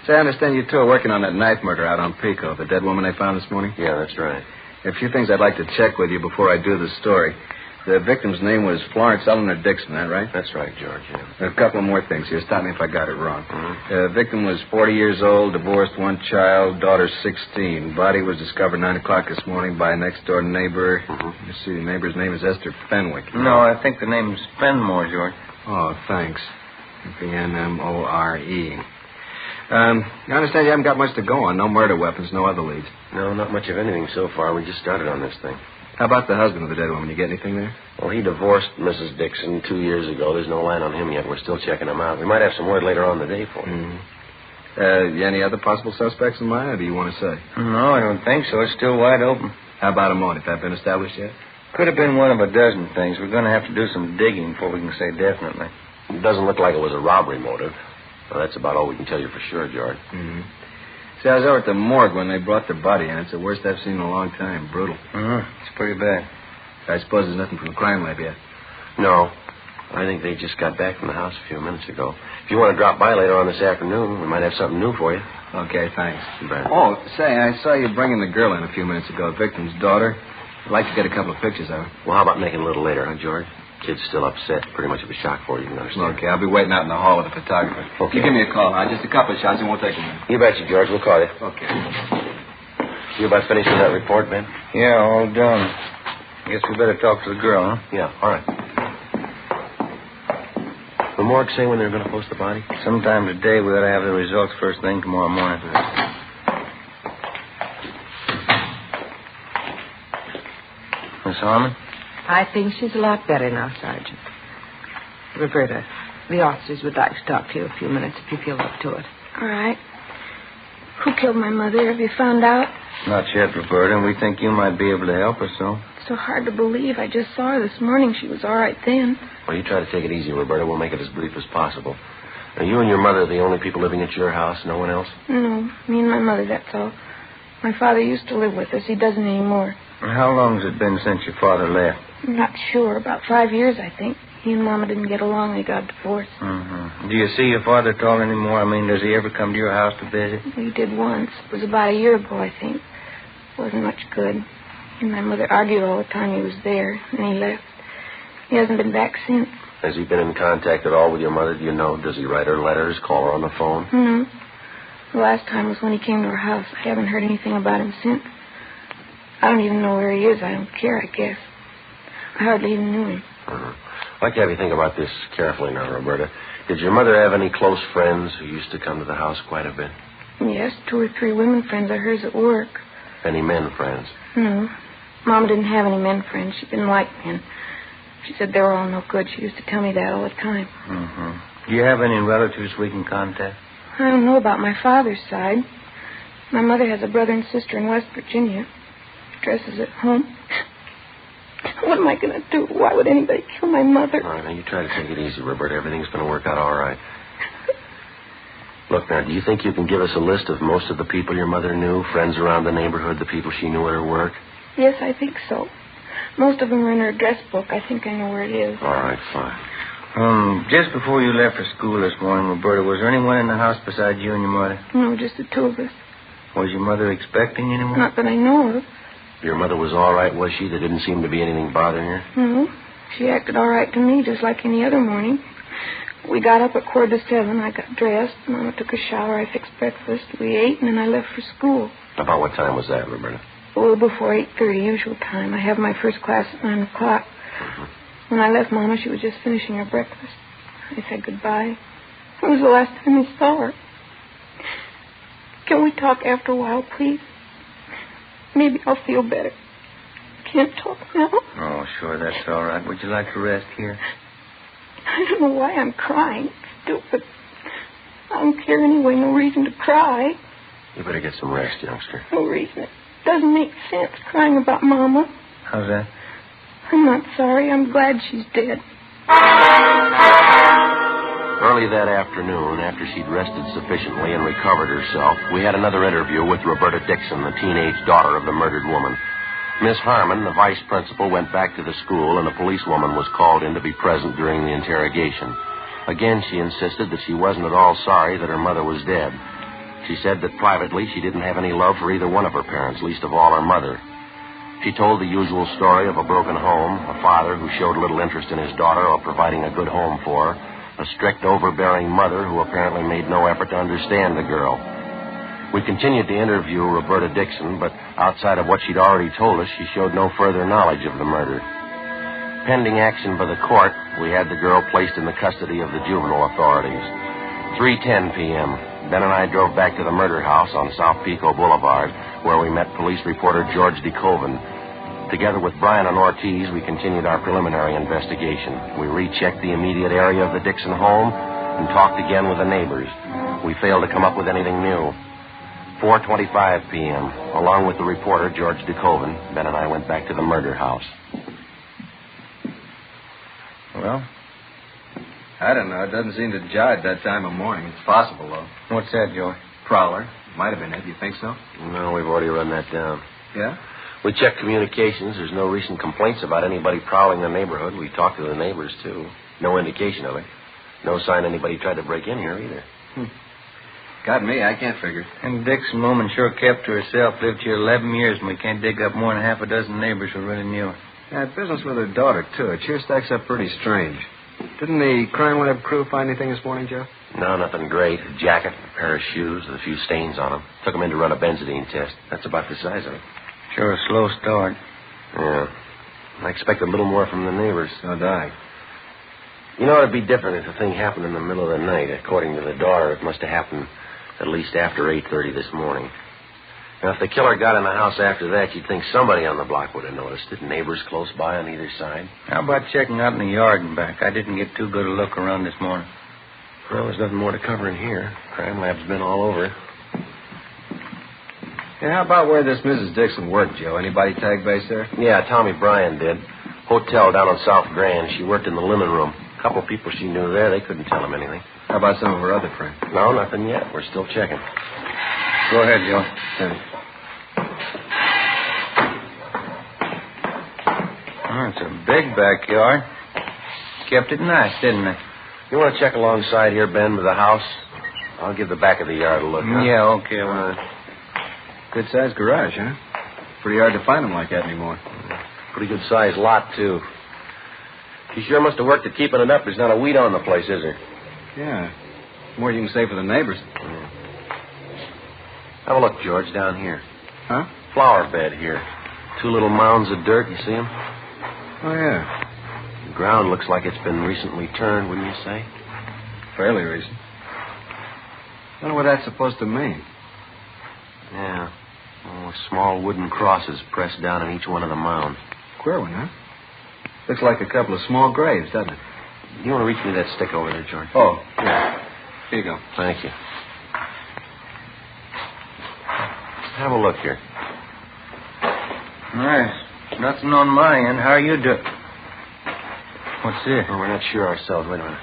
Say, I understand you two are working on that knife murder out on Pico, the dead woman they found this morning? Yeah, that's right. A few things I'd like to check with you before I do the story. The victim's name was Florence Eleanor Dixon, is that right? That's right, George, yeah. A couple more things here. Stop me if I got it wrong. Mm-hmm. The victim was 40 years old, divorced, one child, daughter 16. Body was discovered 9 o'clock this morning by a next-door neighbor. Mm-hmm. You see, the neighbor's name is Esther Fenwick. No, I think the name's Fenmore, George. Oh, thanks. Fenmore. I understand you haven't got much to go on. No murder weapons, no other leads. No, not much of anything so far. We just started on this thing. How about the husband of the dead woman? You get anything there? Well, he divorced Mrs. Dixon 2 years ago. There's no line on him yet. We're still checking him out. We might have some word later on in the day for you. Any other possible suspects in mind, or do you want to say? No, I don't think so. It's still wide open. How about a motive? That been established yet? Could have been one of a dozen things. We're going to have to do some digging before we can say definitely. It doesn't look like it was a robbery motive. Well, that's about all we can tell you for sure, George. Mm-hmm. See, I was over at the morgue when they brought the body in. It's the worst I've seen in a long time. Brutal. It's pretty bad. I suppose there's nothing from the crime lab yet. No. I think they just got back from the house a few minutes ago. If you want to drop by later on this afternoon, we might have something new for you. Okay, thanks. Right. Oh, say, I saw you bringing the girl in a few minutes ago, victim's daughter. I'd like to get a couple of pictures of her. Well, how about making it a little later, huh, George? Kid's still upset. Pretty much of a shock for you, you can understand. Okay, I'll be waiting out in the hall with the photographer. Okay. You give me a call, huh? Just a couple of shots. It won't take a minute. You betcha, George. We'll call you. Okay. You about finished with that report, Ben? Yeah, all done. Guess we better talk to the girl, huh? Yeah, all right. The morgue say when they're going to post the body? Sometime today. We ought to have the results first thing tomorrow morning. Miss Harmon? I think she's a lot better now, Sergeant. Roberta, the officers would like to talk to you a few minutes if you feel up to it. All right. Who killed my mother? Have you found out? Not yet, Roberta, and we think you might be able to help us, so. It's so hard to believe. I just saw her this morning. She was all right then. Well, you try to take it easy, Roberta. We'll make it as brief as possible. Now, you and your mother are the only people living at your house, no one else? No, me and my mother, that's all. My father used to live with us. He doesn't anymore. How long has it been since your father left? I'm not sure. About 5 years, I think. He and Mama didn't get along. They got divorced. Mm-hmm. Do you see your father at all anymore? I mean, does he ever come to your house to visit? We did once. It was about a year ago, I think. Wasn't much good. He and my mother argued all the time he was there, and he left. He hasn't been back since. Has he been in contact at all with your mother? Do you know? Does he write her letters, call her on the phone? No. The last time was when he came to our house. I haven't heard anything about him since. I don't even know where he is. I don't care, I guess. I hardly even knew him. I'd like to have you think about this carefully now, Roberta. Did your mother have any close friends who used to come to the house quite a bit? Yes, 2 or 3 women friends of hers at work. Any men friends? No. Mama didn't have any men friends. She didn't like men. She said they were all no good. She used to tell me that all the time. Mm-hmm. Do you have any relatives we can contact? I don't know about my father's side. My mother has a brother and sister in West Virginia. Dresses at home. What am I going to do? Why would anybody kill my mother? All right, now you try to take it easy, Roberta. Everything's going to work out all right. Look, now, do you think you can give us a list of most of the people your mother knew, friends around the neighborhood, the people she knew at her work? Yes, I think so. Most of them are in her address book. I think I know where it is. All right, fine. Just before you left for school this morning, Roberta, was there anyone in the house besides you and your mother? No, just the 2 of us. Was your mother expecting anyone? Not that I know of. Your mother was all right, was she? There didn't seem to be anything bothering her? No. She acted all right to me, just like any other morning. We got up at 6:45. I got dressed. Mama took a shower. I fixed breakfast. We ate, and then I left for school. About what time was that, Roberta? A little before 8:30, usual time. I have my first class at 9 o'clock. When I left Mama, she was just finishing her breakfast. I said goodbye. It was the last time we saw her. Can we talk after a while, please? Maybe I'll feel better. Can't talk now. Oh, sure, that's all right. Would you like to rest here? I don't know why I'm crying. Stupid. I don't care anyway. No reason to cry. You better get some rest, youngster. No reason. It doesn't make sense crying about Mama. How's that? I'm not sorry. I'm glad she's dead. Early that afternoon, after she'd rested sufficiently and recovered herself, we had another interview with Roberta Dixon, the teenage daughter of the murdered woman. Miss Harmon, the vice principal, went back to the school, and a policewoman was called in to be present during the interrogation. Again, she insisted that she wasn't at all sorry that her mother was dead. She said that privately she didn't have any love for either one of her parents, least of all her mother. She told the usual story of a broken home, a father who showed little interest in his daughter or providing a good home for her, a strict, overbearing mother who apparently made no effort to understand the girl. We continued to interview Roberta Dixon, but outside of what she'd already told us, she showed no further knowledge of the murder. Pending action by the court, we had the girl placed in the custody of the juvenile authorities. 3:10 p.m., Ben and I drove back to the murder house on South Pico Boulevard, where we met police reporter George DeCoven. Together with Brian and Ortiz, we continued our preliminary investigation. We rechecked the immediate area of the Dixon home and talked again with the neighbors. We failed to come up with anything new. 4:25 p.m., along with the reporter, George DeCoven, Ben and I went back to the murder house. Well, I don't know. It doesn't seem to jive that time of morning. It's possible, though. What's that, Joey? Prowler. Might have been it. You think so? No, we've already run that down. Yeah? We checked communications. There's no recent complaints about anybody prowling the neighborhood. We talked to the neighbors, too. No indication of it. No sign anybody tried to break in here, either. Got me. I can't figure. And Dixon woman sure kept to herself. Lived here 11 years, and we can't dig up more than half a dozen neighbors who really knew her. Yeah, business with her daughter, too. It sure stacks up pretty strange. Didn't the crime lab crew find anything this morning, Joe? No, nothing great. A jacket, a pair of shoes with a few stains on them. Took them in to run a benzodine test. That's about the size of it. Sure a slow start. Yeah. I expected a little more from the neighbors. So did I. You know, it'd be different if the thing happened in the middle of the night. According to the daughter, it must have happened at least after 8:30 this morning. Now, if the killer got in the house after that, you'd think somebody on the block would have noticed it. Neighbors close by on either side. How about checking out in the yard and back? I didn't get too good a look around this morning. Well, there's nothing more to cover in here. Crime lab's been all over. Yeah, how about where this Mrs. Dixon worked, Joe? Anybody tag base there? Yeah, Tommy Bryan did. Hotel down on South Grand. She worked in the linen room. A couple people she knew there, they couldn't tell him anything. How about some of her other friends? No, nothing yet. We're still checking. Go ahead, Joe. Oh, it's a big backyard. Kept it nice, didn't it? You want to check alongside here, Ben, with the house? I'll give the back of the yard a look. Huh? Yeah, okay. Well, good-sized garage, huh? Pretty hard to find them like that anymore. Pretty good-sized lot, too. She sure must have worked at keeping it up. There's not a weed on the place, is there? Yeah. More you can say for the neighbors. Yeah. Have a look, George, down here. Huh? Flower bed here. 2 little mounds of dirt, you see them? Oh, yeah. The ground looks like it's been recently turned, wouldn't you say? Fairly recent. Wonder what that's supposed to mean. Yeah. Oh, small wooden crosses pressed down in each one of the mounds. Queer one, huh? Looks like a couple of small graves, doesn't it? You want to reach me that stick over there, George? Oh, yeah. Here you go. Thank you. Have a look here. Nice. Nothing on my end. How are you doing? What's this? Oh, we're not sure ourselves. Wait a minute.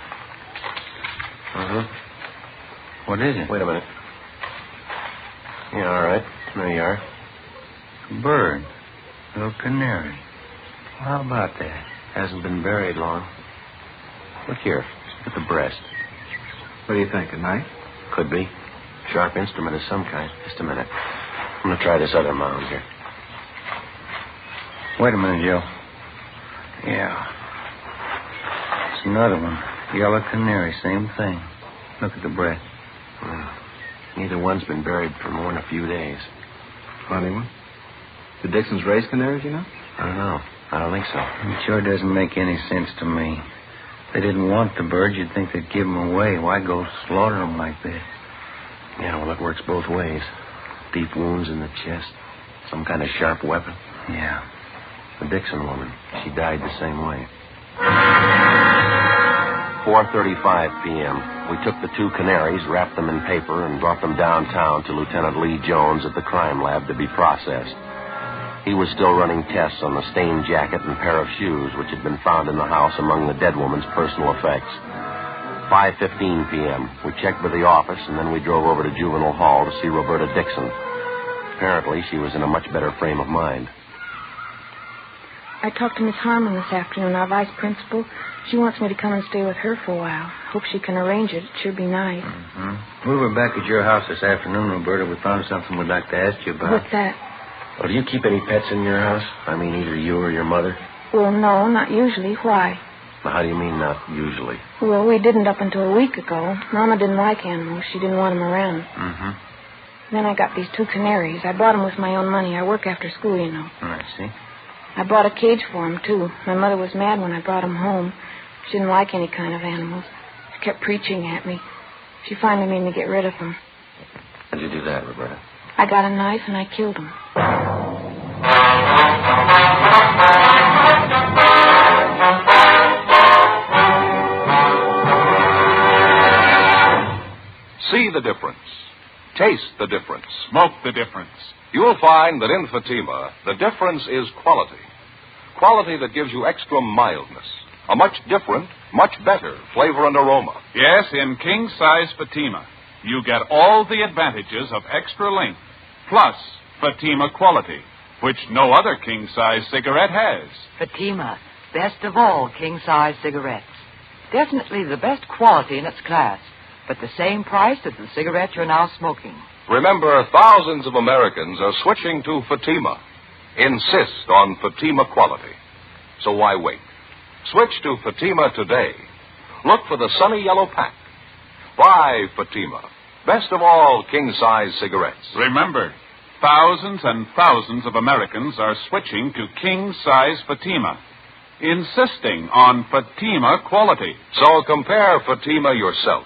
Uh-huh. What is it? Wait a minute. Yeah, all right. There you are. A bird. Little canary. How about that? Hasn't been buried long. Look here. Look at the breast. What do you think, a knife? Could be. Sharp instrument of some kind. Just a minute. I'm going to try this other mound here. Wait a minute, Joe. Yeah. It's another one. Yellow canary, same thing. Look at the breast. Neither one's been buried for more than a few days. Funny one. The Dixons raise canaries, you know? I don't know. I don't think so. It sure doesn't make any sense to me. If they didn't want the birds, you'd think they'd give them away. Why go slaughter them like this? Yeah, well, it works both ways. Deep wounds in the chest. Some kind of sharp weapon. Yeah. The Dixon woman. She died the same way. 4:35 p.m. We took the 2 canaries, wrapped them in paper, and brought them downtown to Lieutenant Lee Jones at the crime lab to be processed. He was still running tests on the stained jacket and pair of shoes which had been found in the house among the dead woman's personal effects. 5:15 p.m. We checked with the office, and then we drove over to Juvenile Hall to see Roberta Dixon. Apparently, she was in a much better frame of mind. I talked to Miss Harmon this afternoon, our vice principal. She wants me to come and stay with her for a while. Hope she can arrange it. It sure be nice. Mm-hmm. We were back at your house this afternoon, Roberta. We found something we'd like to ask you about. What's that? Oh, do you keep any pets in your house? I mean, either you or your mother? Well, no, not usually. Why? Well, how do you mean, not usually? Well, we didn't up until a week ago. Mama didn't like animals. She didn't want them around. Mm-hmm. Then I got these 2 canaries. I bought them with my own money. I work after school, you know. I see. I bought a cage for them, too. My mother was mad when I brought them home. She didn't like any kind of animals. She kept preaching at me. She finally made me get rid of them. How'd you do that, Roberta? I got a knife and I killed them. See the difference. Taste the difference. Smoke the difference. You'll find that in Fatima, the difference is quality. Quality that gives you extra mildness, A much different, much better flavor and aroma. Yes, in king-size Fatima, you get all the advantages of extra length, plus Fatima quality, which no other king-size cigarette has. Fatima, best of all king-size cigarettes. Definitely the best quality in its class, but the same price as the cigarette you're now smoking. Remember, thousands of Americans are switching to Fatima. Insist on Fatima quality. So why wait? Switch to Fatima today. Look for the sunny yellow pack. Buy Fatima. Best of all king-size cigarettes. Remember, thousands and thousands of Americans are switching to king-size Fatima, insisting on Fatima quality. So compare Fatima yourself.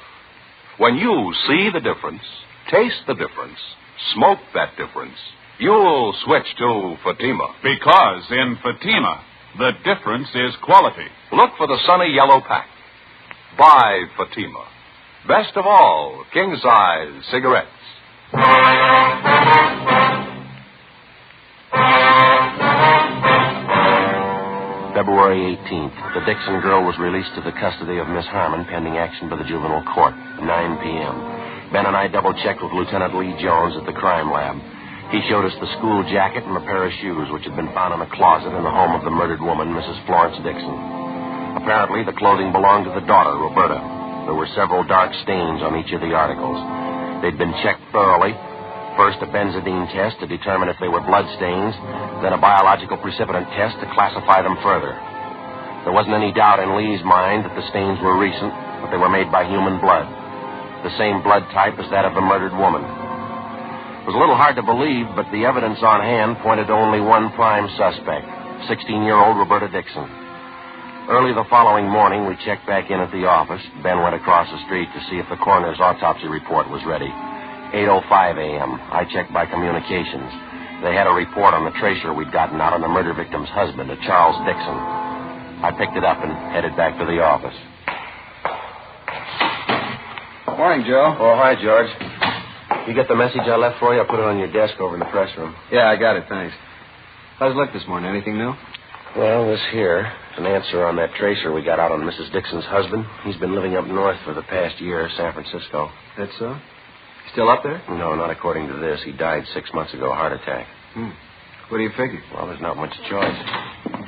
When you see the difference, taste the difference, smoke that difference, you'll switch to Fatima. Because in Fatima, the difference is quality. Look for the sunny yellow pack. Buy Fatima. Best of all king-size cigarettes. February 18th, the Dixon girl was released to the custody of Miss Harmon pending action by the juvenile court, 9 p.m. Ben and I double-checked with Lieutenant Lee Jones at the crime lab. He showed us the school jacket and a pair of shoes which had been found in a closet in the home of the murdered woman, Mrs. Florence Dixon. Apparently, the clothing belonged to the daughter, Roberta. There were several dark stains on each of the articles. They'd been checked thoroughly. First, a benzodine test to determine if they were blood stains, then a biological precipitant test to classify them further. There wasn't any doubt in Lee's mind that the stains were recent, but they were made by human blood. The same blood type as that of the murdered woman. It was a little hard to believe, but the evidence on hand pointed to only one prime suspect, 16-year-old Roberta Dixon. Early the following morning, we checked back in at the office. Ben went across the street to see if the coroner's autopsy report was ready. 8:05 a.m. I checked by communications. They had a report on the tracer we'd gotten out on the murder victim's husband, a Charles Dixon. I picked it up and headed back to the office. Morning, Joe. Oh, hi, George. You get the message I left for you? I put it on your desk over in the press room. Yeah, I got it, thanks. How's it look this morning? Anything new? Well, this here is an answer on that tracer we got out on Mrs. Dixon's husband. He's been living up north for the past year, San Francisco. That's so? Still up there? No, not according to this. He died 6 months ago, heart attack. What do you figure? Well, there's not much choice.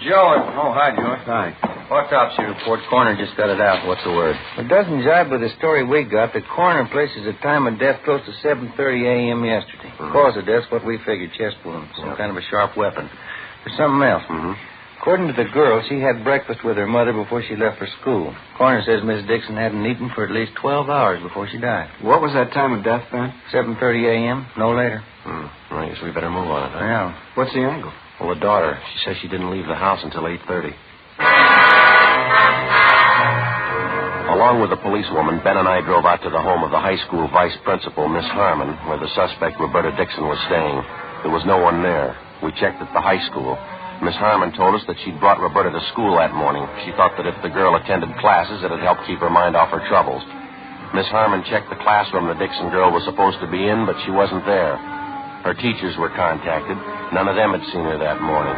Joe. Oh, hi, Joe. Hi. Autopsy report. Coroner just got it out. What's the word? It doesn't jibe with the story we got. The coroner places the time of death close to 7:30 a.m. yesterday. Cause of death, what we figured, chest wound. Some kind of a sharp weapon. There's something else. According to the girl, she had breakfast with her mother before she left for school. Coroner says Miss Dixon hadn't eaten for at least 12 hours before she died. What was that time of death, Ben? 7:30 a.m., no later. Well, I guess we better move on it, huh? Yeah. What's the angle? Well, the daughter, she says she didn't leave the house until 8:30. Along with the policewoman, Ben and I drove out to the home of the high school vice principal, Miss Harmon, where the suspect, Roberta Dixon, was staying. There was no one there. We checked at the high school. Miss Harmon told us that she'd brought Roberta to school that morning. She thought that if the girl attended classes, it'd help keep her mind off her troubles. Miss Harmon checked the classroom the Dixon girl was supposed to be in, but she wasn't there. Her teachers were contacted. None of them had seen her that morning.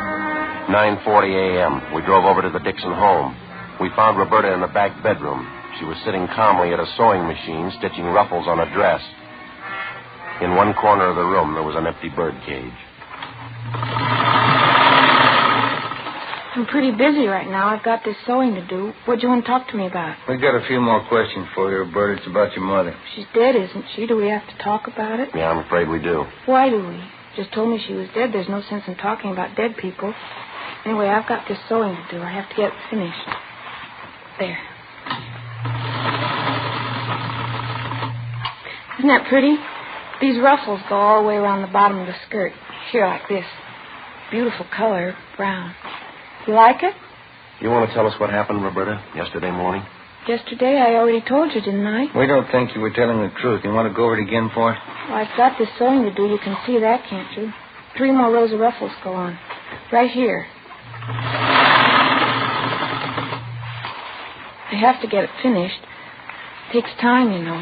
9:40 a.m., we drove over to the Dixon home. We found Roberta in the back bedroom. She was sitting calmly at a sewing machine, stitching ruffles on a dress. In one corner of the room, there was an empty bird cage. I'm pretty busy right now. I've got this sewing to do. What do you want to talk to me about? We got a few more questions for you, Roberta. It's about your mother. She's dead, isn't she? Do we have to talk about it? Yeah, I'm afraid we do. Why do we? Just told me she was dead. There's no sense in talking about dead people. Anyway, I've got this sewing to do. I have to get it finished. There. Isn't that pretty? These ruffles go all the way around the bottom of the skirt. Here, like this. Beautiful color, brown. You like it? You want to tell us what happened, Roberta, yesterday morning? Yesterday, I already told you, didn't I? We don't think you were telling the truth. You want to go over it again for us? Well, I've got this sewing to do. You can see that, can't you? 3 more rows of ruffles go on. Right here. I have to get it finished. It takes time, you know.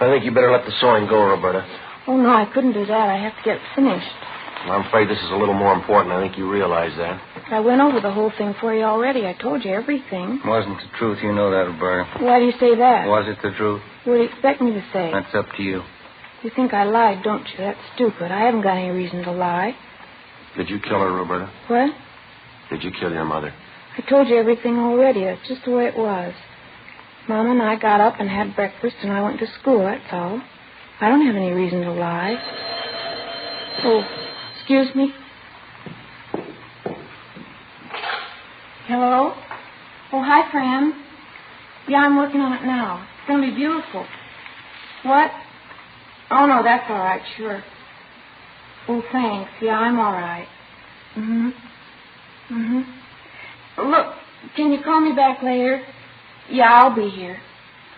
I think you better let the sewing go, Roberta. Oh, no, I couldn't do that. I have to get it finished. I'm afraid this is a little more important. I think you realize that. I went over the whole thing for you already. I told you everything. Wasn't the truth, you know that, Roberta. Why do you say that? Was it the truth? What do you expect me to say? That's up to you. You think I lied, don't you? That's stupid. I haven't got any reason to lie. Did you kill her, Roberta? What? Did you kill your mother? I told you everything already. That's just the way it was. Mama and I got up and had breakfast, and I went to school, that's all. I don't have any reason to lie. Oh, excuse me. Hello? Oh, hi, Fran. Yeah, I'm working on it now. It's going to be beautiful. What? Oh, no, that's all right, sure. Oh, thanks. Yeah, I'm all right. Look, can you call me back later? Yeah, I'll be here.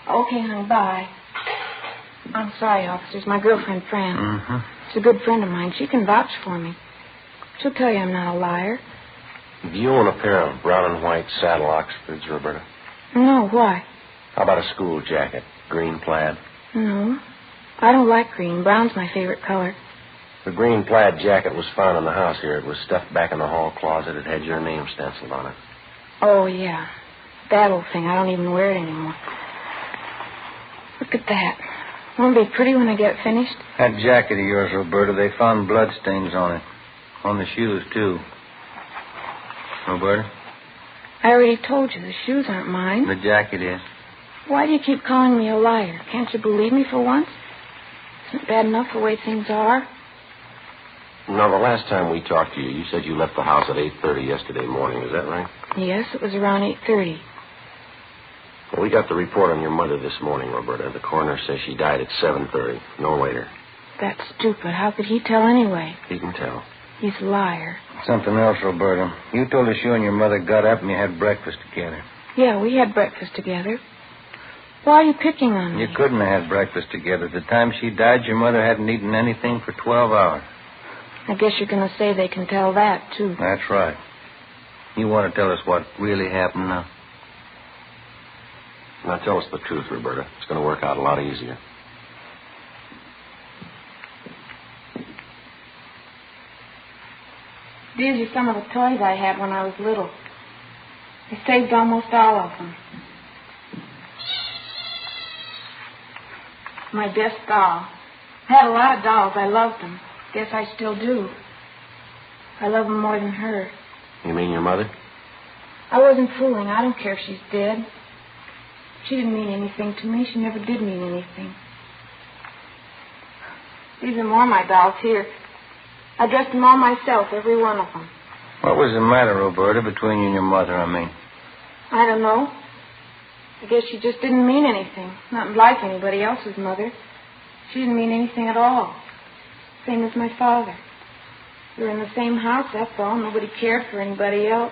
Okay, honey, bye. I'm sorry, officers. My girlfriend, Fran. She's a good friend of mine. She can vouch for me. She'll tell you I'm not a liar. Do you own a pair of brown and white saddle Oxfords, Roberta? No, why? How about a school jacket? Green plaid? No. I don't like green. Brown's my favorite color. The green plaid jacket was found in the house here. It was stuffed back in the hall closet. It had your name stenciled on it. Oh, yeah. That old thing. I don't even wear it anymore. Look at that. Won't it be pretty when I get it finished? That jacket of yours, Roberta, they found blood stains on it. On the shoes, too. Roberta? I already told you the shoes aren't mine. The jacket is. Why do you keep calling me a liar? Can't you believe me for once? Isn't it bad enough the way things are? No, the last time we talked to you, you said you left the house at 8:30 yesterday morning. Is that right? Yes, it was around 8:30. Well, we got the report on your mother this morning, Roberta. The coroner says she died at 7:30, no later. That's stupid. How could he tell anyway? He can tell. He's a liar. Something else, Roberta. You told us you and your mother got up and you had breakfast together. Yeah, we had breakfast together. Why are you picking on me? You couldn't have had breakfast together. The time she died, your mother hadn't eaten anything for 12 hours. I guess you're going to say they can tell that, too. That's right. You want to tell us what really happened now? Now tell us the truth, Roberta. It's going to work out a lot easier. These are some of the toys I had when I was little. I saved almost all of them. My best doll. I had a lot of dolls. I loved them. Guess I still do. I love them more than her. You mean your mother? I wasn't fooling. I don't care if she's dead. She didn't mean anything to me. She never did mean anything. These are more of my dolls here. I dressed them all myself, every one of them. What was the matter, Roberta, between you and your mother, I mean? I don't know. I guess she just didn't mean anything. Not like anybody else's mother. She didn't mean anything at all. Same as my father. We were in the same house, that's all. Nobody cared for anybody else.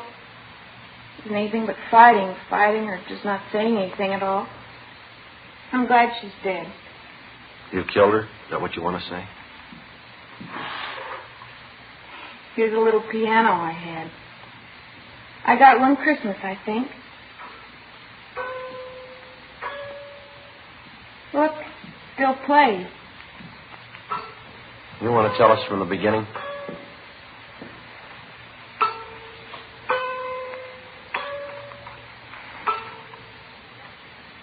It wasn't anything but fighting, or just not saying anything at all. I'm glad she's dead. You killed her? Is that what you want to say? Here's a little piano I had. I got one Christmas, I think. Look, still plays. You want to tell us from the beginning?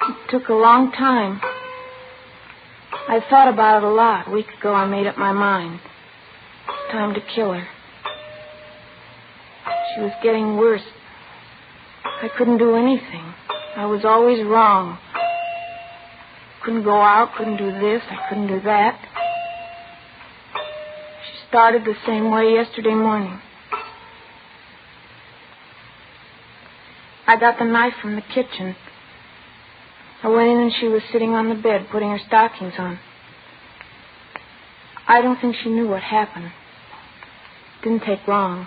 It took a long time. I thought about it a lot. A week ago I made up my mind. It's time to kill her. She was getting worse. I couldn't do anything. I was always wrong. Couldn't go out, couldn't do this, I couldn't do that. She started the same way yesterday morning. I got the knife from the kitchen. I went in and she was sitting on the bed putting her stockings on. I don't think she knew what happened. It didn't take long.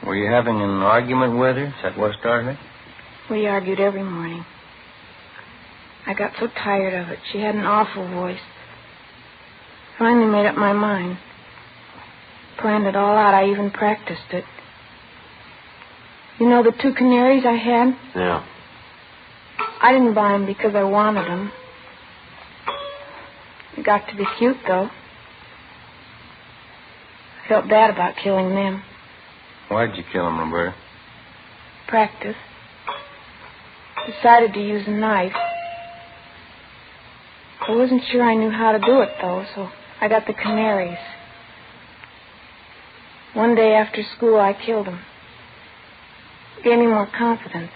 Were you having an argument with her? Is that what started it? We argued every morning. I got so tired of it. She had an awful voice. Finally made up my mind. Planned it all out. I even practiced it. You know the 2 canaries I had? Yeah. I didn't buy them because I wanted them. I got to be cute, though. I felt bad about killing them. Why'd you kill him, Roberta? Practice. Decided to use a knife. I wasn't sure I knew how to do it, though, so I got the Canaries. One day after school, I killed them. It gave me more confidence.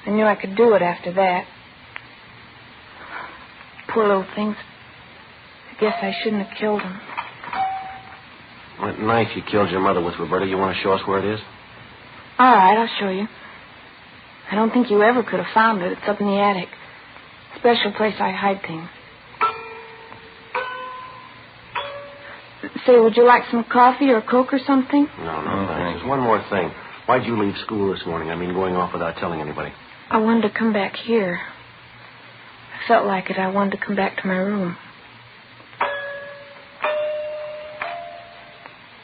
I knew I could do it after that. Poor little things. I guess I shouldn't have killed them. That knife you killed your mother with, Roberta, you want to show us where it is? All right, I'll show you. I don't think you ever could have found it. It's up in the attic. Special place I hide things. Say, would you like some coffee or Coke or something? No, thanks. Just one more thing. Why'd you leave school this morning? I mean, going off without telling anybody. I wanted to come back here. I felt like it. I wanted to come back to my room.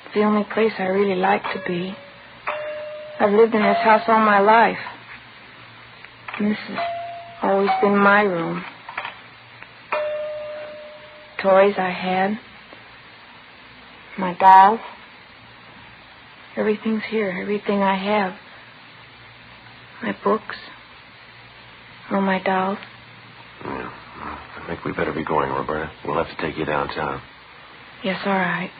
It's the only place I really like to be. I've lived in this house all my life. And this has always been my room. Toys I had. My dolls. Everything's here. Everything I have. My books. All my dolls. Yeah. I think we better be going, Roberta. We'll have to take you downtown. Yes, all right.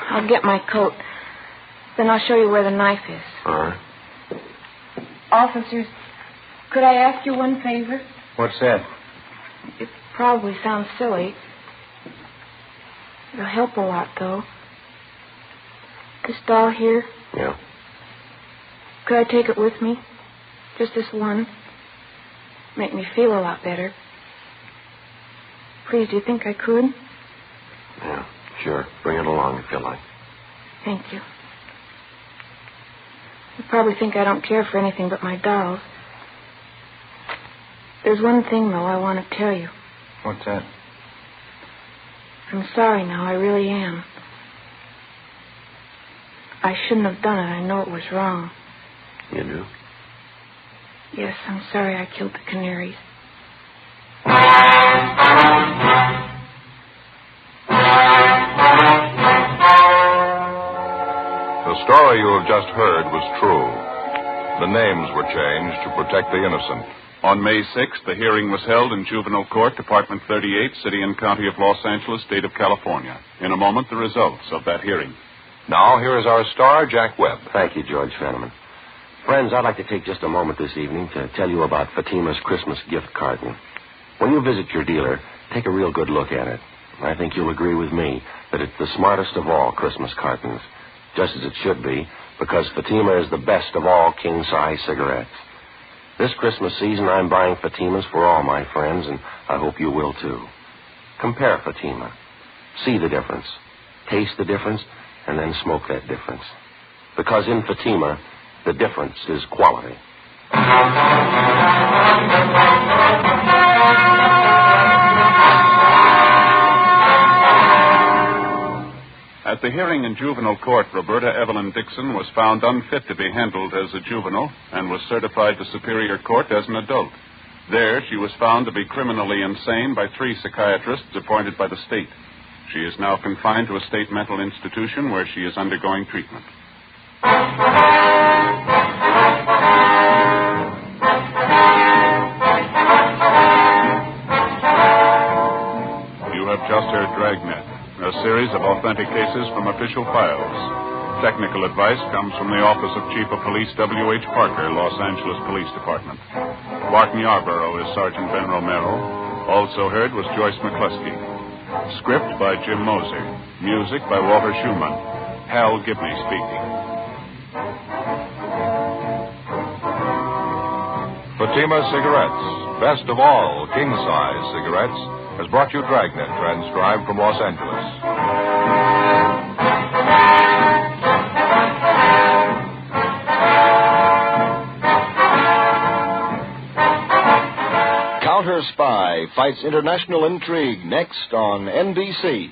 I'll get my coat. Then I'll show you where the knife is. All right. Officers, could I ask you one favor? What's that? It probably sounds silly. It'll help a lot, though. This doll here. Yeah. Could I take it with me? Just this one. Make me feel a lot better. Please, do you think I could? Yeah, sure. Bring it along if you like. Thank you. You probably think I don't care for anything but my dolls. There's one thing, though, I want to tell you. What's that? I'm sorry now, I really am. I shouldn't have done it. I know it was wrong. You do? Yes, I'm sorry I killed the Canaries. The story you have just heard was true. The names were changed to protect the innocent. On May 6th, the hearing was held in Juvenile Court, Department 38, City and County of Los Angeles, State of California. In a moment, the results of that hearing. Now, here is our star, Jack Webb. Thank you, George Fenneman. Friends, I'd like to take just a moment this evening to tell you about Fatima's Christmas gift carton. When you visit your dealer, take a real good look at it. I think you'll agree with me that it's the smartest of all Christmas cartons, just as it should be, because Fatima is the best of all king-size cigarettes. This Christmas season, I'm buying Fatimas for all my friends, and I hope you will, too. Compare Fatima. See the difference. Taste the difference, and then smoke that difference. Because in Fatima, the difference is quality. At the hearing in juvenile court, Roberta Evelyn Dixon was found unfit to be handled as a juvenile and was certified to Superior Court as an adult. There, she was found to be criminally insane by 3 psychiatrists appointed by the state. She is now confined to a state mental institution where she is undergoing treatment. You have just heard Dragnet, a series of authentic cases from official files. Technical advice comes from the Office of Chief of Police W.H. Parker, Los Angeles Police Department. Barton Yarborough is Sergeant Ben Romero. Also heard was Joyce McCluskey. Script by Jim Moser. Music by Walter Schumann. Hal Gibney speaking. Fatima Cigarettes, best of all king-size cigarettes, has brought you Dragnet, transcribed from Los Angeles. Counter Spy fights international intrigue next on NBC.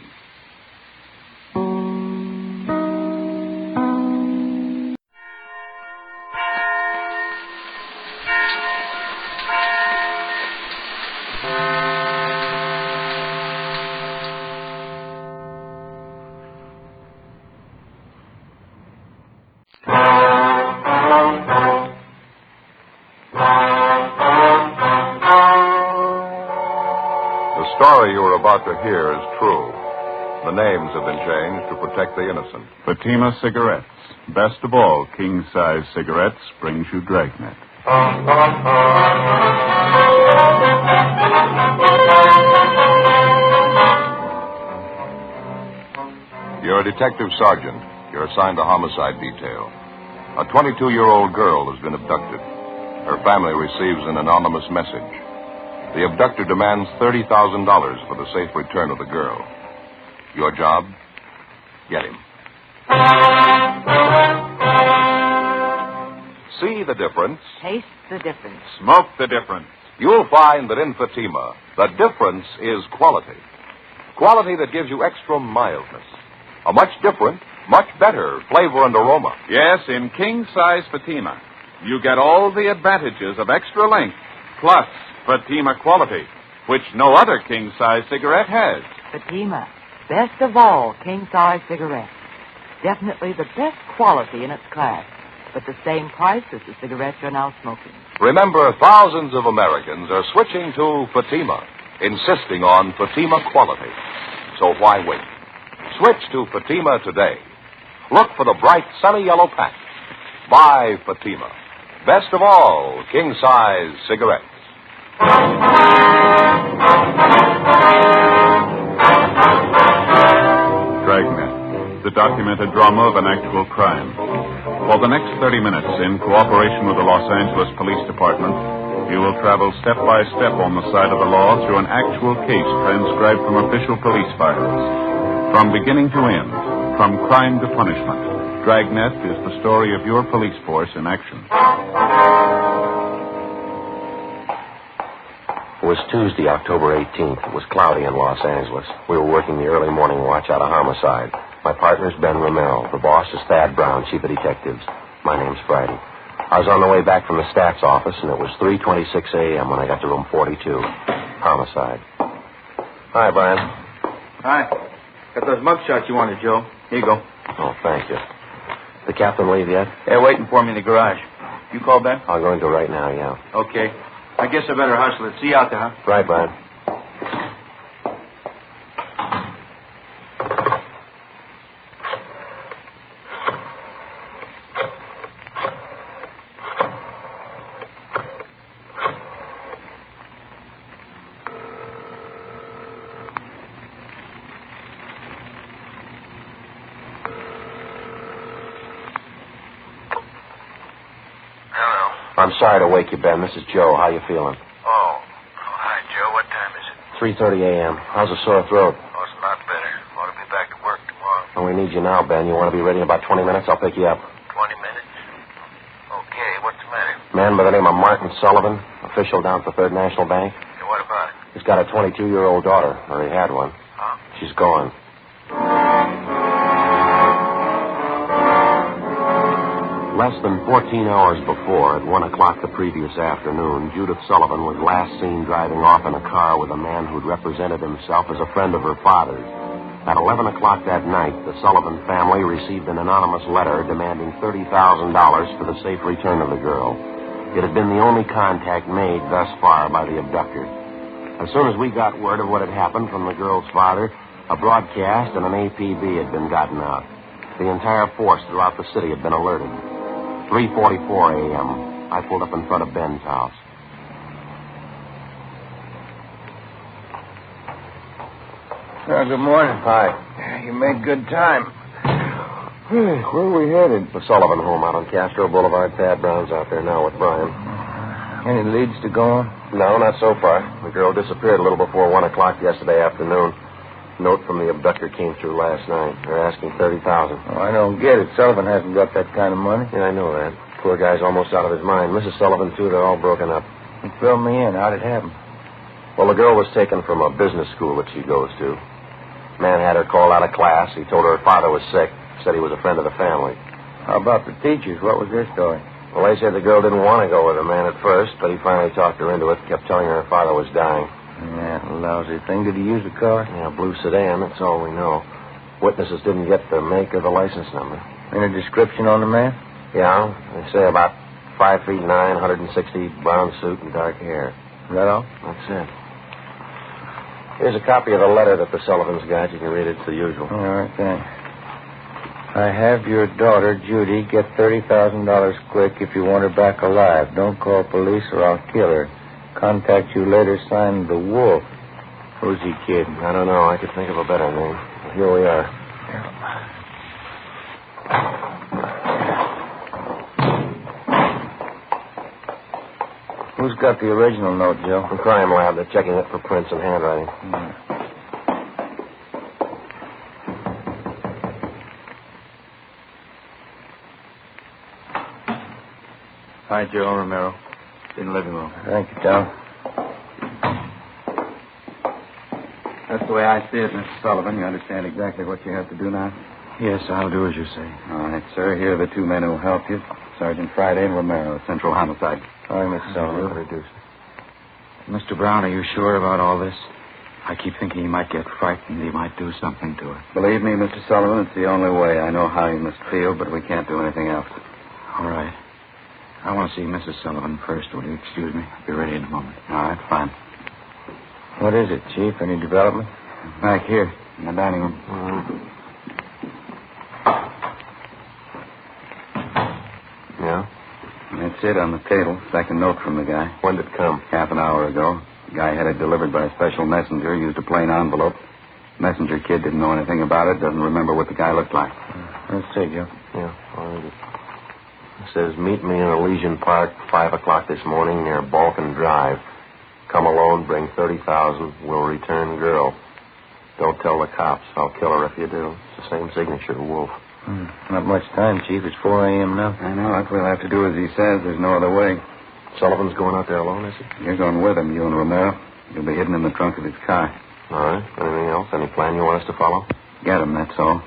about to hear is true. The names have been changed to protect the innocent. Fatima Cigarettes. Best of all, king-size cigarettes brings you Dragnet. You're a detective sergeant. You're assigned to homicide detail. A 22-year-old girl has been abducted. Her family receives an anonymous message. The abductor demands $30,000 for the safe return of the girl. Your job? Get him. See the difference. Taste the difference. Smoke the difference. You'll find that in Fatima, the difference is quality. Quality that gives you extra mildness. A much different, much better flavor and aroma. Yes, in king-size Fatima, you get all the advantages of extra length, plus Fatima quality, which no other king-size cigarette has. Fatima, best of all king-size cigarettes. Definitely the best quality in its class, but the same price as the cigarettes you're now smoking. Remember, thousands of Americans are switching to Fatima, insisting on Fatima quality. So why wait? Switch to Fatima today. Look for the bright sunny yellow pack. Buy Fatima. Best of all king-size cigarettes. Dragnet, the documented drama of an actual crime. For the next 30 minutes, in cooperation with the Los Angeles Police Department, you will travel step by step on the side of the law through an actual case transcribed from official police files. From beginning to end, from crime to punishment, Dragnet is the story of your police force in action. It was Tuesday, October 18th. It was cloudy in Los Angeles. We were working the early morning watch out of homicide. My partner's Ben Romero. The boss is Thad Brown, chief of detectives. My name's Friday. I was on the way back from the stats office, and it was 3:26 a.m. when I got to room 42. Homicide. Hi, Brian. Hi. Got those mug shots you wanted, Joe. Here you go. Oh, thank you. The captain leave yet? They're waiting for me in the garage. You call Ben? I'm going to right now, yeah. Okay. I guess I better hustle it. See you out there, huh? Right, Brian. I'm sorry to wake you, Ben. This is Joe. How you feeling? Oh, hi, Joe. What time is it? 3:30 a.m. How's the sore throat? Oh, it's a lot better. Want to be back to work tomorrow. Well, we need you now, Ben. You want to be ready in about 20 minutes? I'll pick you up. 20 minutes? Okay, what's the matter? Man by the name of Martin Sullivan, official down at the Third National Bank. Yeah, what about it? He's got a 22-year-old daughter, or he had one. Huh? She's gone. Less than 14 hours before, at 1 o'clock the previous afternoon, Judith Sullivan was last seen driving off in a car with a man who'd represented himself as a friend of her father's. At 11 o'clock that night, the Sullivan family received an anonymous letter demanding $30,000 for the safe return of the girl. It had been the only contact made thus far by the abductor. As soon as we got word of what had happened from the girl's father, a broadcast and an APB had been gotten out. The entire force throughout the city had been alerted. 3:44 a.m. I pulled up in front of Ben's house. Good morning. Hi. You made good time. Where are we headed? The Sullivan home out on Castro Boulevard. Thad Brown's out there now with Brian. Any leads to go on? No, not so far. The girl disappeared a little before 1 o'clock yesterday afternoon. Note from the abductor came through last night. They're asking $30,000. Oh, I don't get it. Sullivan hasn't got that kind of money. Yeah, I know that. Poor guy's almost out of his mind. Mrs. Sullivan, too, they're all broken up. Fill me in. How'd it happen? Well, the girl was taken from a business school that she goes to. Man had her called out of class. He told her her father was sick. Said he was a friend of the family. How about the teachers? What was their story? Well, they said the girl didn't want to go with the man at first, but he finally talked her into it, kept telling her father was dying. Yeah, lousy thing. Did he use the car? Yeah, blue sedan. That's all we know. Witnesses didn't get the make or the license number. Any description on the man? Yeah, they say about 5'9", 160, brown suit and dark hair. Is that all? That's it. Here's a copy of the letter that the Sullivans got. You can read it. It's the usual. All right, thanks. I have your daughter, Judy, get $30,000 quick if you want her back alive. Don't call police or I'll kill her. Contact you later, signed The Wolf. Who's he kidding? I don't know. I could think of a better name. Here we are. Who's got the original note, Joe? From Crime Lab. They're checking it for prints and handwriting. Hi, Joe Romero. In the living room. Thank you, Tom. That's the way I see it, Mr. Sullivan. You understand exactly what you have to do now? Yes, I'll do as you say. All right, sir. Here are the two men who will help you. Sergeant Friday and Romero, Central Homicide. All right, Mr. Sullivan. Introduce. Mr. Brown, are you sure about all this? I keep thinking he might get frightened. He might do something to her. Believe me, Mr. Sullivan, it's the only way. I know how you must feel, but we can't do anything else. All right. I want to see Mrs. Sullivan first. Will you excuse me? I'll be ready in a moment. All right, fine. What is it, Chief? Any development? Back here, in the dining room. Yeah? That's it on the table. Second note from the guy. When did it come? Half an hour ago. The guy had it delivered by a special messenger, used a plain envelope. Messenger kid didn't know anything about it, doesn't remember what the guy looked like. Let's see, Joe. Yeah, I'll read it. It says, meet me in Elysian Park, 5 o'clock this morning near Balkan Drive. Come alone, bring 30,000. Will return girl. Don't tell the cops. I'll kill her if you do. It's the same signature, Wolf. Not much time, Chief. It's 4 a.m. now. I know. That's what we'll have to do as he says. There's no other way. Sullivan's going out there alone, is he? You're going with him, you and Romero. You'll be hidden in the trunk of his car. All right. Anything else? Any plan you want us to follow? Get him, that's all.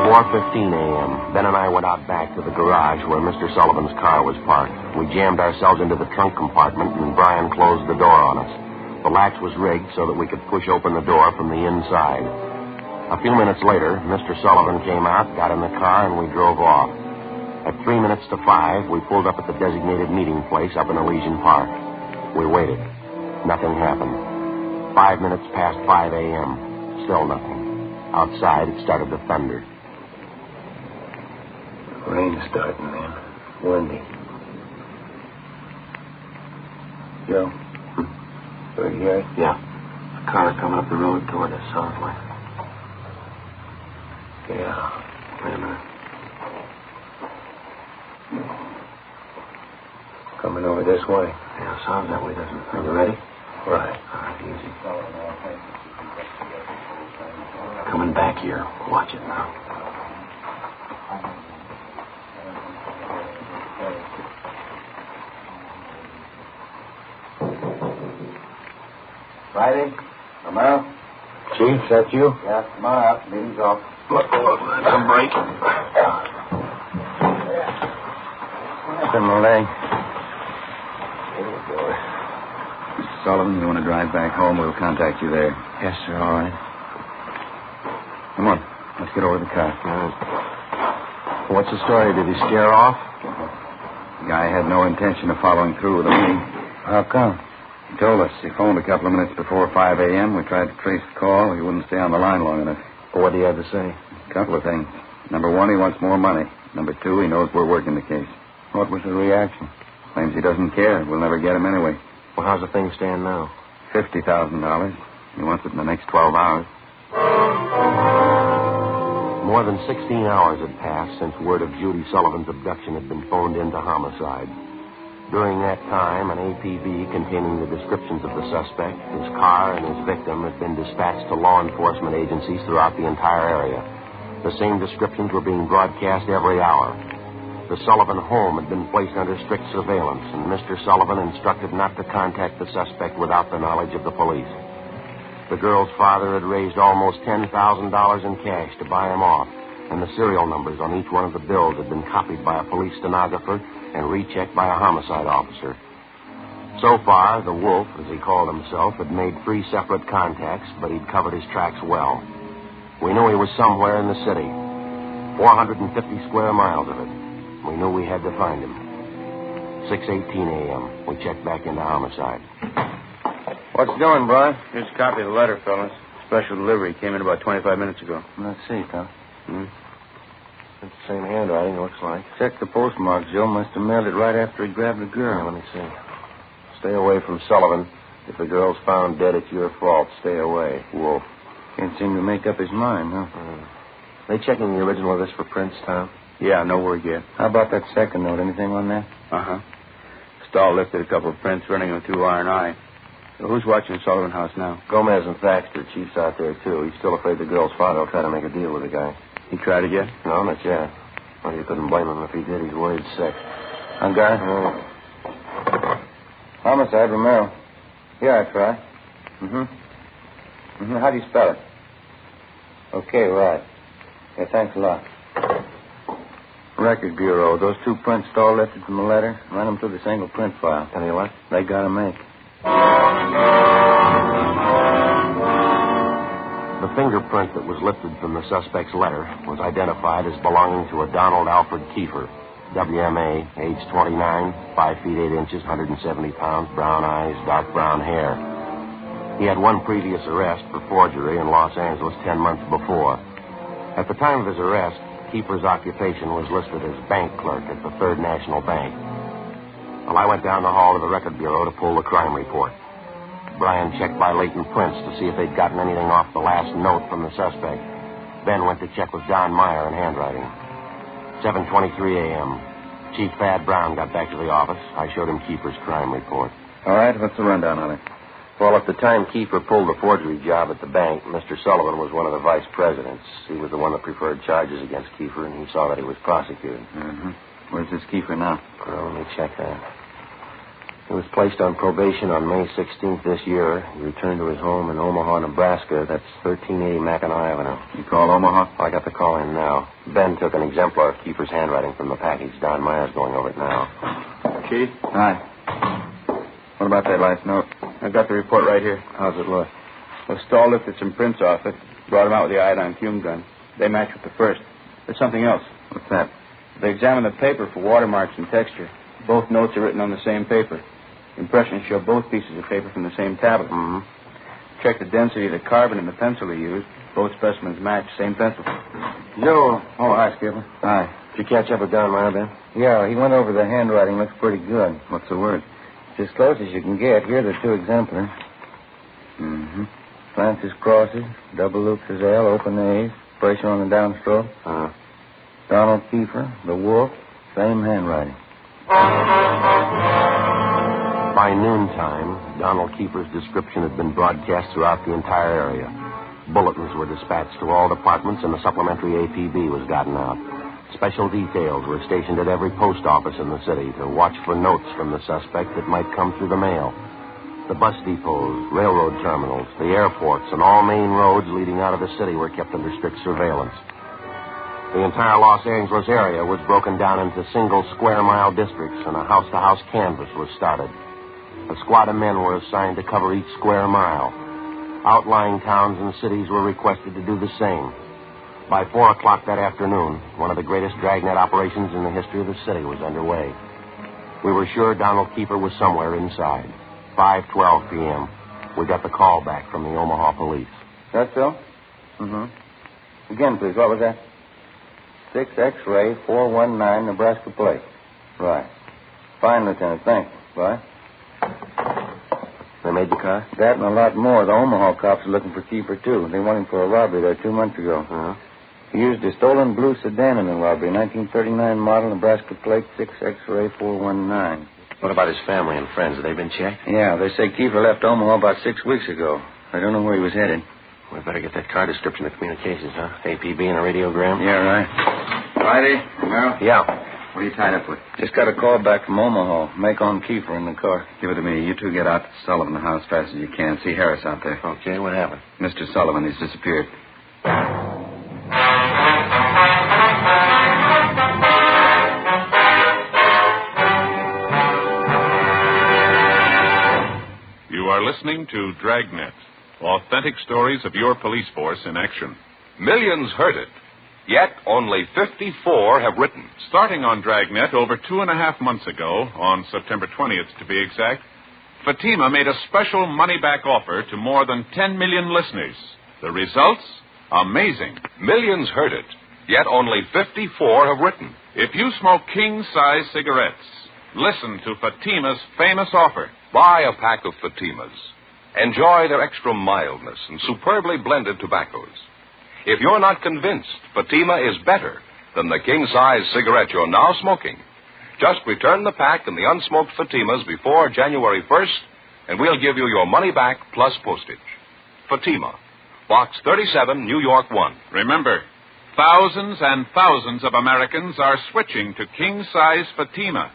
4:15 a.m. Ben and I went out back to the garage where Mr. Sullivan's car was parked. We jammed ourselves into the trunk compartment, and Brian closed the door on us. The latch was rigged so that we could push open the door from the inside. A few minutes later, Mr. Sullivan came out, got in the car, and we drove off. At 3 minutes to 5, we pulled up at the designated meeting place up in Elysian Park. We waited. Nothing happened. 5 minutes past 5 a.m. Still nothing. Outside, it started to thunder. Rain's starting, man. Windy. Joe? Right here? Yeah. A car coming up the road toward us, sounds like. Yeah. Wait a minute. Coming over this way. Yeah, sounds that way, doesn't it? Are you ready? Right. All right, easy. Coming back here. Watch it now. Friday? Romero? Chief, that you? Yeah, come on out. Meeting's off. Look, let him break. In my leg. Mr. Sullivan, you want to drive back home? We'll contact you there. Yes, sir. All right. Come on. Let's get over to the car. What's the story? Did he scare off? The guy had no intention of following through with the meeting. How come? He told us. He phoned a couple of minutes before 5 a.m. We tried to trace the call. He wouldn't stay on the line long enough. Well, what do you have to say? A couple of things. Number one, he wants more money. Number two, he knows we're working the case. What was the reaction? Claims he doesn't care. We'll never get him anyway. Well, how's the thing stand now? $50,000. He wants it in the next 12 hours. More than 16 hours had passed since word of Judy Sullivan's abduction had been phoned into homicide. During that time, an APB containing the descriptions of the suspect, his car, and his victim had been dispatched to law enforcement agencies throughout the entire area. The same descriptions were being broadcast every hour. The Sullivan home had been placed under strict surveillance, and Mr. Sullivan instructed not to contact the suspect without the knowledge of the police. The girl's father had raised almost $10,000 in cash to buy him off, and the serial numbers on each one of the bills had been copied by a police stenographer and rechecked by a homicide officer. So far, the Wolf, as he called himself, had made 3 separate contacts, but he'd covered his tracks well. We knew he was somewhere in the city, 450 square miles of it. We knew we had to find him. 6:18 a.m. We checked back into homicide. What's doing, Brian? Here's a copy of the letter, fellas. Special delivery. Came in about 25 minutes ago. Let's see, Tom. It's the same handwriting, looks like. Check the postmark. Joe must have mailed it right after he grabbed the girl. Let me see. Stay away from Sullivan. If the girl's found dead, it's your fault. Stay away. Wolf. Can't seem to make up his mind, huh? They checking the original of this for prints, Tom? Yeah, no word yet. How about that second note? Anything on that? Uh-huh. Stahl lifted a couple of prints, running them through R&I. So who's watching Sullivan House now? Gomez and Thaxter. Chief's out there, too. He's still afraid the girl's father will try to make a deal with the guy. He tried it yet? No, not yet. Well, you couldn't blame him if he did. He's worried sick. Guy? Homicide, Romero. Here, I try. How do you spell it? Okay, right. Yeah, thanks a lot. Record Bureau. Those two prints Stahl lifted from the letter, run them through the single print file. Tell you what? They got to make. The fingerprint that was lifted from the suspect's letter was identified as belonging to a Donald Alfred Kiefer, WMA, age 29, 5 feet 8 inches, 170 pounds, brown eyes, dark brown hair. He had one previous arrest for forgery in Los Angeles 10 months before. At the time of his arrest, Kiefer's occupation was listed as bank clerk at the Third National Bank. Well, I went down the hall to the Record Bureau to pull the crime report. Brian checked by latent prints to see if they'd gotten anything off the last note from the suspect. Ben went to check with John Meyer in handwriting. 7:23 a.m. Chief Thad Brown got back to the office. I showed him Kiefer's crime report. All right, what's the rundown on it? Well, at the time Kiefer pulled the forgery job at the bank, Mr. Sullivan was one of the vice presidents. He was the one that preferred charges against Kiefer, and he saw that he was prosecuted. Where's this Kiefer now? Well, let me check that. He was placed on probation on May 16th this year. He returned to his home in Omaha, Nebraska. That's 1380 Mackinac Avenue. You call Omaha? I got the call in now. Ben took an exemplar of Kiefer's handwriting from the package. Don Meyer's going over it now. Chief? Hi. What about that last note? I've got the report right here. How's it look? Well, Stahl lifted some prints off it, brought them out with the iodine fume gun. They match with the first. There's something else. What's that? They examined the paper for watermarks and texture. Both notes are written on the same paper. Impressions show both pieces of paper from the same tablet. Check the density of the carbon in the pencil he used. Both specimens match. Same pencil. Joe. Oh, hi, Skipper. Hi. Did you catch up with Don Meyer, Ben? Yeah, he went over the handwriting. Looks pretty good. What's the word? It's as close as you can get. Here are the two exemplars. Francis crosses, double loops as L, open A's, pressure on the downstroke. Donald Kiefer, the wolf, same handwriting. By noontime, Donald Kiefer's description had been broadcast throughout the entire area. Bulletins were dispatched to all departments, and a supplementary APB was gotten out. Special details were stationed at every post office in the city to watch for notes from the suspect that might come through the mail. The bus depots, railroad terminals, the airports, and all main roads leading out of the city were kept under strict surveillance. The entire Los Angeles area was broken down into single square-mile districts, and a house-to-house canvass was started. A squad of men were assigned to cover each square mile. Outlying towns and cities were requested to do the same. By 4 o'clock that afternoon, one of the greatest dragnet operations in the history of the city was underway. We were sure Donald Kiefer was somewhere inside. 5:12 p.m. We got the call back from the Omaha police. That so? Again, please. What was that? 6 X-ray 419 Nebraska plate. Right. Fine, Lieutenant. Thanks. Bye. They made the car? That and a lot more. The Omaha cops are looking for Kiefer, too. They want him for a robbery there 2 months ago. He used a stolen blue sedan in the robbery. 1939 model, Nebraska plate, 6 X-ray 419. What about his family and friends? Have they been checked? Yeah, they say Kiefer left Omaha about 6 weeks ago. I don't know where he was headed. We better get that car description of communications, huh? APB and a radiogram? Yeah, right. Friday, Romero? Yeah. What are you tied up with? Just got a call back from Omaha. Make on Kiefer in the car. Give it to me. You two get out to Sullivan House as fast as you can. See Harris out there. Okay, what happened? Mr. Sullivan, he's disappeared. You are listening to Dragnet, authentic stories of your police force in action. Millions heard it. Yet only 54 have written. Starting on Dragnet over 2.5 months ago, on September 20th to be exact, Fatima made a special money-back offer to more than 10 million listeners. The results? Amazing. Millions heard it, yet only 54 have written. If you smoke king-size cigarettes, listen to Fatima's famous offer. Buy a pack of Fatimas. Enjoy their extra mildness and superbly blended tobaccos. If you're not convinced Fatima is better than the king-size cigarette you're now smoking, just return the pack and the unsmoked Fatimas before January 1st, and we'll give you your money back plus postage. Fatima, Box 37, New York 1. Remember, thousands and thousands of Americans are switching to king-size Fatima,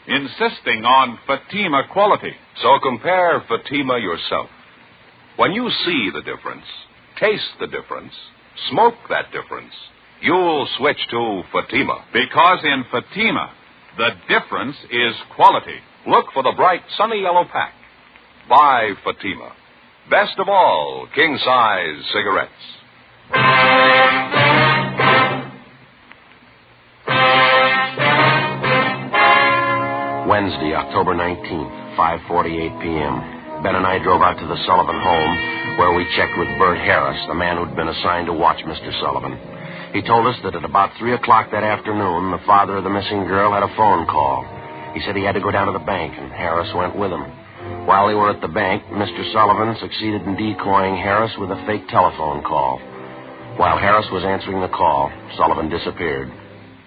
insisting on Fatima quality. So compare Fatima yourself. When you see the difference, taste the difference, smoke that difference, you'll switch to Fatima. Because in Fatima, the difference is quality. Look for the bright, sunny yellow pack. Buy Fatima. Best of all, king-size cigarettes. Wednesday, October 19th, 5:48 p.m. Ben and I drove out to the Sullivan home, where we checked with Bert Harris, the man who'd been assigned to watch Mr. Sullivan. He told us that at about 3 o'clock that afternoon, the father of the missing girl had a phone call. He said he had to go down to the bank, and Harris went with him. While they were at the bank, Mr. Sullivan succeeded in decoying Harris with a fake telephone call. While Harris was answering the call, Sullivan disappeared.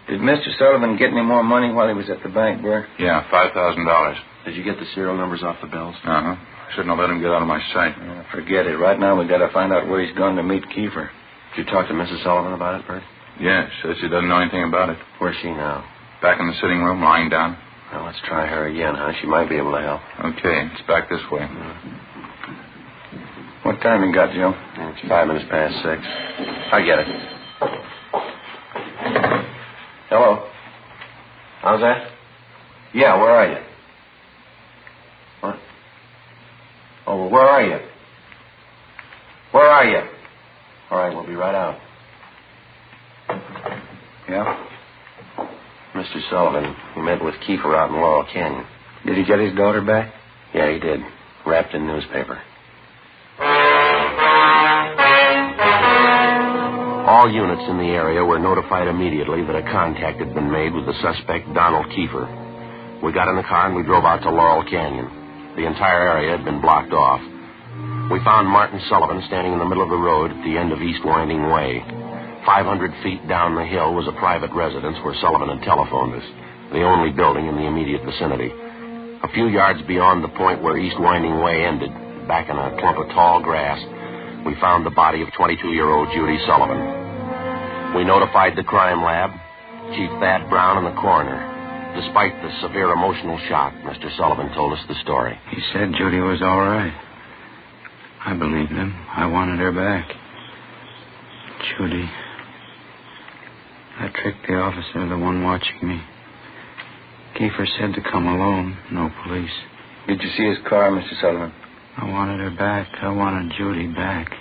Did Mr. Sullivan get any more money while he was at the bank, Bert? Yeah, $5,000. Did you get the serial numbers off the bills? Uh-huh. Shouldn't have let him get out of my sight. Forget it. Right now we got to find out where he's gone to meet Kiefer. Did you talk to Mrs. Sullivan about it, Bert? Yeah, says she doesn't know anything about it. Where's she now? Back in the sitting room, lying down. Well, let's try her again, huh? She might be able to help. Okay, it's back this way. What time you got, Joe? It's 5 minutes past 6. I get it. Hello? How's that? Yeah, where are you? What? Oh, well, where are you? Where are you? All right, we'll be right out. Yeah? Mr. Sullivan, he met with Kiefer out in Laurel Canyon. Did he get his daughter back? Yeah, he did. Wrapped in newspaper. All units in the area were notified immediately that a contact had been made with the suspect, Donald Kiefer. We got in the car and we drove out to Laurel Canyon. The entire area had been blocked off. We found Martin Sullivan standing in the middle of the road at the end of East Winding Way. 500 feet down the hill was a private residence where Sullivan had telephoned us, the only building in the immediate vicinity. A few yards beyond the point where East Winding Way ended, back in a clump of tall grass, we found the body of 22-year-old Judy Sullivan. We notified the crime lab, Chief Thad Brown, and the coroner. Despite the severe emotional shock, Mr. Sullivan told us the story. He said Judy was all right. I believed him. I wanted her back. Judy. I tricked the officer, the one watching me. Kiefer said to come alone, no police. Did you see his car, Mr. Sullivan? I wanted her back. I wanted Judy back.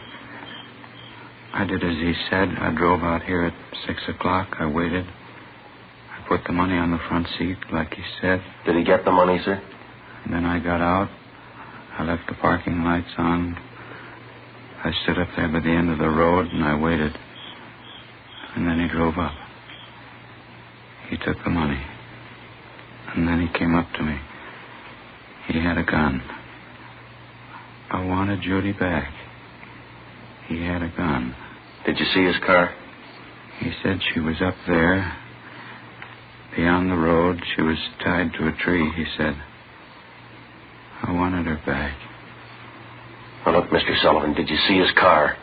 I did as he said. I drove out here at 6 o'clock. I waited. I put the money on the front seat, like he said. Did he get the money, sir? And then I got out. I left the parking lights on. I stood up there by the end of the road, and I waited. And then he drove up. He took the money. And then he came up to me. He had a gun. I wanted Judy back. He had a gun. Did you see his car? He said she was up there. Beyond the road, she was tied to a tree, he said. I wanted her back. Well, look, Mr. Sullivan, did you see his car?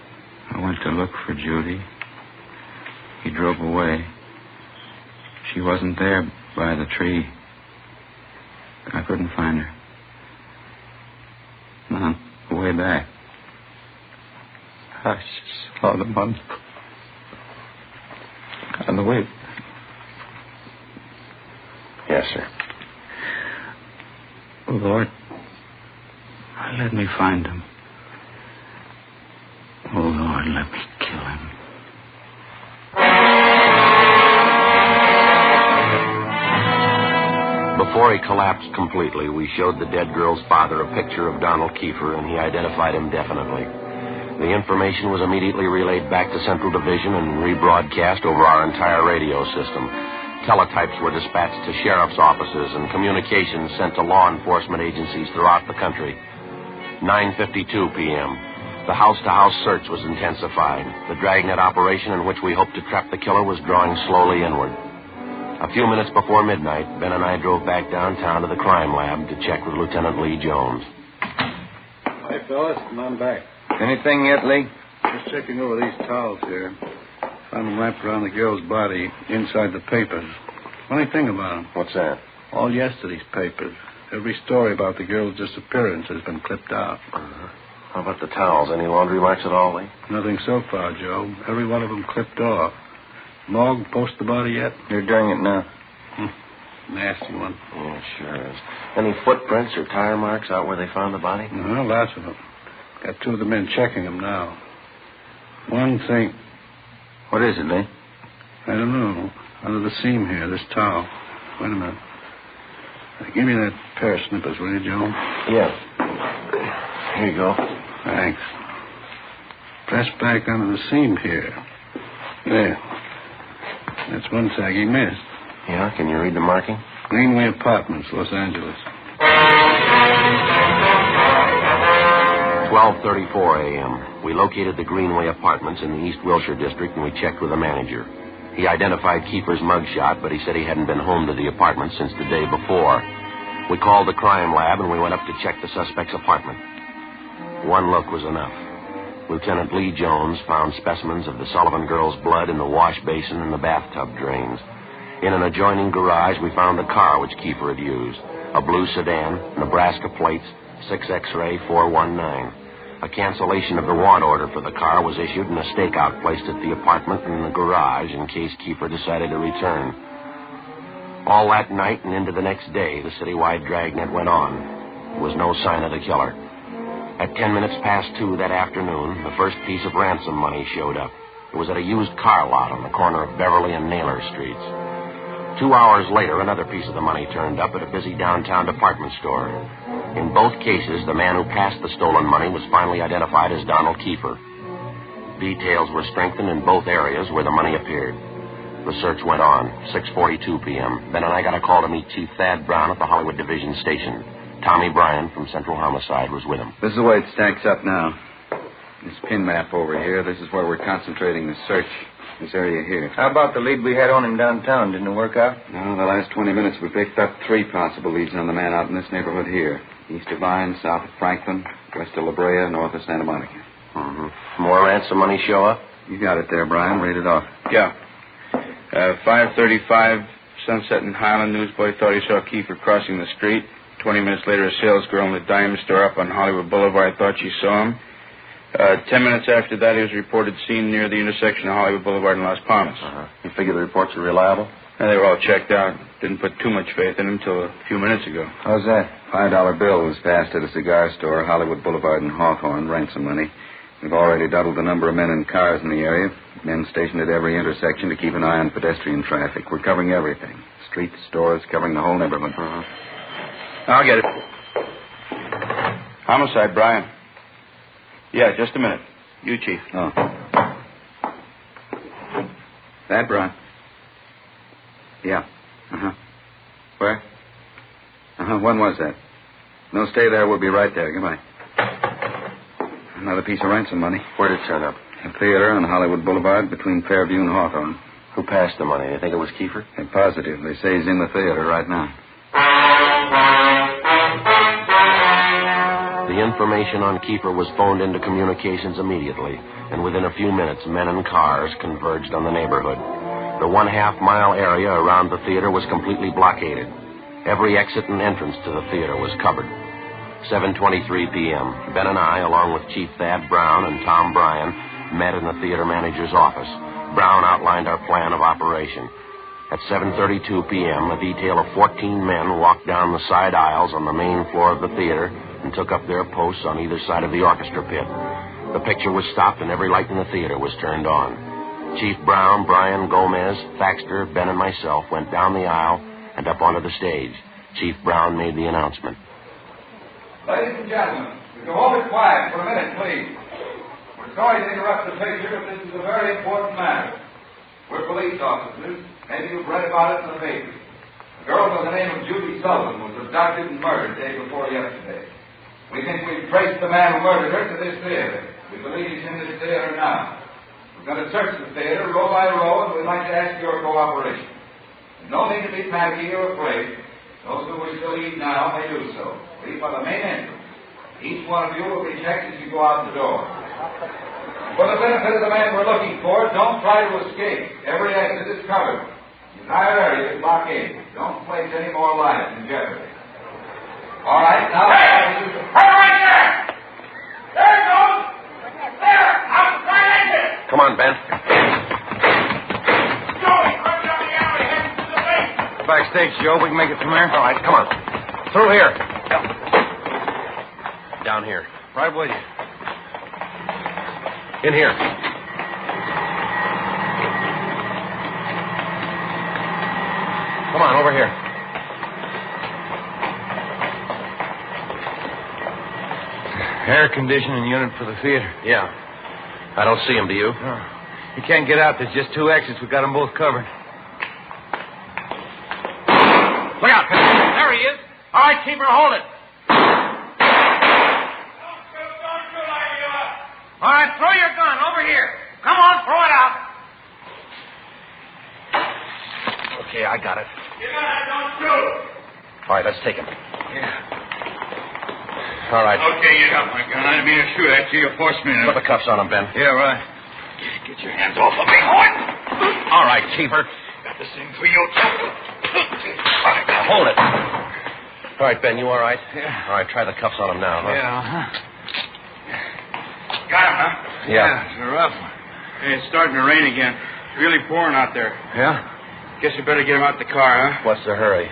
I went to look for Judy. He drove away. She wasn't there by the tree. I couldn't find her. On the way back, I saw the money on the way. Yes, sir. Oh, Lord, let me find him. Oh, Lord, let me kill him. Before he collapsed completely, we showed the dead girl's father a picture of Donald Kiefer, and he identified him definitely. The information was immediately relayed back to Central Division and rebroadcast over our entire radio system. Teletypes were dispatched to sheriff's offices and communications sent to law enforcement agencies throughout the country. 9:52 p.m. The house-to-house search was intensified. The Dragnet operation in which we hoped to trap the killer was drawing slowly inward. A few minutes before midnight, Ben and I drove back downtown to the crime lab to check with Lieutenant Lee Jones. Hi, fellas. Come on back. Anything yet, Lee? Just checking over these towels here. Found them wrapped around the girl's body inside the papers. Funny thing about them. What's that? All yesterday's papers. Every story about the girl's disappearance has been clipped out. How about the towels? Any laundry marks at all, Lee? Nothing so far, Joe. Every one of them clipped off. Morgue post the body yet? You're doing it now. Nasty one. Yeah, it sure is. Any footprints or tire marks out where they found the body? No, lots of them. Got two of the men checking them now. One thing... What is it, Lee? I don't know. Under the seam here, this towel. Wait a minute. Give me that pair of snippers, will you, Joe? Yeah. Here you go. Thanks. Press back under the seam here. There. That's one tag he missed. Yeah? Can you read the marking? Greenway Apartments, Los Angeles. 12:34 a.m. We located the Greenway Apartments in the East Wilshire district, and we checked with the manager. He identified Kiefer's mugshot, but he said he hadn't been home to the apartment since the day before. We called the crime lab, and we went up to check the suspect's apartment. One look was enough. Lieutenant Lee Jones found specimens of the Sullivan girl's blood in the wash basin and the bathtub drains. In an adjoining garage, we found the car which Kiefer had used. A blue sedan, Nebraska plates, 6X-ray 419. A cancellation of the want order for the car was issued and a stakeout placed at the apartment and the garage in case Kiefer decided to return. All that night and into the next day, the citywide dragnet went on. There was no sign of the killer. At 2 that afternoon, the first piece of ransom money showed up. It was at a used car lot on the corner of Beverly and Naylor Streets. 2 hours later, another piece of the money turned up at a busy downtown department store. In both cases, the man who passed the stolen money was finally identified as Donald Kiefer. Details were strengthened in both areas where the money appeared. The search went on. 6:42 p.m. Ben and I got a call to meet Chief Thad Brown at the Hollywood Division Station. Tommy Bryan from Central Homicide was with him. This is the way it stacks up now. This pin map over here, this is where we're concentrating the search. This area here. How about the lead we had on him downtown? Didn't it work out? No, the last 20 minutes we picked up 3 possible leads on the man out in this neighborhood here. East of Vine, south of Franklin, west of La Brea, north of Santa Monica. Mm-hmm. More ransom money show up? You got it there, Brian. Read it off. Yeah. 5:35, Sunset and Highland. Newsboy thought he saw Kiefer crossing the street. 20 minutes later, a salesgirl in the diamond store up on Hollywood Boulevard thought she saw him. 10 minutes after that, he was reported seen near the intersection of Hollywood Boulevard and Las Palmas. You figure the reports are reliable? They were all checked out. Didn't put too much faith in him until a few minutes ago. How's that? $5 bill was passed at a cigar store, Hollywood Boulevard and Hawthorne, ransom money. We've already doubled the number of men and cars in the area. Men stationed at every intersection to keep an eye on pedestrian traffic. We're covering everything. Streets, stores, covering the whole neighborhood. I'll get it. Homicide, Brian. Yeah, just a minute. You, Chief. Oh. That, Brian? Yeah. Where? When was that? No, stay there. We'll be right there. Goodbye. Another piece of ransom money. Where'd it turn up? A theater on Hollywood Boulevard between Fairview and Hawthorne. Who passed the money? You think it was Kiefer? They're positive. They say he's in the theater right now. The information on Kiefer was phoned into communications immediately, and within a few minutes, men and cars converged on the neighborhood. The 1/2-mile area around the theater was completely blockaded. Every exit and entrance to the theater was covered. 7:23 p.m. Ben and I, along with Chief Thad Brown and Tom Bryan, met in the theater manager's office. Brown outlined our plan of operation. At 7:32 p.m., a detail of 14 men walked down the side aisles on the main floor of the theater and took up their posts on either side of the orchestra pit. The picture was stopped and every light in the theater was turned on. Chief Brown, Bryan, Gomez, Thaxter, Ben, and myself went down the aisle and up onto the stage. Chief Brown made the announcement. Ladies and gentlemen, would you all be quiet for a minute, please? We're sorry to interrupt the picture, but this is a very important matter. We're police officers. Maybe you've read about it in the paper. A girl by the name of Judy Sullivan was abducted and murdered the day before yesterday. We think we've traced the man who murdered her to this theater. We believe he's in this theater now. We're going to search the theater row by row, and we'd like to ask your cooperation. There's no need to be panicky or afraid. Those who wish to leave now may do so. Leave by the main entrance. Each one of you will be checked as you go out the door. For the benefit of the man we're looking for, don't try to escape. Every exit is covered. The entire area is blockaded. Don't place any more lives in jeopardy. All right, now... Hey! Hey, right there! There it goes! There! Outside exit! Come on, Ben. Joey, run down the alley, heading to the base. Backstage, Joe. We can make it from there. All right, come on. Through here. Down here. Right with you. In here. Come on, over here. Air conditioning unit for the theater. Yeah. I don't see him, do you? No. You can't get out. There's just 2 exits. We've got them both covered. Look out, there he is. All right, keep her, hold it. All right, throw your gun over here. Come on, throw it out. Okay, I got it. You got it, don't shoot. All right, let's take him. Yeah. All right. Okay, you got my gun. I didn't mean to shoot at you. You forced me to. Put the cuffs on him, Ben. Yeah, right. Get your hands off of me, boy. All right, Keeper. Got this thing for you, too. All right, now hold it. All right, Ben, you all right? Yeah. All right, try the cuffs on him now, huh? Yeah, Got him, huh? Yeah. It's a rough one. Hey, it's starting to rain again. It's really pouring out there. Yeah? Guess you better get him out the car, huh? What's the hurry?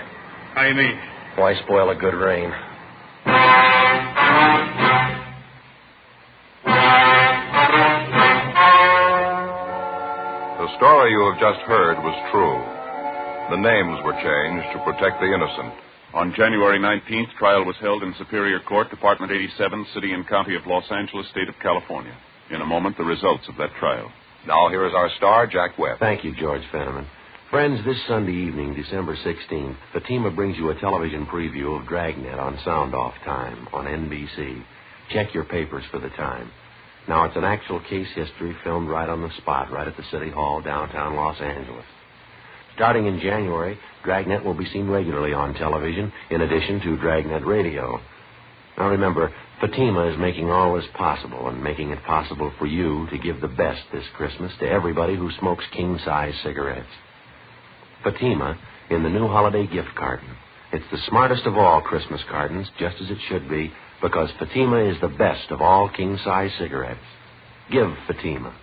How do you mean? Why spoil a good rain? The story you have just heard was true. The names were changed to protect the innocent. On January 19th, trial was held in Superior Court, Department 87, City and County of Los Angeles, State of California. In a moment, the results of that trial. Now, here is our star, Jack Webb. Thank you, George Fenneman. Friends, this Sunday evening, December 16th, Fatima brings you a television preview of Dragnet on Sound Off Time on NBC. Check your papers for the time. Now, it's an actual case history filmed right on the spot, right at the City Hall, downtown Los Angeles. Starting in January, Dragnet will be seen regularly on television, in addition to Dragnet Radio. Now remember, Fatima is making all this possible and making it possible for you to give the best this Christmas to everybody who smokes king-size cigarettes. Fatima in the new holiday gift carton. It's the smartest of all Christmas cartons, just as it should be, because Fatima is the best of all king-size cigarettes. Give Fatima.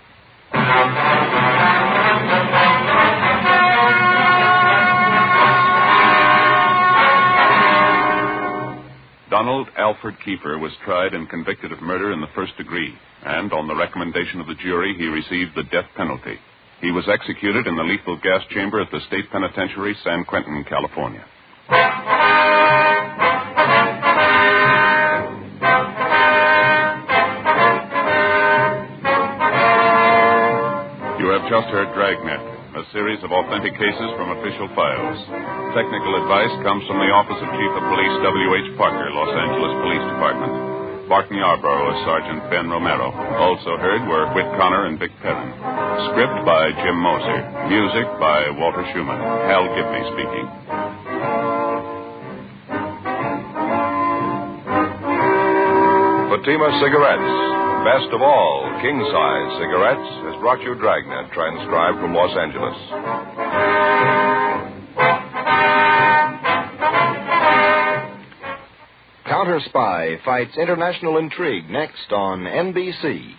Donald Alfred Kiefer was tried and convicted of murder in the first degree, and on the recommendation of the jury, he received the death penalty. He was executed in the lethal gas chamber at the State Penitentiary, San Quentin, California. You have just heard Dragnet, a series of authentic cases from official files. Technical advice comes from the Office of Chief of Police W.H. Parker, Los Angeles Police Department. Barton Yarborough as Sergeant Ben Romero. Also heard were Whit Connor and Vic Perrin. Script by Jim Moser. Music by Walter Schumann. Hal Gibney speaking. Fatima Cigarettes, best of all king-size cigarettes, has brought you Dragnet, transcribed from Los Angeles. Counter Spy fights international intrigue next on NBC.